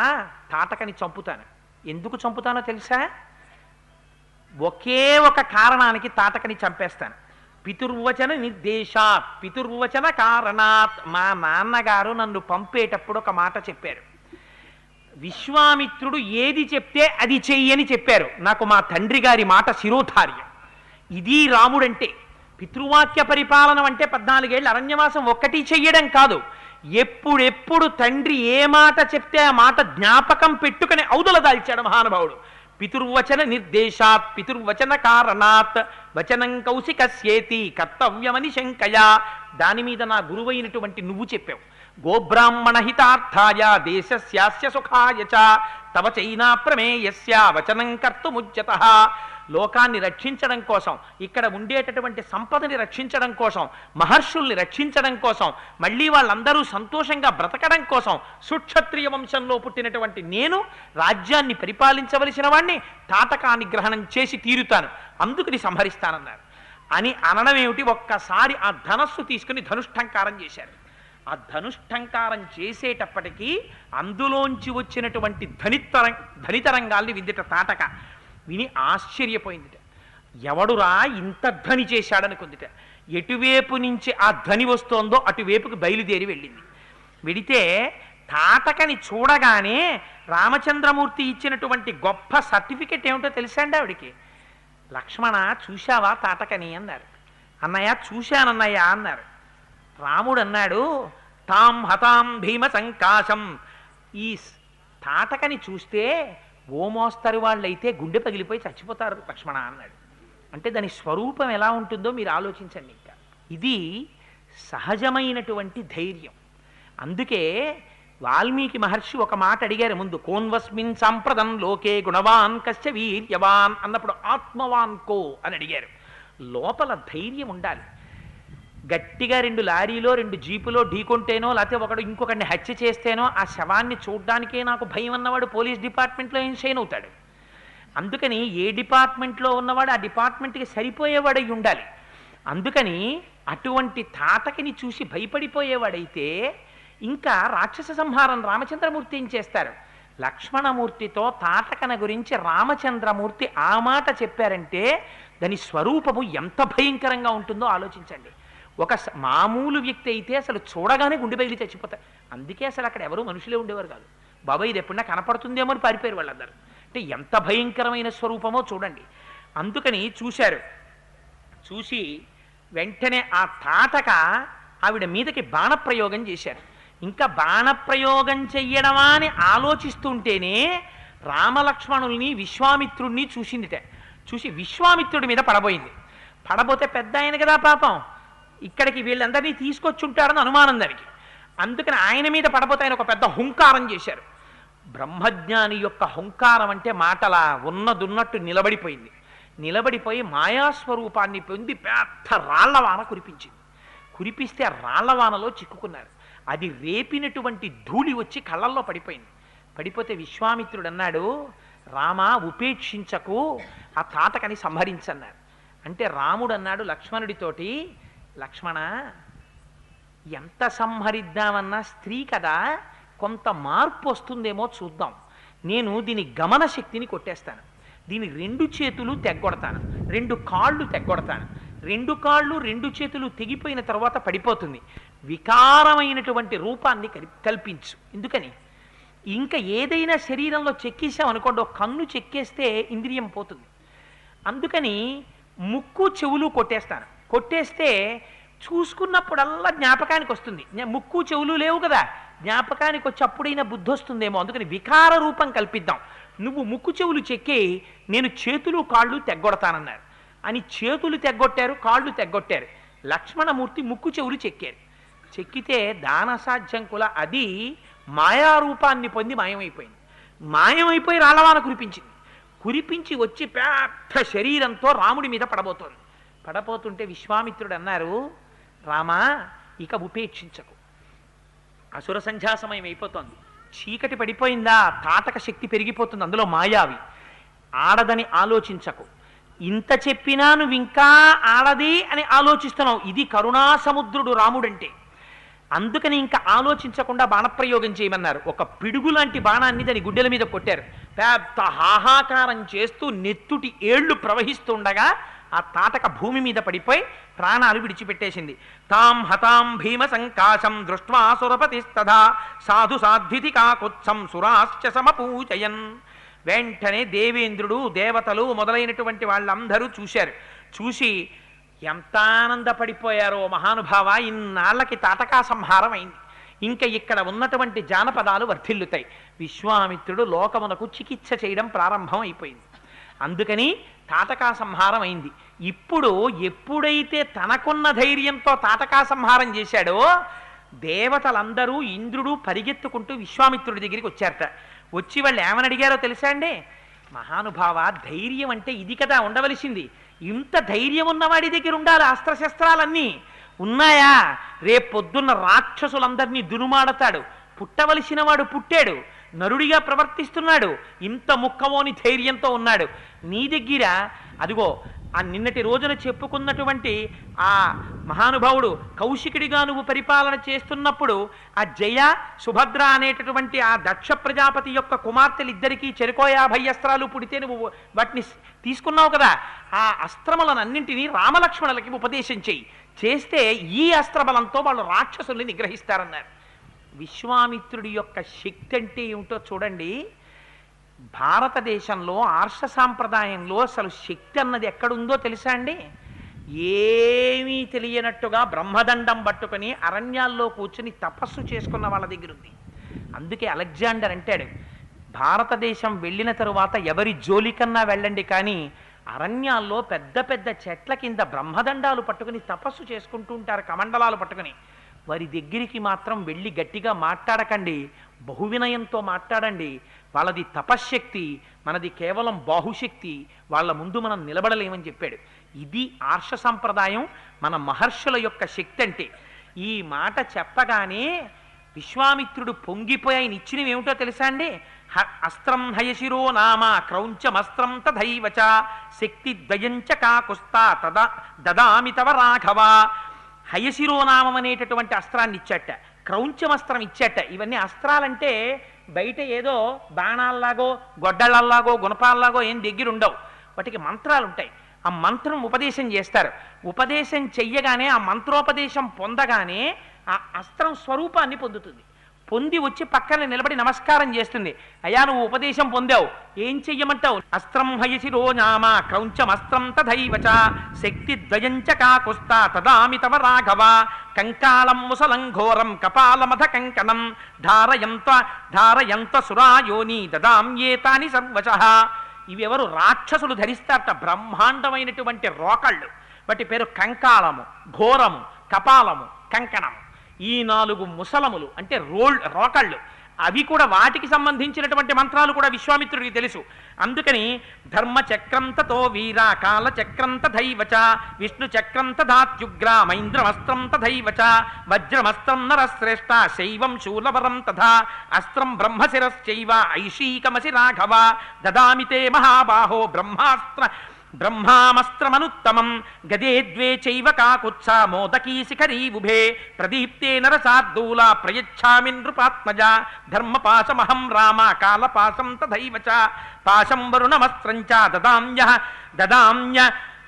తాటకని చంపుతాను. ఎందుకు చంపుతానో తెలుసా? ఒకే ఒక కారణానికి తాటకని చంపేస్తాను. పితుర్వచన నిర్దేశాత్ పితుర్వచన కారణాత్. మా నాన్నగారు నన్ను పంపేటప్పుడు ఒక మాట చెప్పారు. విశ్వామిత్రుడు ఏది చెప్తే అది చెయ్యని చెప్పారు. నాకు మా తండ్రి గారి మాట శిరోధార్యం. ఇది రాముడంటే. పితృవాక్య పరిపాలన అంటే 14 ఏళ్ళ అరణ్యవాసం ఒక్కటి చెయ్యడం కాదు, ఎప్పుడెప్పుడు తండ్రి ఏ మాట చెప్తే ఆ మాట జ్ఞాపకం పెట్టుకుని ఔదల దాల్చాడు మహానుభావుడు. పితుర్వచన నిర్దేశాత్ పితుర్వచన కారణాత్ వచనం కౌశికస్యేతి కర్తవ్యమని శంకయా. దాని మీద నా గురువైనటువంటి నువ్వు చెప్పావు. గోబ్రాహ్మణ హితార్థాయ దేశస్యాస్య సుఖాయ చ తవ చైనా ప్రమేయస్య వచనం కర్తుముజ్యతః. లోకాన్ని రక్షించడం కోసం, ఇక్కడ ఉండేటటువంటి సంపదని రక్షించడం కోసం, మహర్షుల్ని రక్షించడం కోసం, మళ్ళీ వాళ్ళందరూ సంతోషంగా బ్రతకడం కోసం సుక్షత్రియ వంశంలో పుట్టినటువంటి నేను రాజ్యాన్ని పరిపాలించవలసిన వాణ్ణి తాటకాన్ని గ్రహణం చేసి తీరుతాను, అందుకని సంహరిస్తానన్నారు. అని అనడం ఏమిటి? ఒక్కసారి ఆ ధనస్సు తీసుకుని ధనుష్టంకారం చేశారు. ఆ ధనుష్టంకారం చేసేటప్పటికీ అందులోంచి వచ్చినటువంటి ధనితరంగాల్ని విద్యట తాటక. విని ఆశ్చర్యపోయిందిట. ఎవడురా ఇంత ధ్వని చేశాడనుకుందిట. ఎటువైపు నుంచి ఆ ధ్వని వస్తోందో అటువైపుకి బయలుదేరి వెళ్ళింది. వెడితే తాటకని చూడగానే రామచంద్రమూర్తి ఇచ్చినటువంటి గొప్ప సర్టిఫికెట్ ఏమిటో తెలుసా అండి ఆవిడికి? లక్ష్మణ చూశావా తాటకని అన్నారు. అన్నయ్య చూశానన్నయ్య అన్నారు. రాముడు అన్నాడు, తాం హతాం భీమ సంకాశం ఈ తాటకని చూస్తే ఓ మోస్తరు వాళ్ళైతే గుండె పగిలిపోయి చచ్చిపోతారు లక్ష్మణ అన్నాడు. అంటే దాని స్వరూపం ఎలా ఉంటుందో మీరు ఆలోచించండి. ఇంకా ఇది సహజమైనటువంటి ధైర్యం. అందుకే వాల్మీకి మహర్షి ఒక మాట అడిగారు ముందు, కోన్వస్మిన్ సాంప్రదం లోకే గుణవాన్ కశ్చ వీర్యవాన్ అన్నప్పుడు ఆత్మవాన్ కో అని అడిగారు. లోపల ధైర్యం ఉండాలి. గట్టిగా 2 లారీలో 2 జీపులో ఢీకొంటేనో లేకపోతే ఒకడు ఇంకొకరిని హత్య చేస్తేనో ఆ శవాన్ని చూడ్డానికే నాకు భయం అన్నవాడు పోలీస్ డిపార్ట్మెంట్లో ఏం షైన్ అవుతాడు. అందుకని ఏ డిపార్ట్మెంట్లో ఉన్నవాడు ఆ డిపార్ట్మెంట్కి సరిపోయేవాడై ఉండాలి. అందుకని అటువంటి తాటకిని చూసి భయపడిపోయేవాడైతే ఇంకా రాక్షస సంహారం రామచంద్రమూర్తి ఏం చేస్తారు? లక్ష్మణమూర్తితో తాటకన గురించి రామచంద్రమూర్తి ఆ మాట చెప్పారంటే దాని స్వరూపము ఎంత భయంకరంగా ఉంటుందో ఆలోచించండి. ఒక మామూలు వ్యక్తి అయితే అసలు చూడగానే గుండె బయలు చచ్చిపోతారు. అందుకే అసలు అక్కడ ఎవరు మనుషులే ఉండేవారు కాదు. బాబాయ్ ఇది ఎప్పుడన్నా కనపడుతుందేమో అని పారిపోయారు వాళ్ళందరూ. అంటే ఎంత భయంకరమైన స్వరూపమో చూడండి. అందుకని చూశారు. చూసి వెంటనే ఆ తాటక ఆవిడ మీదకి బాణప్రయోగం చేశారు. ఇంకా బాణప్రయోగం చెయ్యడమా అని ఆలోచిస్తుంటేనే రామలక్ష్మణుల్ని విశ్వామిత్రుడిని చూసిందిట. చూసి విశ్వామిత్రుడి మీద పడబోయింది. పడబోతే పెద్ద ఆయన కదా పాపం, ఇక్కడికి వీళ్ళందరినీ తీసుకొచ్చుంటారని అనుమానం దానికి. అందుకని ఆయన మీద పడబోతే ఆయన ఒక పెద్ద హుంకారం చేశారు. బ్రహ్మజ్ఞాని యొక్క హుంకారం అంటే మాటలా ఉన్నదున్నట్టు నిలబడిపోయింది. నిలబడిపోయి మాయాస్వరూపాన్ని పొంది పెద్ద రాళ్లవాన కురిపించింది. కురిపిస్తే ఆ రాళ్లవానలో చిక్కుకున్నారు. అది రేపినటువంటి ధూళి వచ్చి కళ్ళల్లో పడిపోయింది. పడిపోతే విశ్వామిత్రుడు అన్నాడు, రామా ఉపేక్షించకు, ఆ తాటకని సంహరించన్నారు. అంటే రాముడు అన్నాడు లక్ష్మణుడితోటి, లక్ష్మణ ఎంత సంహరిద్దామన్నా స్త్రీ కదా, కొంత మార్పు వస్తుందేమో చూద్దాం. నేను దీని గమన శక్తిని కొట్టేస్తాను. దీని 2 చేతులు తెగ్గొడతాను, 2 కాళ్ళు తెగ్గొడతాను. 2 కాళ్ళు 2 చేతులు తెగిపోయిన తర్వాత పడిపోతుంది. వికారమైనటువంటి రూపాన్ని కల్పించు. ఎందుకని ఇంకా ఏదైనా శరీరంలో చెక్కేసాం అనుకోండి, ఒక కన్ను చెక్కేస్తే ఇంద్రియం పోతుంది. అందుకని ముక్కు చెవులు కొట్టేస్తాను. కొట్టేస్తే చూసుకున్నప్పుడల్లా జ్ఞాపకానికి వస్తుంది. ముక్కు చెవులు లేవు కదా, జ్ఞాపకానికి వచ్చి అప్పుడైనా బుద్ధి వస్తుందేమో. అందుకని వికార రూపం కల్పిద్దాం. నువ్వు ముక్కు చెవులు చెక్కి నేను చేతులు కాళ్ళు తెగ్గొడతానన్నారు. అని చేతులు తెగ్గొట్టారు, కాళ్ళు తెగ్గొట్టారు. లక్ష్మణమూర్తి ముక్కు చెవులు చెక్కారు. చెక్కితే దానసాధ్యం కుల అది మాయారూపాన్ని పొంది మాయమైపోయింది. మాయమైపోయి రాళ్ళవాన కురిపించింది. కురిపించి వచ్చి పెద్ద శరీరంతో రాముడి మీద పడబోతోంది. పడబోతుంటే విశ్వామిత్రుడు అన్నారు, రామా ఇక ఉపేక్షించకు, అసుర సంధ్యా సమయం అయిపోతోంది, చీకటి పడిపోయిందా, తాటక శక్తి పెరిగిపోతుంది, అందులో మాయావి, ఆడదని ఆలోచించకు. ఇంత చెప్పినా నువ్వు ఇంకా ఆడది అని ఆలోచిస్తున్నావు. ఇది కరుణా సముద్రుడు రాముడంటే. అందుకని ఇంకా ఆలోచించకుండా బాణప్రయోగం చేయమన్నారు. ఒక పిడుగు లాంటి బాణాన్ని దాని గుడ్డెల మీద కొట్టారు. పెద్ద హాహాకారం చేస్తూ నెత్తుటి ఏళ్లు ప్రవహిస్తుండగా ఆ తాటక భూమి మీద పడిపోయి ప్రాణాలు విడిచిపెట్టేసింది. తాం హతాం భీమ సంకాశం దృష్ట్వా సురపతిస్తథా సాధు సాధ్వితి కాకుత్సం సురాశ్చ సమపూజయన్. వెంటనే దేవేంద్రుడు, దేవతలు మొదలైనటువంటి వాళ్ళందరూ చూశారు. చూసి ఎంత ఆనందపడిపోయారో మహానుభావ, ఇన్నాళ్ళకి తాటకా సంహారం అయింది, ఇంకా ఇక్కడ ఉన్నటువంటి జానపదాలు వర్ధిల్లుతాయి. విశ్వామిత్రుడు లోకమునకు చికిత్స చేయడం ప్రారంభం అయిపోయింది. అందుకని తాటకా సంహారం అయింది. ఇప్పుడు ఎప్పుడైతే తనకున్న ధైర్యంతో తాటకా సంహారం చేశాడో దేవతలందరూ ఇంద్రుడు పరిగెత్తుకుంటూ విశ్వామిత్రుడి దగ్గరికి వచ్చారట. వచ్చి వాళ్ళు ఏమని అడిగారో తెలుసా అండి? మహానుభావ, ధైర్యం అంటే ఇది కదా ఉండవలసింది, ఇంత ధైర్యం ఉన్నవాడి దగ్గర ఉండాలి, అస్త్రశస్త్రాలన్నీ ఉన్నాయా? రేపొద్దున్న రాక్షసులందరినీ దునుమాడతాడు, పుట్టవలసిన వాడు పుట్టాడు, నరుడిగా ప్రవర్తిస్తున్నాడు, ఇంత ముక్కవోని ధైర్యంతో ఉన్నాడు. నీ దగ్గర అదిగో ఆ నిన్నటి రోజున చెప్పుకున్నటువంటి ఆ మహానుభావుడు కౌశికుడిగా నువ్వు పరిపాలన చేస్తున్నప్పుడు ఆ జయ సుభద్ర అనేటటువంటి ఆ దక్ష ప్రజాపతి యొక్క కుమార్తెలిద్దరికీ చెరుకో 50 అస్త్రాలు పుడితే నువ్వు వాటిని తీసుకున్నావు కదా, ఆ అస్త్రములనన్నింటినీ రామలక్ష్మణులకి ఉపదేశం చెయ్యి, చేస్తే ఈ అస్త్రబలంతో వాళ్ళు రాక్షసుల్ని నిగ్రహిస్తారన్నారు. విశ్వామిత్రుడి యొక్క శక్తి అంటే ఏమిటో చూడండి. భారతదేశంలో ఆర్ష సాంప్రదాయంలో అసలు శక్తి అన్నది ఎక్కడుందో తెలుసా అండి? ఏమీ తెలియనట్టుగా బ్రహ్మదండం పట్టుకొని అరణ్యాల్లో కూర్చుని తపస్సు చేసుకున్న వాళ్ళ దగ్గర ఉంది. అందుకే అలెగ్జాండర్ అంటాడు, భారతదేశం వెళ్ళిన తరువాత ఎవరి జోలికన్నా వెళ్ళండి, కానీ అరణ్యాల్లో పెద్ద పెద్ద చెట్ల కింద బ్రహ్మదండాలు పట్టుకుని తపస్సు చేసుకుంటూ ఉంటారు, కమండలాలు పట్టుకుని. వారి దగ్గరికి మాత్రం వెళ్ళి గట్టిగా మాట్లాడకండి, బహువినయంతో మాట్లాడండి. వాళ్ళది తపశ్శక్తి, మనది కేవలం బాహుశక్తి, వాళ్ళ ముందు మనం నిలబడలేమని చెప్పాడు. ఇది ఆర్ష సంప్రదాయం, మన మహర్షుల యొక్క శక్తి అంటే. ఈ మాట చెప్పగానే విశ్వామిత్రుడు పొంగిపోయి ఆయన ఇచ్చినవి ఏమిటో తెలుసా అండి? అస్త్రం హయశిరో నామ క్రౌంచమస్త్రం తథైవచ శక్తి ద్వయంచ కాకుస్తా తదా దదామి తవ రాఘవ. హయశిరోనామం అనేటటువంటి అస్త్రాన్ని ఇచ్చట, క్రౌంచమస్త్రం ఇచ్చట. ఇవన్నీ అస్త్రాలంటే బయట ఏదో బాణాల్లాగో గొడ్డళ్ళల్లాగో గుణపాల్లాగో ఏం దగ్గర ఉండవు, వాటికి మంత్రాలు ఉంటాయి. ఆ మంత్రం ఉపదేశం చేస్తారు. ఉపదేశం చెయ్యగానే, ఆ మంత్రోపదేశం పొందగానే ఆ అస్త్రం స్వరూపాన్ని పొందుతుంది. పొంది వచ్చి పక్కన నిలబడి నమస్కారం చేస్తుంది. అయ్యా, నువ్వు ఉపదేశం పొందావు, ఏం చెయ్యమంటావు? అస్త్రం హయశిరో నామ క్రౌంచమస్త్రం తథైవచ శక్తి ద్వయంచ కాకుస్తా తదామి తవ రాఘవ కంకాళం ముసలం ఘోరం కపాలమధ కంకణం ధారయంత సురాయోని దదామ్యేతాని సర్వశః. ఇవెవరు? రాక్షసులు ధరిస్తారట, బ్రహ్మాండమైనటువంటి రోకళ్ళు. వాటి పేరు కంకాళము, ఘోరము, కపాలము, కంకణము. ఈ 4 ముసలములు అంటే రోకళ్ళు. అవి కూడా, వాటికి సంబంధించినటువంటి మంత్రాలు కూడా విశ్వామిత్రుడికి తెలుసు. అందుకని ధర్మచక్రం తతో వీర కాలచక్రం తథైవచ విష్ణు చక్రం తథాత్యుగ్ర మైంద్రమస్త్రం తథైవచ వజ్రమస్త్రం నరశ్రేష్ఠ శైవం శూలవరం తథా అస్త్రం బ్రహ్మశిరశ్చైవ ఐషీకమసి రాఘవ దదామి తే మహాబాహో బ్రహ్మామస్త్రమనుత్తమం గదే ద్వే చైవ కాకుత్స మోదకీ శిఖరీ ఉభే ప్రదీప్తే నరసార్దూల ప్రయచ్ఛామి నృపాత్మజ ధర్మపాశమహం రామ కాలపాశం తథైవచ పాశం వరుణమస్త్రం చ దదామ్య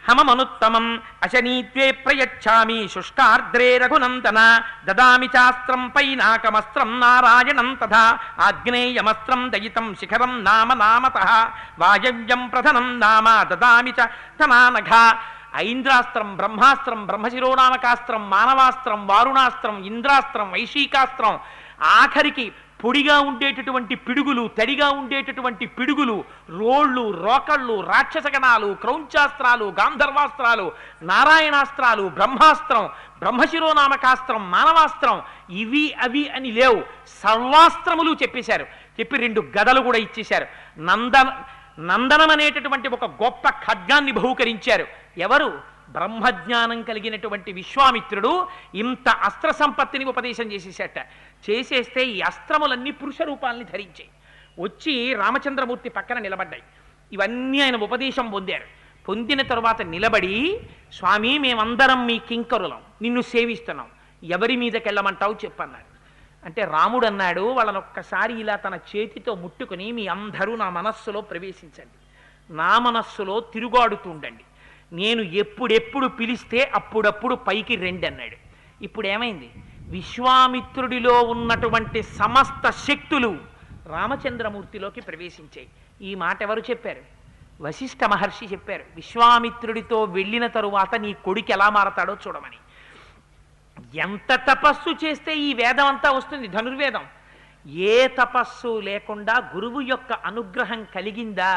హమమనుత్తమం అశనీత్వే ప్రయచ్ఛామి శుష్కార్ద్రే రఘునందన దదామి చాస్త్రం పైనాకమస్త్రం నారాయణం తథా ఆగ్నేయమస్త్రం దయితం శిఖరం నామతః వాయవ్యం ప్రధనం నామ దదామి చ తనానఘ. ఐంద్రాస్త్రం, బ్రహ్మాస్త్రం, బ్రహ్మశిరోనామకాస్త్రం, మానవాస్త్రం, వారుణాస్త్రం, ఇంద్రాస్త్రం, వైశీకాస్త్రం, ఆఖరికి పొడిగా ఉండేటటువంటి పిడుగులు, తడిగా ఉండేటటువంటి పిడుగులు, రోళ్ళు, రోకళ్ళు, రాక్షసగణాలు, క్రౌంచాస్త్రాలు, గాంధర్వాస్త్రాలు, నారాయణాస్త్రాలు, బ్రహ్మాస్త్రం, బ్రహ్మశిరోనామకాస్త్రం, మానవాస్త్రం, ఇవి అవి అని లేవు, సర్వాస్త్రములు చెప్పేశారు. చెప్పి 2 గదలు కూడా ఇచ్చేశారు. నందనం అనేటటువంటి ఒక గొప్ప ఖడ్గాన్ని బహూకరించారు. ఎవరు? బ్రహ్మజ్ఞానం కలిగినటువంటి విశ్వామిత్రుడు ఇంత అస్త్ర సంపత్తిని ఉపదేశం చేసేసేట. చేసేస్తే ఈ అస్త్రములన్నీ పురుష రూపాలని ధరించాయి. వచ్చి రామచంద్రమూర్తి పక్కన నిలబడ్డాయి. ఇవన్నీ ఆయన ఉపదేశం పొందారు. పొందిన తరువాత నిలబడి, స్వామి, మేమందరం మీ కింకరులం, నిన్ను సేవిస్తున్నాం, ఎవరి మీదకెళ్ళమంటావు చెప్పన్నారు. అంటే రాముడు అన్నాడు, వాళ్ళని ఒక్కసారి ఇలా తన చేతితో ముట్టుకుని, మీ అందరూ నా మనస్సులో ప్రవేశించండి, నా మనస్సులో తిరుగాడుతుండండి, నేను ఎప్పుడెప్పుడు పిలిస్తే అప్పుడప్పుడు పైకి రండి అన్నాడు. ఇప్పుడు ఏమైంది? విశ్వామిత్రుడిలో ఉన్నటువంటి సమస్త శక్తులు రామచంద్రమూర్తిలోకి ప్రవేశించాయి. ఈ మాట ఎవరు చెప్పారు? వశిష్ఠ మహర్షి చెప్పారు. విశ్వామిత్రుడితో వెళ్ళిన తరువాత నీ కొడుకు ఎలా మారతాడో చూడమని. ఎంత తపస్సు చేస్తే ఈ వేదం అంతా వస్తుంది, ధనుర్వేదం. ఏ తపస్సు లేకుండా గురువు యొక్క అనుగ్రహం కలిగిందా?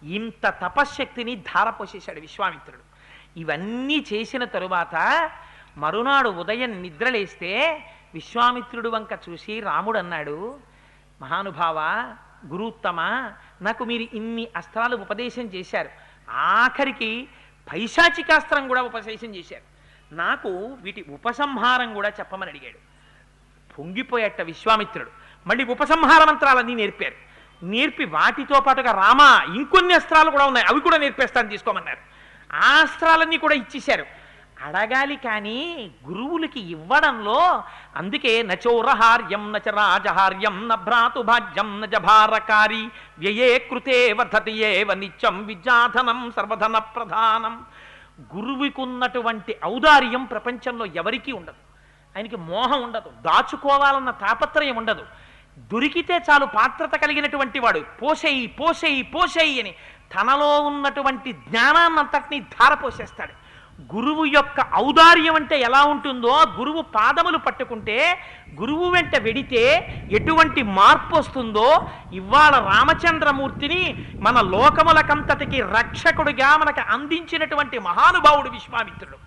ఇంత తపశ్శక్తిని ధారపోసేశాడు విశ్వామిత్రుడు. ఇవన్నీ చేసిన తరువాత మరునాడు ఉదయం నిద్రలేస్తే విశ్వామిత్రుడు వంక చూసి రాముడు అన్నాడు, మహానుభావ, గురుత్తమ, నాకు మీరు ఇన్ని అస్త్రాలు ఉపదేశం చేశారు, ఆఖరికి పైశాచికాస్త్రం కూడా ఉపదేశం చేశారు, నాకు వీటి ఉపసంహారం కూడా చెప్పమని అడిగాడు. పొంగిపోయేట విశ్వామిత్రుడు. మళ్ళీ ఉపసంహార మంత్రాలన్నీ నేర్పారు. నేర్పి వాటితో పాటుగా, రామ, ఇంకొన్ని అస్త్రాలు కూడా ఉన్నాయి, అవి కూడా నేర్పేస్తాను, తీసుకోమన్నారు. ఆ అస్త్రాలన్నీ కూడా ఇచ్చేశారు. అడగాలి కానీ గురువులకి ఇవ్వడంలో, అందుకే నచోరహార్యం నచ రాజహార్యం న భ్రాతుభాజ్యం న జభారకారి వ్యయే కృతే వర్ధతి ఏవ నిత్యం విద్యాధనం సర్వధన ప్రధానం. గురువుకు ఉన్నటువంటి ఔదార్యం ప్రపంచంలో ఎవరికీ ఉండదు. ఆయనకి మోహం ఉండదు, దాచుకోవాలన్న తాపత్రయం ఉండదు. దొరికితే చాలు పాత్రత కలిగినటువంటి వాడు పోసేయి పోసేయి పోసేయి అని తనలో ఉన్నటువంటి జ్ఞానాన్నంతటినీ ధారపోసేస్తాడు. గురువు యొక్క ఔదార్యం అంటే ఎలా ఉంటుందో, గురువు పాదములు పట్టుకుంటే, గురువు వెంట వెడితే ఎటువంటి మార్పు వస్తుందో, ఇవాళ రామచంద్రమూర్తిని మన లోకములకంతటికి రక్షకుడిగా మనకు అందించినటువంటి మహానుభావుడు విశ్వామిత్రుడు.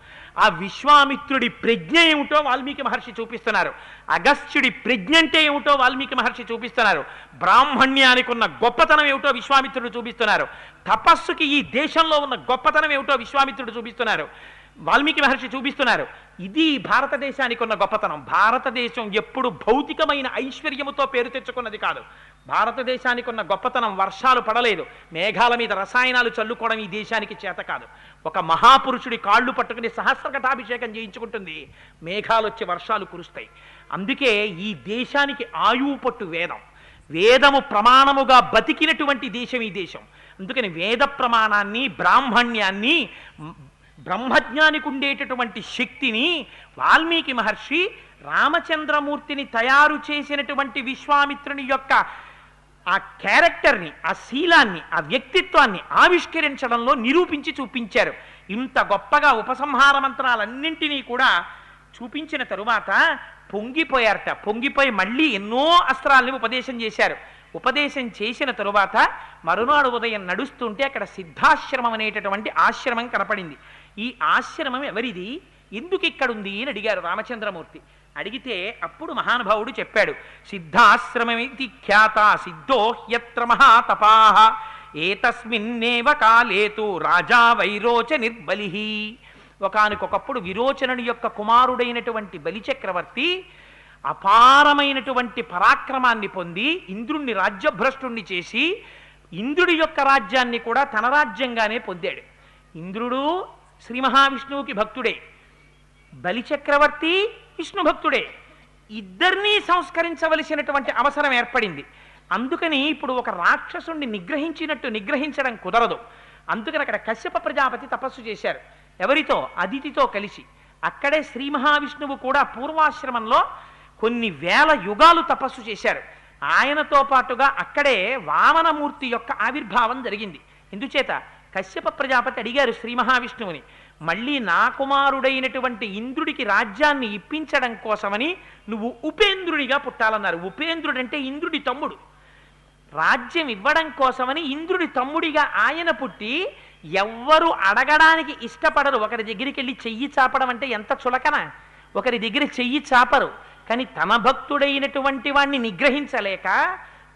ఆ విశ్వామిత్రుడి ప్రజ్ఞ ఏమిటో వాల్మీకి మహర్షి చూపిస్తున్నారు. అగస్త్యుడి ప్రజ్ఞ అంటే ఏమిటో వాల్మీకి మహర్షి చూపిస్తున్నారు. బ్రాహ్మణ్యానికి ఉన్న గొప్పతనం ఏమిటో విశ్వామిత్రుడు చూపిస్తున్నారు. తపస్సుకి ఈ దేశంలో ఉన్న గొప్పతనం ఏమిటో విశ్వామిత్రుడు చూపిస్తున్నారు, వాల్మీకి మహర్షి చూపిస్తున్నారు. ఇది భారతదేశానికి ఉన్న గొప్పతనం. భారతదేశం ఎప్పుడు భౌతికమైన ఐశ్వర్యముతో పేరు తెచ్చుకున్నది కాదు. భారతదేశానికి ఉన్న గొప్పతనం వర్షాలు పడలేదు, మేఘాల మీద రసాయనాలు చల్లుకోవడం ఈ దేశానికి చేత కాదు. ఒక మహాపురుషుడి కాళ్ళు పట్టుకుని సహస్రఘటాభిషేకం చేయించుకుంటుంది, మేఘాలు వచ్చి వర్షాలు కురుస్తాయి. అందుకే ఈ దేశానికి ఆయువు పట్టు వేదం. వేదము ప్రమాణముగా బతికినటువంటి దేశం ఈ దేశం. అందుకని వేద ప్రమాణాన్ని, బ్రాహ్మణ్యాన్ని, బ్రహ్మజ్ఞానికి ఉండేటటువంటి శక్తిని వాల్మీకి మహర్షి రామచంద్రమూర్తిని తయారు చేసినటువంటి విశ్వామిత్రుని యొక్క ఆ క్యారెక్టర్ని, ఆ శీలాన్ని, ఆ వ్యక్తిత్వాన్ని ఆవిష్కరించడంలో నిరూపించి చూపించారు. ఇంత గొప్పగా ఉపసంహార మంత్రాలన్నింటినీ కూడా చూపించిన తరువాత పొంగిపోయారట. పొంగిపోయి మళ్ళీ ఎన్నో అస్త్రాలని ఉపదేశం చేశారు. ఉపదేశం చేసిన తరువాత మరునాడు ఉదయం నడుస్తుంటే అక్కడ సిద్ధాశ్రమం అనేటటువంటి ఆశ్రమం కనపడింది. ఈ ఆశ్రమం ఎవరిది, ఎందుకు ఇక్కడుంది అని అడిగారు రామచంద్రమూర్తి. అడిగితే అప్పుడు మహానుభావుడు చెప్పాడు, సిద్ధాశ్రమమితి ఖ్యాత సిద్ధో హ్యత్ర మహాతపాః ఏతస్మిన్నేవ కాలేతు రాజా వైరోచ నిర్బలిః. ఒకానొకప్పుడు విరోచనుని యొక్క కుమారుడైనటువంటి బలిచక్రవర్తి అపారమైనటువంటి పరాక్రమాన్ని పొంది ఇంద్రుణ్ణి రాజ్యభ్రష్టుణ్ణి చేసి ఇంద్రుడి యొక్క రాజ్యాన్ని కూడా తన రాజ్యంగానే పొందాడు. ఇంద్రుడు శ్రీ మహావిష్ణువుకి భక్తుడే, బలిచక్రవర్తి విష్ణు భక్తుడే. ఇద్దరినీ సంస్కరించవలసినటువంటి అవసరం ఏర్పడింది. అందుకని ఇప్పుడు ఒక రాక్షసుణ్ణి నిగ్రహించినట్టు నిగ్రహించడం కుదరదు. అందుకని అక్కడ కశ్యప ప్రజాపతి తపస్సు చేశారు. ఎవరితో? అదితితో కలిసి. అక్కడే శ్రీ మహావిష్ణువు కూడా పూర్వాశ్రమంలో కొన్ని వేల యుగాలు తపస్సు చేశారు. ఆయనతో పాటుగా అక్కడే వామనమూర్తి యొక్క ఆవిర్భావం జరిగింది. ఎందుచేత కశ్యప ప్రజాపతి అడిగారు శ్రీ మహావిష్ణువుని, మళ్ళీ నా కుమారుడైనటువంటి ఇంద్రుడికి రాజ్యాన్ని ఇప్పించడం కోసమని నువ్వు ఉపేంద్రుడిగా పుట్టాలన్నారు. ఉపేంద్రుడంటే ఇంద్రుడి తమ్ముడు. రాజ్యం ఇవ్వడం కోసమని ఇంద్రుడి తమ్ముడిగా ఆయన పుట్టి, ఎవ్వరు అడగడానికి ఇష్టపడరు. ఒకరి దగ్గరికి వెళ్ళి చెయ్యి చాపడం అంటే ఎంత చులకన. ఒకరి దగ్గర చెయ్యి చాపరు. కానీ తన భక్తుడైనటువంటి వాణ్ణి నిగ్రహించలేక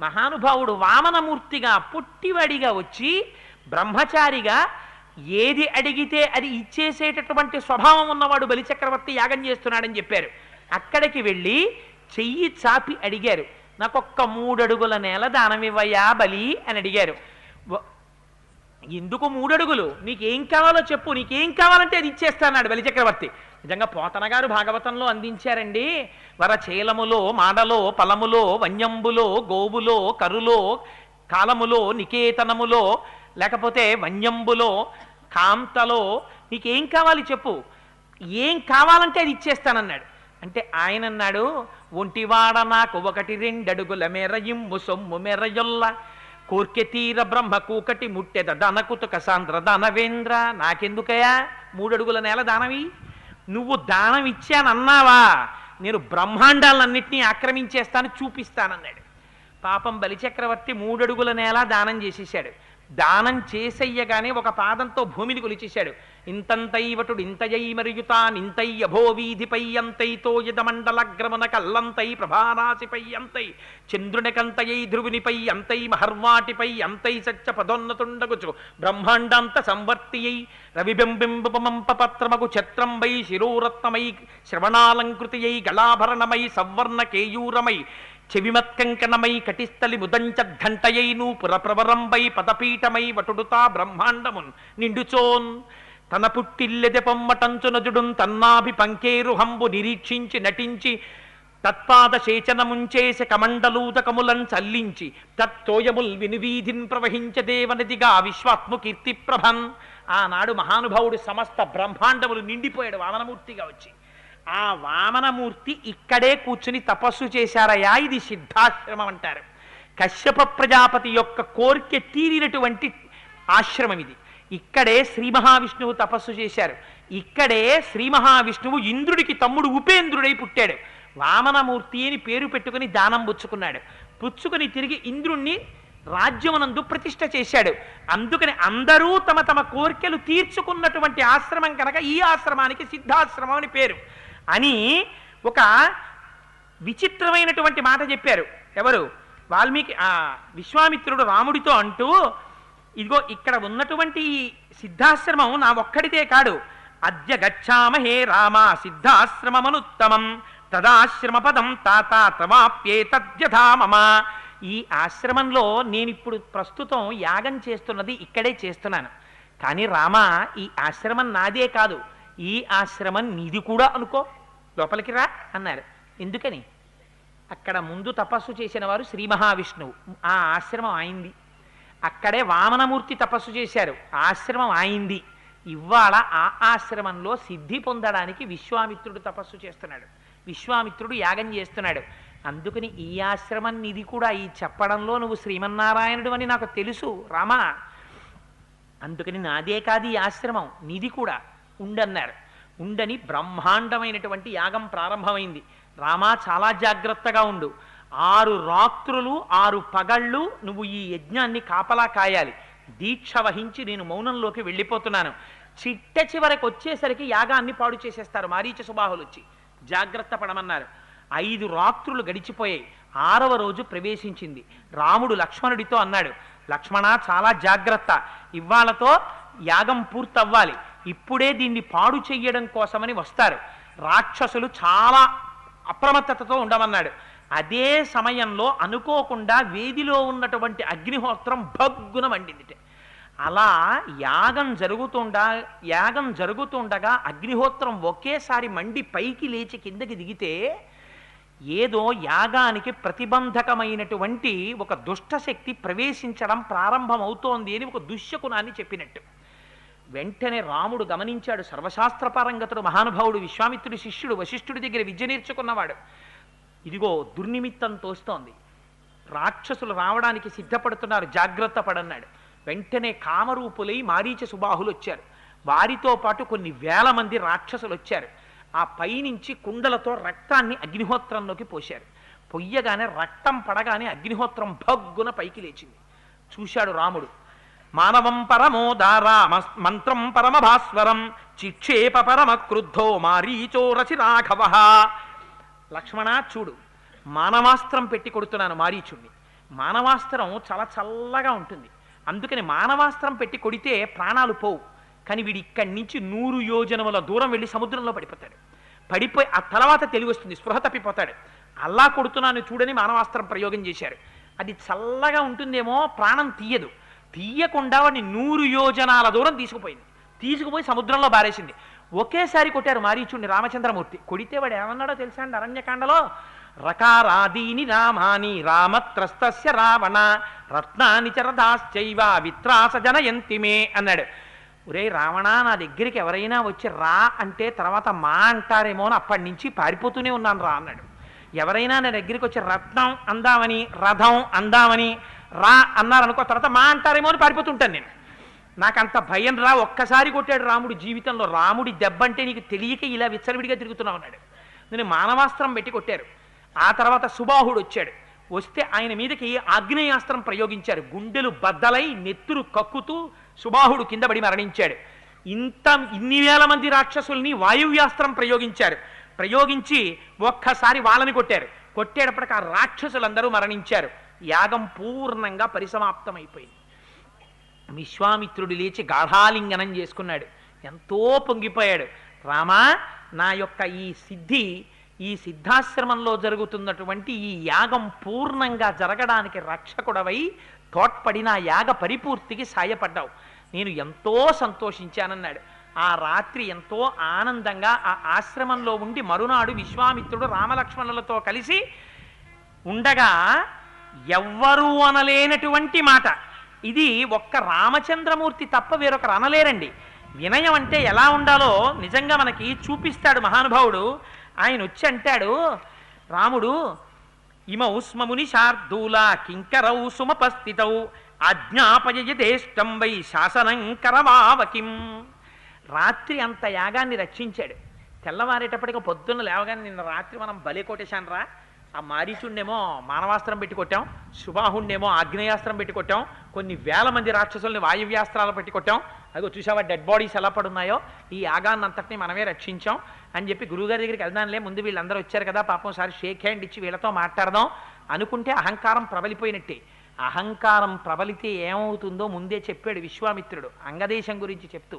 మహానుభావుడు వామనమూర్తిగా పుట్టివాడిగా వచ్చి బ్రహ్మచారిగా ఏది అడిగితే అది ఇచ్చేసేటటువంటి స్వభావం ఉన్నవాడు బలిచక్రవర్తి యాగం చేస్తున్నాడని చెప్పారు. అక్కడికి వెళ్ళి చెయ్యి చాపి అడిగారు, నాకొక్క 3 అడుగుల నేల దానమివ్వయా బలి అని అడిగారు. ఎందుకు 3 అడుగులు? నీకేం కావాలో చెప్పు, నీకేం కావాలంటే అది ఇచ్చేస్తాన్నాడు బలిచక్రవర్తి. నిజంగా పోతన గారు భాగవతంలో అందించారండి. వరచేలములో మాడలో పలములో వన్యంబులో గోవులో కరులో కాలములో నికేతనములో లేకపోతే వన్యంబులో కాంతలో నీకేం కావాలి చెప్పు, ఏం కావాలంటే అది ఇచ్చేస్తానన్నాడు. అంటే ఆయన అన్నాడు, ఒంటివాడ నాకు 1-2 అడుగుల మెరయింపు సొమ్ము మెరయొల్ల కోర్కె తీర బ్రహ్మ కూకటి ముట్టెద దనకుతుక సాంద్ర దానవేంద్ర. నాకెందుకయా 3 అడుగుల నేల దానవి? నువ్వు దానం ఇచ్చానన్నావా, నేను బ్రహ్మాండాలన్నింటినీ ఆక్రమించేస్తాను, చూపిస్తానన్నాడు. పాపం బలిచక్రవర్తి 3 అడుగుల నేల దానం చేసేసాడు. దానం చేసెయ్యగానే ఒక పాదంతో భూమిని కొలిచేశాడు. ఇంతంతైవటుడు ఇంతయై మరియుతాన్ ఇంతై అభోవీధిపై అంతైతో యదమండలగ్రమున కల్లంతై ప్రభారాశిపై అంతై చంద్రునికంతయై ధ్రువునిపై అంతై మహర్వాటిపై అంతై సత్య పదోన్నతుండగుచు బ్రహ్మాండాంత సంవర్తియై రవిబింబింబమంపపత్రమగు ఛత్రంబై శిరోరత్నమై శ్రవణాలంకృతియై గళాభరణమై సవర్ణ కేయూరమై చెవిమత్కంకణమై కటిస్థలి ముదంచఘంటయై నూపురప్రవరంబై పదపీఠమై వటుడుతా బ్రహ్మాండమున్ నిండుచోన్ తన పుట్టిల్లెదె పొమ్మటంచునజుడున్ తన్నాభి పంకేరుహంబు నిరీక్షించి నటించి తత్పాద శేచనముంచేసి కమండలూదకములన్ చల్లించి తత్తోయముల్ వినువీధిన్ ప్రవహించదేవనదిగా విశ్వాత్ము కీర్తి ప్రభన్. ఆనాడు మహానుభావుడు సమస్త బ్రహ్మాండములు నిండిపోయాడు వామనమూర్తిగా వచ్చి. ఆ వామనమూర్తి ఇక్కడే కూర్చుని తపస్సు చేశారయ్యా. ఇది సిద్ధాశ్రమం అంటారు. కశ్యప ప్రజాపతి యొక్క కోరిక తీరినటువంటి ఆశ్రమం ఇది. ఇక్కడే శ్రీ మహావిష్ణువు తపస్సు చేశారు. ఇక్కడే శ్రీ మహావిష్ణువు ఇంద్రుడికి తమ్ముడు ఉపేంద్రుడై పుట్టాడు. వామనమూర్తి అని పేరు పెట్టుకుని దానం పుచ్చుకున్నాడు. పుచ్చుకుని తిరిగి ఇంద్రుణ్ణి రాజ్యమునందు ప్రతిష్ఠ చేశాడు. అందుకని అందరూ తమ తమ కోరికలు తీర్చుకున్నటువంటి ఆశ్రమం కనుక ఈ ఆశ్రమానికి సిద్ధాశ్రమం అని పేరు అని ఒక విచిత్రమైనటువంటి మాట చెప్పారు. ఎవరు? వాల్మీకి విశ్వామిత్రుడు రాముడితో అంటూ, ఇదిగో ఇక్కడ ఉన్నటువంటి సిద్ధాశ్రమం నా ఒక్కడితే కాడు, అద్య గచ్చామహే రామ సిద్ధాశ్రమమనుత్తమం తదాశ్రమ పదం తాత తవాప్యేతద్యథా మమ. ఈ ఆశ్రమంలో నేను ఇప్పుడు ప్రస్తుతం యాగం చేస్తున్నది ఇక్కడే చేస్తున్నాను. కానీ రామ, ఈ ఆశ్రమం నాదే కాదు, ఈ ఆశ్రమం నీది కూడా అనుకో, లోపలికి రా అన్నారు. ఎందుకని? అక్కడ ముందు తపస్సు చేసిన వారు శ్రీ మహావిష్ణువు, ఆ ఆశ్రమం అయింది. అక్కడే వామనమూర్తి తపస్సు చేశారు, ఆశ్రమం అయింది. ఇవాళ ఆ ఆశ్రమంలో సిద్ధి పొందడానికి విశ్వామిత్రుడు తపస్సు చేస్తున్నాడు, విశ్వామిత్రుడు యాగం చేస్తున్నాడు. అందుకని ఈ ఆశ్రమం నిధి కూడా, ఈ చెప్పడంలో నువ్వు శ్రీమన్నారాయణుడు అని నాకు తెలుసు రామా, అందుకని నాదే కాదు ఈ ఆశ్రమం, నిధి కూడా ఉండన్నారు. ఉండని బ్రహ్మాండమైనటువంటి యాగం ప్రారంభమైంది. రామా, చాలా జాగ్రత్తగా ఉండు, 6 రాత్రులు 6 పగళ్ళు నువ్వు ఈ యజ్ఞాన్ని కాపలా కాయాలి. దీక్ష వహించి నేను మౌనంలోకి వెళ్ళిపోతున్నాను. చిట్ట చివరికి వచ్చేసరికి యాగాన్ని పాడు చేసేస్తారు మారీచ సుబాహులు వచ్చి, జాగ్రత్త పడమన్నారు. 5 రాత్రులు గడిచిపోయాయి. 6వ రోజు ప్రవేశించింది. రాముడు లక్ష్మణుడితో అన్నాడు, లక్ష్మణ చాలా జాగ్రత్త, ఇవాళతో యాగం పూర్తవ్వాలి, ఇప్పుడే దీన్ని పాడు చెయ్యడం కోసమని వస్తారు రాక్షసులు, చాలా అప్రమత్తతతో ఉండమన్నాడు. అదే సమయంలో అనుకోకుండా వేదిలో ఉన్నటువంటి అగ్నిహోత్రం భగ్గున మండింది. అలా యాగం జరుగుతుండగా అగ్నిహోత్రం ఒకేసారి మండి పైకి లేచి కిందకి దిగితే ఏదో యాగానికి ప్రతిబంధకమైనటువంటి ఒక దుష్టశక్తి ప్రవేశించడం ప్రారంభమవుతోంది అని ఒక దుశ్శకునాన్ని చెప్పినట్టు. వెంటనే రాముడు గమనించాడు. సర్వశాస్త్రపారంగతుడు మహానుభావుడు, విశ్వామిత్రుడి శిష్యుడు, వశిష్ఠుడి దగ్గర విద్య నేర్చుకున్నవాడు. ఇదిగో దుర్నిమిత్తం తోస్తోంది, రాక్షసులు రావడానికి సిద్ధపడుతున్నారు, జాగ్రత్త పడన్నాడు. వెంటనే కామరూపులై మారీచ సుబాహులు వచ్చారు. వారితో పాటు కొన్ని వేల మంది రాక్షసులు వచ్చారు. ఆ పైనుంచి కుండలతో రక్తాన్ని అగ్నిహోత్రంలోకి పోశారు. పొయ్యగానే రక్తం పడగానే అగ్నిహోత్రం భగ్గున పైకి లేచింది. చూశాడు రాముడు. మానవం పరమోదారా మంత్రం పరమభాస్వరం చిక్షేప పరమ క్రుద్ధో మారీచో రసి రాఘవ. లక్ష్మణ చూడు, మానవాస్త్రం పెట్టి కొడుతున్నాను మారీచుణ్ణి. మానవాస్త్రం చాలా చల్లగా ఉంటుంది, అందుకని మానవాస్త్రం పెట్టి కొడితే ప్రాణాలు పోవు. కానీ వీడి ఇక్కడి నుంచి 100 యోజనముల దూరం వెళ్ళి సముద్రంలో పడిపోతాడు. పడిపోయి ఆ తర్వాత తెలివి వస్తుంది, స్పృహ తప్పిపోతాడు. అల్లా కొడుతున్నాను చూడని మానవాస్త్రం ప్రయోగం చేశారు. అది చల్లగా ఉంటుందేమో, ప్రాణం తీయదు. తీయకుండా వాడిని 100 యోజనాల దూరం తీసుకుపోయి సముద్రంలో బారేసింది. ఒకేసారి కొట్టారు మారీచుడిని రామచంద్రమూర్తి. కొడితే వాడు ఏమన్నాడో తెలుసా అండి? అరణ్యకాండలో రకారాదీని రామాని రామత్రస్తస్య రావణ రత్నాని చరదాశ్చైవ విత్రాస జనయంతిమే అన్నాడు. ఒరే రావణ, నా దగ్గరికి ఎవరైనా వచ్చి రా అంటే తర్వాత మా అంటారేమో అని అప్పటి నుంచి పారిపోతూనే ఉన్నాను రా అన్నాడు. ఎవరైనా నా దగ్గరికి వచ్చి రత్నం అందామని, రథం అందామని రా అన్నారనుకో, తర్వాత మా అంటారేమో అని పారిపోతుంటాను నేను. నాకంత భయం రా. ఒక్కసారి కొట్టాడు రాముడు జీవితంలో. రాముడి దెబ్బంటే నీకు తెలియక ఇలా విచ్చలవిడిగా తిరుగుతున్నావు అన్నాడు. నేను మానవాస్త్రం పెట్టి కొట్టారు. ఆ తర్వాత సుబాహుడు వచ్చాడు. వస్తే ఆయన మీదకి ఆగ్నేయాస్త్రం ప్రయోగించారు. గుండెలు బద్దలై నెత్తురు కక్కుతూ సుబాహుడు కింద పడి మరణించాడు. ఇన్ని వేల మంది రాక్షసుల్ని వాయువ్యాస్త్రం ప్రయోగించారు. ప్రయోగించి ఒక్కసారి వాళ్ళని కొట్టారు. కొట్టేటప్పటికి ఆ రాక్షసులందరూ మరణించారు. యాగం పూర్ణంగా పరిసమాప్తమైపోయింది. విశ్వామిత్రుడు లేచి గాఢాలింగనం చేసుకున్నాడు. ఎంతో పొంగిపోయాడు. రామా, నా యొక్క ఈ సిద్ధాశ్రమంలో జరుగుతున్నటువంటి ఈ యాగం పూర్ణంగా జరగడానికి రక్షకుడవై తోడ్పడి నా యాగ పరిపూర్తికి సాయపడ్డావు. నేను ఎంతో సంతోషించానన్నాడు. ఆ రాత్రి ఎంతో ఆనందంగా ఆ ఆశ్రమంలో ఉండి మరునాడు విశ్వామిత్రుడు రామలక్ష్మణులతో కలిసి ఉండగా ఎవ్వరూ అనలేనటువంటి మాట ఇది. ఒక్క రామచంద్రమూర్తి తప్ప వేరొకరు అనలేరండి. వినయం అంటే ఎలా ఉండాలో నిజంగా మనకి చూపిస్తాడు మహానుభావుడు. ఆయన వచ్చి అంటాడు, రాముడు ఇమౌ స్మముని శార్దూల కింకరౌ సుమపస్థితౌ ఆజ్ఞాపయదేష్టం వై శాసనం కరవావకిం. రాత్రి అంత యాగాన్ని రక్షించాడు. తెల్లవారేటప్పటికి పొద్దున్న లేవగానే నిన్న రాత్రి మనం బలి కొట్టేశాను రా, ఆ మారీచుండేమో మానవాస్త్రం పెట్టి కొట్టాం, సుబాహుణ్ణేమో ఆగ్నేయాస్త్రం పెట్టి కొట్టాం, కొన్ని వేల మంది రాక్షసుల్ని వాయువ్యాస్త్రాలు పెట్టి కొట్టాం, అదిగో చూసావా డెడ్ బాడీస్ ఎలా పడున్నాయో, ఈ యాగాన్ని అంతటిని మనమే రక్షించాం అని చెప్పి గురువుగారి దగ్గరికి వెళ్దాంలే, ముందు వీళ్ళందరూ వచ్చారు కదా పాపం ఒకసారి షేక్ హ్యాండ్ ఇచ్చి వీళ్ళతో మాట్లాడదాం అనుకుంటే అహంకారం ప్రబలిపోయినట్టే. అహంకారం ప్రబలితే ఏమవుతుందో ముందే చెప్పాడు విశ్వామిత్రుడు అంగదేశం గురించి చెప్తూ.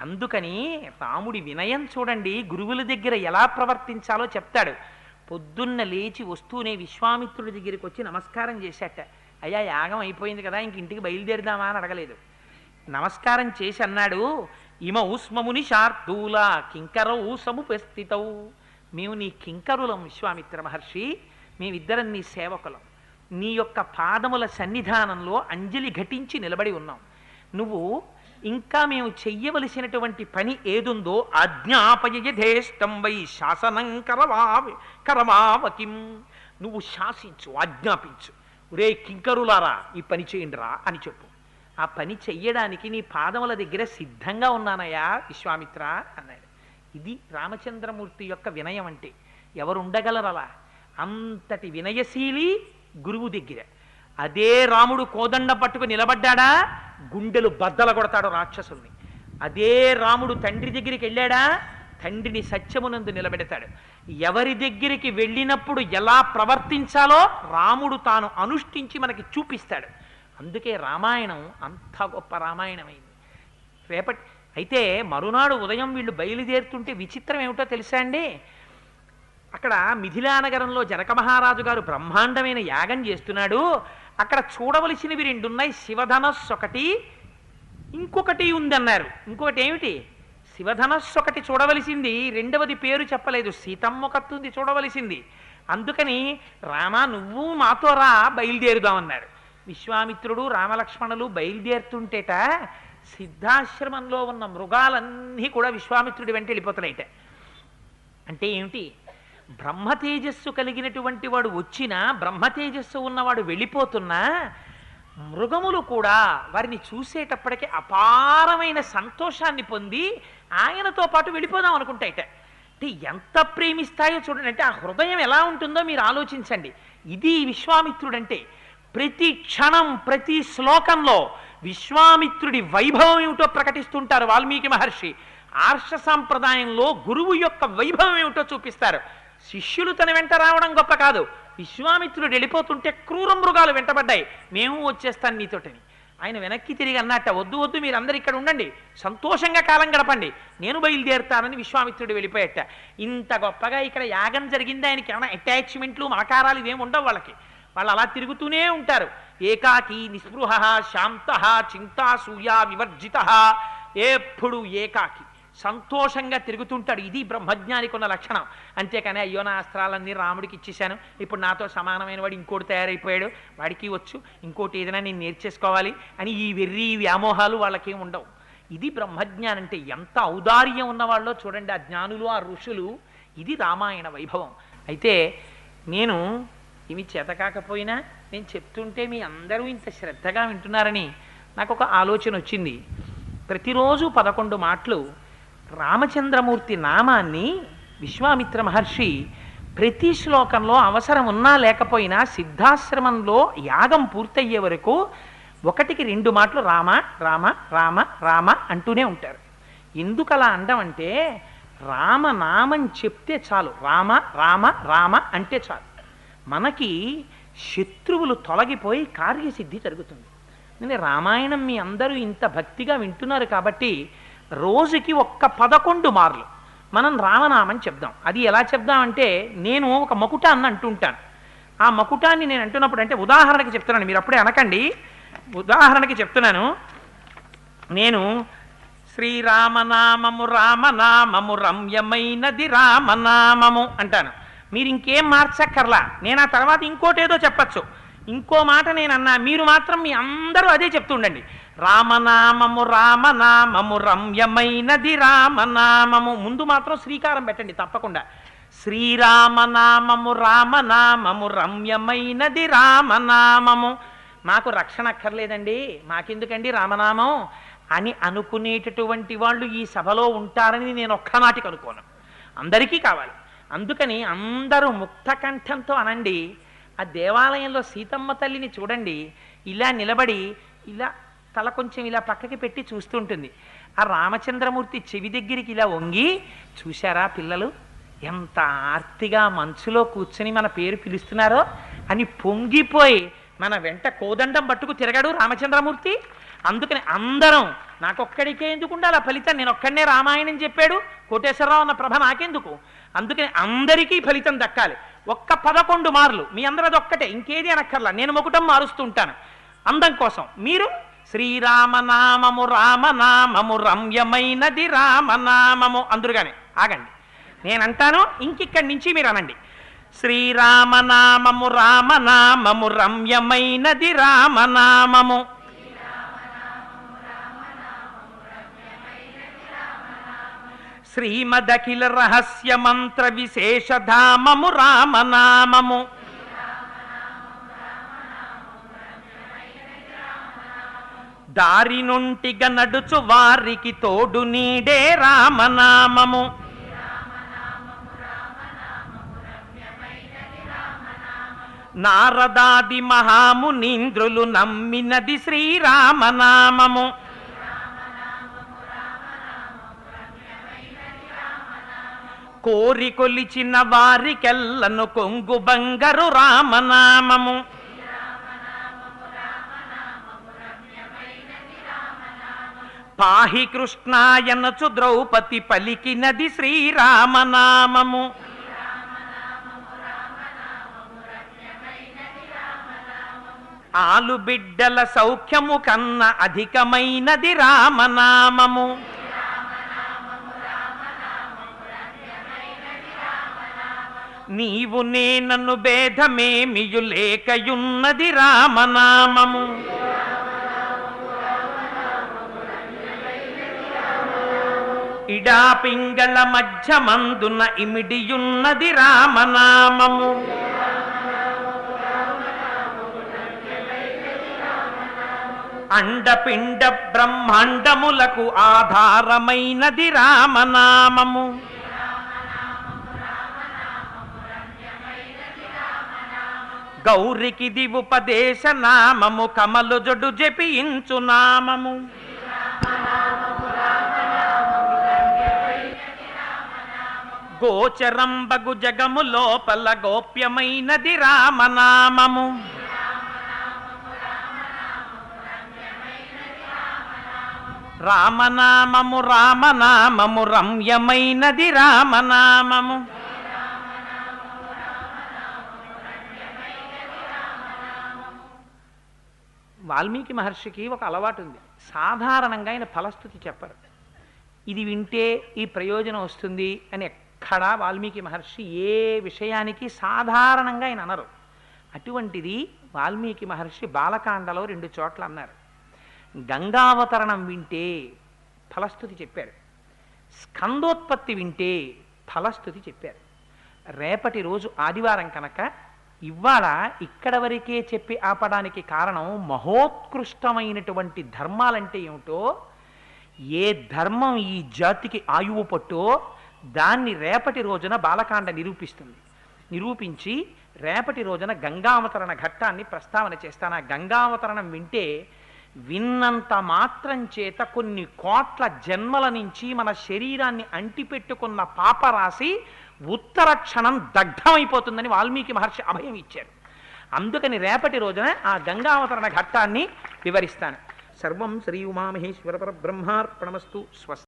అందుకని రాముడి వినయం చూడండి, గురువుల దగ్గర ఎలా ప్రవర్తించాలో చెప్తాడు. పొద్దున్న లేచి వస్తూనే విశ్వామిత్రుడి దగ్గరికి వచ్చి నమస్కారం చేశాట. అయ్యా యాగం అయిపోయింది కదా ఇంక ఇంటికి బయలుదేరదామా అని అడగలేదు. నమస్కారం చేసి అన్నాడు, ఇమౌ స్మముని శార్దూల కింకరౌ సముపస్థితౌ. మేము నీ కింకరులం విశ్వామిత్ర మహర్షి, మేమిద్దరం నీ సేవకులం. నీ యొక్క పాదముల సన్నిధానంలో అంజలి ఘటించి నిలబడి ఉన్నాం. నువ్వు ఇంకా మేము చెయ్యవలసినటువంటి పని ఏదుందో ఆజ్ఞాపయధేష్టం వై శాసనం కరవావకిం. నువ్వు శాసించు, ఆజ్ఞాపించు. ఒరే కింకరులారా ఈ పని చేయండిరా అని చెప్పు. ఆ పని చెయ్యడానికి నీ పాదముల దగ్గర సిద్ధంగా ఉన్నానయ్యా విశ్వామిత్ర అన్నాడు. ఇది రామచంద్రమూర్తి యొక్క వినయం అంటే. ఎవరు ఉండగలరలా? అంతటి వినయశీలి గురువు దగ్గర. అదే రాముడు కోదండ పట్టుకు నిలబడ్డాడా గుండెలు బద్దల కొడతాడు రాక్షసుల్ని. అదే రాముడు తండ్రి దగ్గరికి వెళ్ళాడా తండ్రిని సత్యమునందు నిలబెడతాడు. ఎవరి దగ్గరికి వెళ్ళినప్పుడు ఎలా ప్రవర్తించాలో రాముడు తాను అనుష్ఠించి మనకి చూపిస్తాడు. అందుకే రామాయణం అంత గొప్ప రామాయణమైంది. అయితే మరునాడు ఉదయం వీళ్ళు బయలుదేరుతుంటే విచిత్రం ఏమిటో తెలుసా అండి? అక్కడ మిథిలానగరంలో జనక మహారాజు గారు బ్రహ్మాండమైన యాగం చేస్తున్నాడు. అక్కడ చూడవలసినవి రెండున్నాయి, శివధనస్సు ఒకటి, ఇంకొకటి ఉందన్నారు. ఇంకొకటి ఏమిటి? శివధనస్సు ఒకటి చూడవలసింది, రెండవది పేరు చెప్పలేదు, సీతమ్మ కత్తుంది చూడవలసింది. అందుకని రామ నువ్వు మాతో రా బయలుదేరుదామన్నారు. విశ్వామిత్రుడు రామలక్ష్మణులు బయలుదేరుతుంటేట సిద్ధాశ్రమంలో ఉన్న మృగాలన్నీ కూడా విశ్వామిత్రుడి వెంట వెళ్ళిపోతున్నాయిట. అంటే ఏమిటి? బ్రహ్మతేజస్సు కలిగినటువంటి వాడు వచ్చినా, బ్రహ్మతేజస్సు ఉన్నవాడు వెళ్ళిపోతున్నా మృగములు కూడా వారిని చూసేటప్పటికీ అపారమైన సంతోషాన్ని పొంది ఆయనతో పాటు వెళ్ళిపోదాం అనుకుంటాయిట. అంటే ఎంత ప్రేమిస్తాయో చూడండి. అంటే ఆ హృదయం ఎలా ఉంటుందో మీరు ఆలోచించండి. ఇది విశ్వామిత్రుడంటే. ప్రతి క్షణం ప్రతి శ్లోకంలో విశ్వామిత్రుడి వైభవం ఏమిటో ప్రకటిస్తుంటారు వాల్మీకి మహర్షి. ఆర్ష సాంప్రదాయంలో గురువు యొక్క వైభవం ఏమిటో చూపిస్తారు. శిష్యులు తన వెంట రావడం గొప్ప కాదు, విశ్వామిత్రుడు వెళ్ళిపోతుంటే క్రూర మృగాలు వెంటబడ్డాయి, మేము వచ్చేస్తాను నీతోటని. ఆయన వెనక్కి తిరిగి అన్నట్ట, వద్దు వద్దు మీరందరూ ఇక్కడ ఉండండి, సంతోషంగా కాలం గడపండి, నేను బయలుదేరుతానని విశ్వామిత్రుడు వెళ్ళిపోయేట. ఇంత గొప్పగా ఇక్కడ యాగం జరిగింది. ఆయనకి ఏమైనా అటాచ్మెంట్లు మమకారాలు ఇవేమి ఉండవు వాళ్ళకి. వాళ్ళు అలా తిరుగుతూనే ఉంటారు. ఏకాకి నిస్పృహ శాంత చింతాసూయా వివర్జిత, ఎప్పుడు ఏకాకి సంతోషంగా తిరుగుతుంటాడు. ఇది బ్రహ్మజ్ఞానికి ఉన్న లక్షణం. అంతేకాని అయ్యో నా అస్త్రాలన్నీ రాముడికి ఇచ్చేశాను, ఇప్పుడు నాతో సమానమైన వాడు ఇంకోటి తయారైపోయాడు, వాడికి వచ్చు, ఇంకోటి ఏదైనా నేను నేర్చేసుకోవాలి అని ఈ వెర్రి వ్యామోహాలు వాళ్ళకేం ఉండవు. ఇది బ్రహ్మజ్ఞానం అంటే. ఎంత ఔదార్యం ఉన్నవాళ్ళో చూడండి ఆ జ్ఞానులు, ఆ ఋషులు. ఇది రామాయణ వైభవం. అయితే నేను ఇవి చేతకాకపోయినా నేను చెప్తుంటే మీ అందరూ ఇంత శ్రద్ధగా వింటున్నారని నాకు ఒక ఆలోచన వచ్చింది. ప్రతిరోజు 11 మాటలు రామచంద్రమూర్తి నామాన్ని విశ్వామిత్ర మహర్షి ప్రతి శ్లోకంలో అవసరం ఉన్నా లేకపోయినా సిద్ధాశ్రమంలో యాగం పూర్తయ్యే వరకు 1-2 మాటలు రామ రామ రామ రామ అంటూనే ఉంటారు. ఎందుకు అలా అంటామంటే రామనామం చెప్తే చాలు, రామ రామ రామ అంటే చాలు, మనకి శత్రువులు తొలగిపోయి కార్యసిద్ధి జరుగుతుంది. నేను రామాయణం మీ అందరూ ఇంత భక్తిగా వింటున్నారు కాబట్టి రోజుకి 11 మార్లు మనం రామనామం చెప్దాం. అది ఎలా చెప్దామంటే నేను ఒక మకుటాన్ని అంటుంటాను. ఆ మకుటాన్ని నేను అంటున్నప్పుడు అంటే ఉదాహరణకి చెప్తున్నాను, మీరు అప్పుడే అనకండి, ఉదాహరణకి చెప్తున్నాను. నేను శ్రీరామనామము రామనామము రమ్యమైనది రామనామము అంటాను. మీరు ఇంకేం మార్చక్కర్లా, నేను ఆ తర్వాత ఇంకోటేదో చెప్పచ్చు. ఇంకో మాట నేను అన్నా, మీరు మాత్రం మీ అందరూ అదే చెప్తుండండి. రామనామము రామనామము రమ్యమైనది రామనామము. ముందు మాత్రం శ్రీకారం పెట్టండి తప్పకుండా. శ్రీరామనామము రామనామము రమ్యమైనది రామనామము. మాకు రక్షణ అక్కర్లేదండి, మాకెందుకండి రామనామం అని అనుకునేటటువంటి వాళ్ళు ఈ సభలో ఉంటారని నేను ఒక్కనాటికి అనుకోను. అందరికీ కావాలి. అందుకని అందరూ ముక్త కంఠంతో అనండి. ఆ దేవాలయంలో సీతమ్మ తల్లిని చూడండి, ఇలా నిలబడి ఇలా తల కొంచెం ఇలా పక్కకి పెట్టి చూస్తుంటుంది. ఆ రామచంద్రమూర్తి చెవి దగ్గరికి ఇలా వంగి, చూశారా పిల్లలు ఎంత ఆర్తిగా మంచులో కూర్చొని మన పేరు పిలుస్తున్నారో అని పొంగిపోయి మన వెంట కోదండం పట్టుకు తిరగాడు రామచంద్రమూర్తి. అందుకని అందరం, నాకొక్కడికే ఎందుకు ఉండాలి ఆ ఫలితం, నేను ఒక్కడనే రామాయణం చెప్పాడు కోటేశ్వరరావు అన్న ప్రభ నాకెందుకు, అందుకని అందరికీ ఫలితం దక్కాలి. ఒక్క 11 మార్లు మీ అందరూ అది ఒక్కటే, ఇంకేది అనక్కర్లా, నేను మొకటం మారుస్తూ ఉంటాను అందం కోసం. మీరు శ్రీరామనామము రామనామము రమ్యమైనది రామనామము అందురుగానే ఆగండి, నేనంటాను ఇంకిక్కడి నుంచి మీరు అనండి. శ్రీరామనామము రామనామము రమ్యమైనది రామనామము. శ్రీమదఖిల రహస్య మంత్ర విశేషధామము రామనామము. దారి నుంటిగా నడుచు వారికి తోడు నీడే రామనామము. నారదాది మహామునీంద్రులు నమ్మినది శ్రీరామనామము. కోరి కొలిచిన వారికెల్లను కొంగు బంగారు రామనామము. పాహి కృష్ణాయనచు ద్రౌపది పలికినది శ్రీరామనామము. ఆలు బిడ్డల సౌఖ్యము కన్న అధికమైనది రామనామము. నీవు నేనను భేదమేమియు లేకయున్నది రామనామము. ఇడా పింగళ మధ్య మందున ఇమిడియున్నది రామనామము. అండపిండ బ్రహ్మాండములకు ఆధారమైనది రామనామము. గౌరికిది ఉపదేశ నామము కమలు జొడు జపించు నామము. గోచరంబగు జగము లోపల గోప్యమైనది రామనామము. రామనామము రామనామము రమ్యమైనది రామనామము. వాల్మీకి మహర్షికి ఒక అలవాటు ఉంది. సాధారణంగా ఆయన ఫలస్థుతి చెప్పరు. ఇది వింటే ఈ ప్రయోజనం వస్తుంది అని ఎక్కడా వాల్మీకి మహర్షి ఏ విషయానికి సాధారణంగా ఆయన అనరు. అటువంటిది వాల్మీకి మహర్షి బాలకాండలో 2 చోట్ల అన్నారు. గంగావతరణం వింటే ఫలస్థుతి చెప్పారు, స్కందోత్పత్తి వింటే ఫలస్థుతి చెప్పారు. రేపటి రోజు ఆదివారం కనుక ఇవాళ ఇక్కడ వరకే చెప్పి ఆపడానికి కారణం మహోత్కృష్టమైనటువంటి ధర్మాలంటే ఏమిటో, ఏ ధర్మం ఈ జాతికి ఆయువు పట్టో దాన్ని రేపటి రోజున బాలకాండ నిరూపిస్తుంది. నిరూపించి రేపటి రోజున గంగావతరణ ఘట్టాన్ని ప్రస్తావన చేస్తాను. ఆ గంగావతరణం వింటే విన్నంత మాత్రం చేత కొన్ని కోట్ల జన్మల నుంచి మన శరీరాన్ని అంటిపెట్టుకున్న పాపరాశి ఉత్తర క్షణం దగ్ధమైపోతుందని వాల్మీకి మహర్షి అభయం ఇచ్చారు. అందుకని రేపటి రోజున ఆ గంగావతరణ ఘట్టాన్ని వివరిస్తాను. సర్వం శ్రీ ఉమామహేశ్వర పరబ్రహ్మార్పణమస్తు. స్వస్తి.